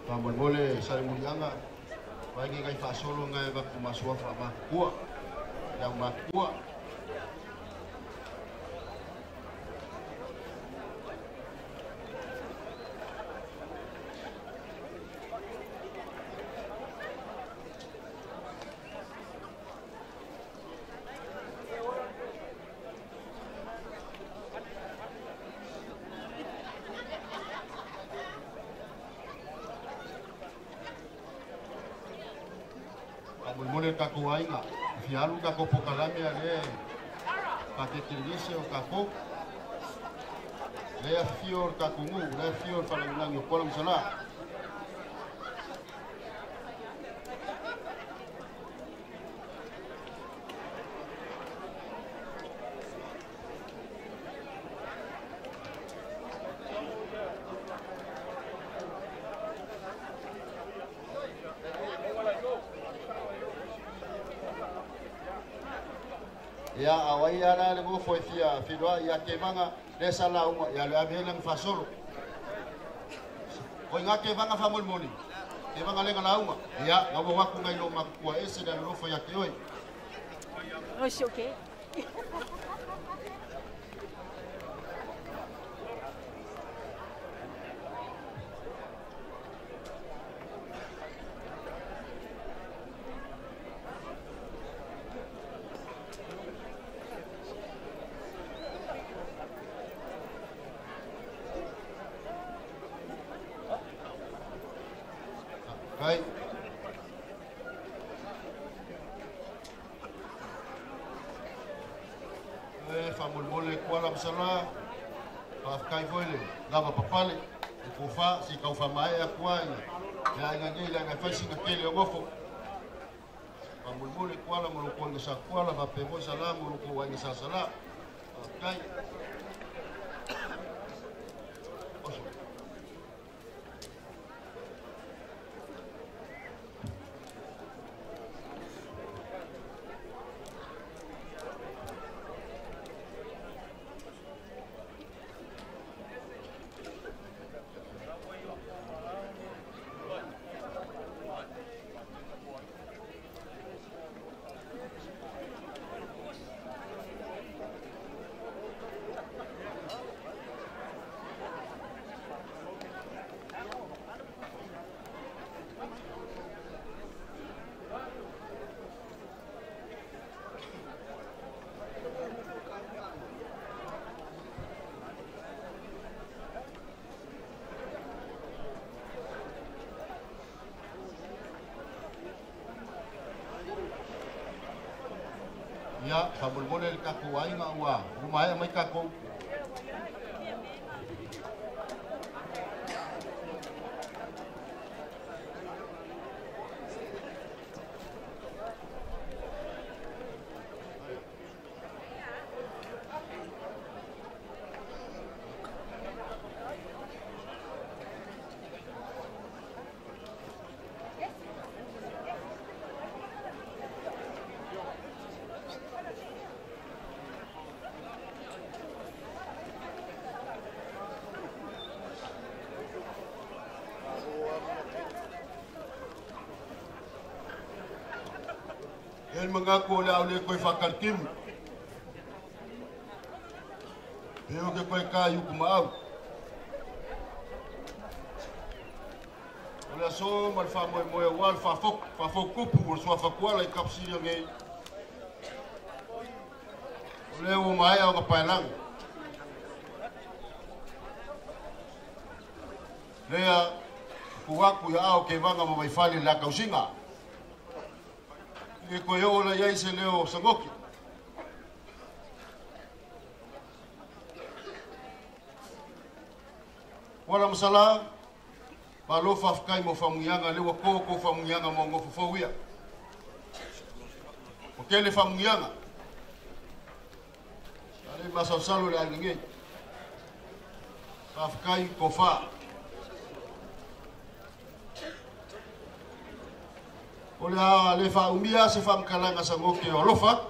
Pamulmole sa mulianga wagi kay fasolo nga ba kumaswa fa makua yang makua Pamulmole kako wainga fialu kako pokalami ale paketilise o kako le fior kako ngu le fior falangang yo kolam sala ya awai ana le go foi fia filwa ya kemanga le sala uma ya le abelang fasolo ko nga kemanga famulmole kemanga le ngala uma ya ngabo waku ngai lo makua ese dan lo foi ya keoi oh c'est OK Hai. Famulmole kuala msala. Kai voile. Lava papale. Kufa si kaufa mai ya kwani. Ya ngani la ngafasi ngakele ngofo. Famulmole kuala muluko ngisa kuala vapemo salamu muluko wangisa sala. Kai. Ya, famulmole el kako wainga wa. Rumaya mai kako. El mengaku le au le koe whakarkimu. E o ke koe kai uku maau. O le aso ma le wha moe wal whafokupu o sua whakuala I kapsiria ngei. O le o mai au ngapaelang. Lea kuwaku ya au ke vanga ma maifali la kausinga. E koe o la iai se leo sangoki. Wala masala, palo fafkai mo famuyanga lewa koko famuyanga mo ngofo fawia. Okele famuyanga. Ale masa salo le alnge. Fafkai kofa. Ola le fa umia se fam kalanga sangoki olofa.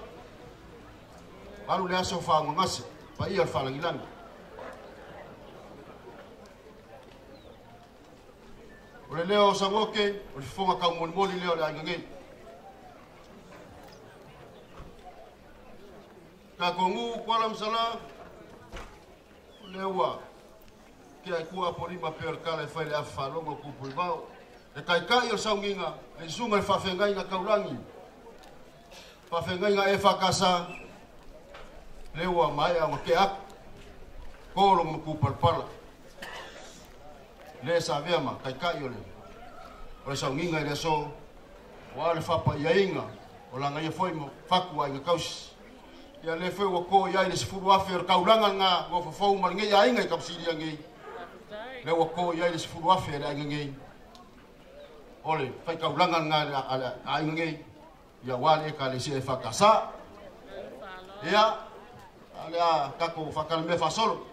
Baru le aso fa ngasi, pa ia fa langilanga. O le leo sangoke, o le fonga kau moli leo le angangei. Ka kongu kuala msala, o lewa, kia kua porima per kala fai le afa longo kupu ibao. E kai o saunginga, e sunga le whawhengai nga kaurangi. Whawhengai nga e whakasa, lewa mai a ke ak, koro mo kupalpala. Le sa veama kai ole o le saunginga le so wa le fapa iainga o la ngai foi mo faku ai kaus ia le foi o ko ia le sfuru afer kaulanga nga go fo mal ngai ainga kapsiri ngai le o ko ia le sfuru afer ai ngai ole fai kaulanga nga ai ngai ia wale ka le se fakasa ia ala kako fakal me fasolo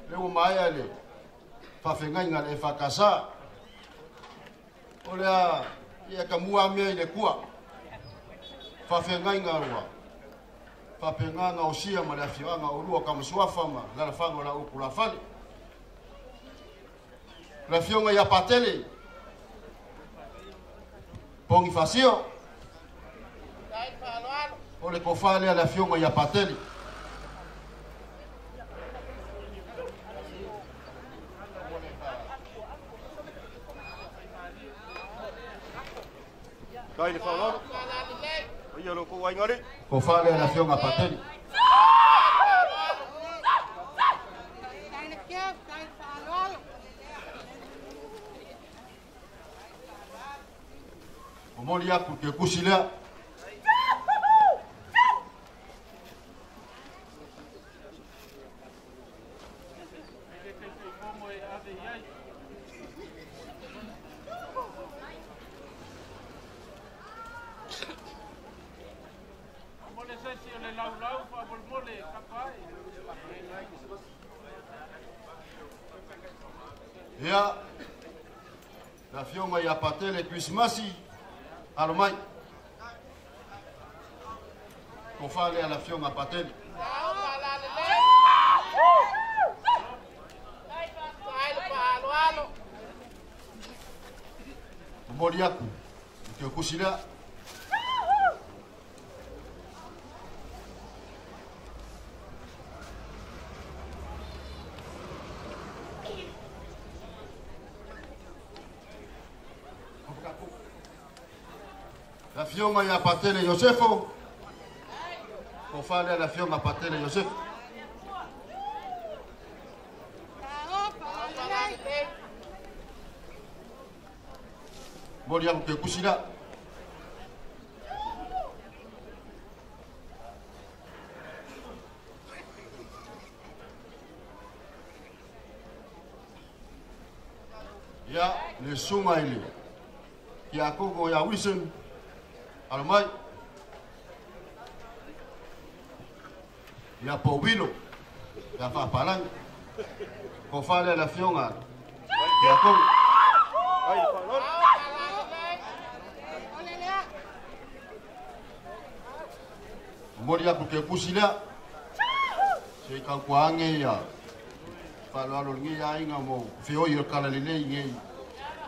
le o mai ale whawhengai ngā le whakasa o lea ia ka mua mea I le kua whawhengai ngā rua whawhengai ngā o sia ma le awhianga o rua ka masuafa ma lara whango la uku la whale la whionga ia patele pongi whasio o le kofale la whionga ia patele Kai le whaolaro. Ia lo ko wai ngari. Ko whale na whionga pateri. O mori aku ke kusi lea. Ia la fioma ia patele Christmasi alomai ko fale ala fioma patele mori aku ke kusila la fioma ia patele Josefo ko fale la fioma patele Josefo mori aku ke kusila ya le sunga ile ya koko ya Wilson alomai ya Paubilo ya Papalang ko fale la fionga ya koko mori aku ke pusila se ka kuange ya palo alo ngi ya inga mo fio yo kala lele ngi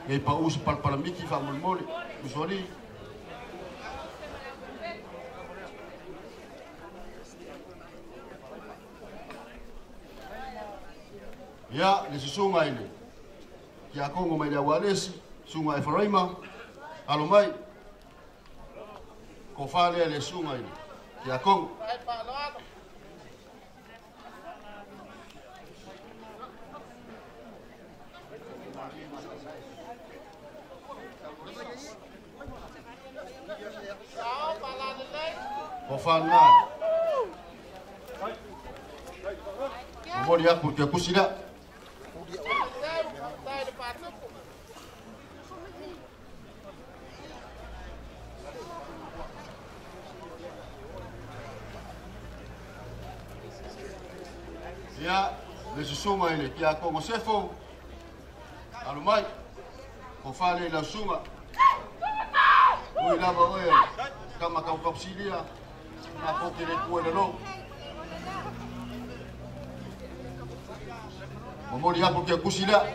ngi pa us pal palamiki fa mol usoli Ya, le sunga ile. Kia Kongo mai le walesi, sunga e Faraima. Alo mai. Ko fale le sunga ile. Kia Kongo. Ko fana. Mori aku ke kusida. Ya, le sunga ile kia Kongo sefo. Alo mai. Ko fale la sunga. Ui lava oe. Kama kau kapsilia. Na kokele kuele lo. Momori hapo kia kusila.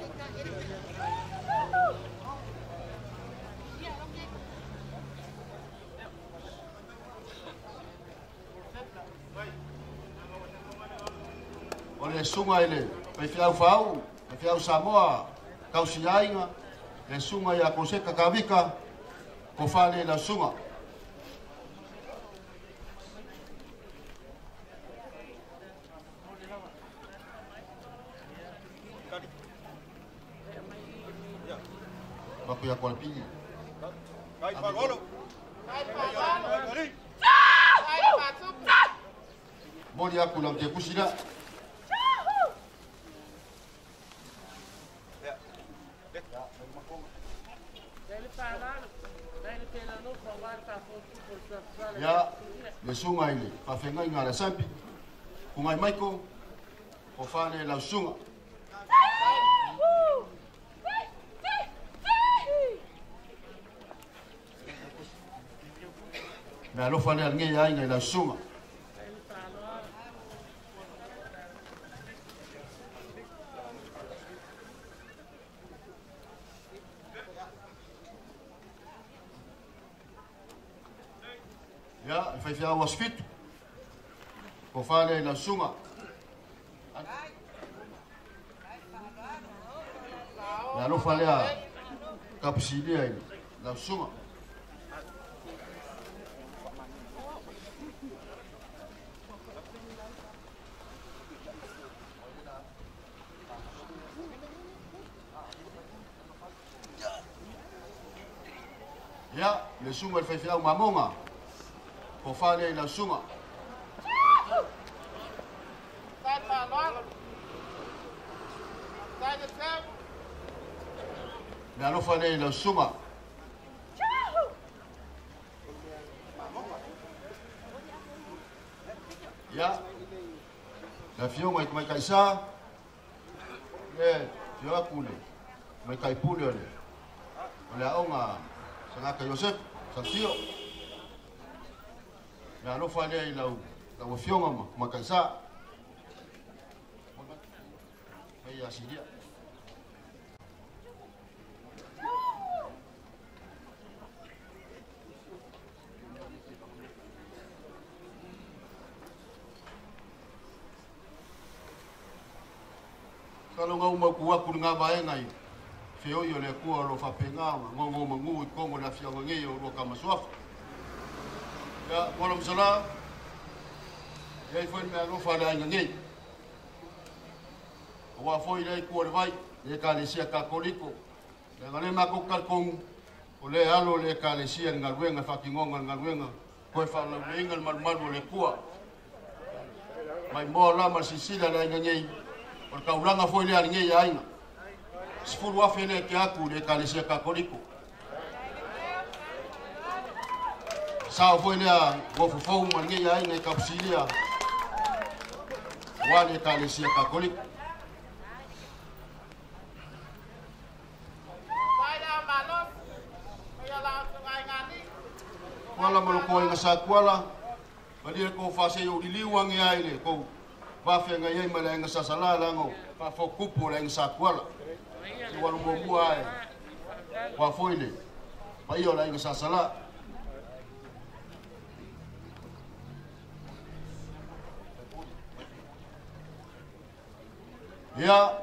Ole sunga ile, pe fiau fau, pe fiau Samoa, kau siainga, le sunga ya konseka kavika, ko fale la sunga. Baku ya kwa pili. Mori ya kula mke kusida. Ya, le sunga ile, pa fenga ngala sampi. Kungai Michael, ko fane la sunga. Na lo fale al ngai ai la sunga. Ya, fai fia was fit. Ko fale la sunga. Na lo fale a kapsidi ai la sunga. Ya, le sunga el fai mamonga. Ko fale la sunga. Na lo fale la sunga. Ya. La fionga mai kaisa. Fionga pule. Mai kai pule ole. Ole aonga Sanaka Joseph, Santio. Na lo fale i lau fionga makaisa. Mai asidia. Kalau ngau makuwa kuringa baengai. Feo yo le kua lo fapenga ngongo mangu Kongo la fia ngeyo lo kama swafu. Ya wala msala. Ya foi me lo fala ngei. Wa foi le kua vai le kalesia kakoliko. Le ngale makokal kong ole alo le kalesia ngalwenga fakingonga ngalwenga. Ko fa la wenga malmalu le kua. Mai mo la masisila la ngei. Por kaulanga foi le ngei ainga. Sifuru wafene ke aku le kalesia kakoliko. Sao foi le wofofo mangi ya ina kapsilia. Wale kalesia kakoliko. Wala maloko nga sa kuala. Bali ko fase yo diliwang ya ile ko. Wafe nga yai mala nga sa salala ngo. Pa fokupo la nga sa kuala. Wala mbomua wa foile pa hiyo la sasala ya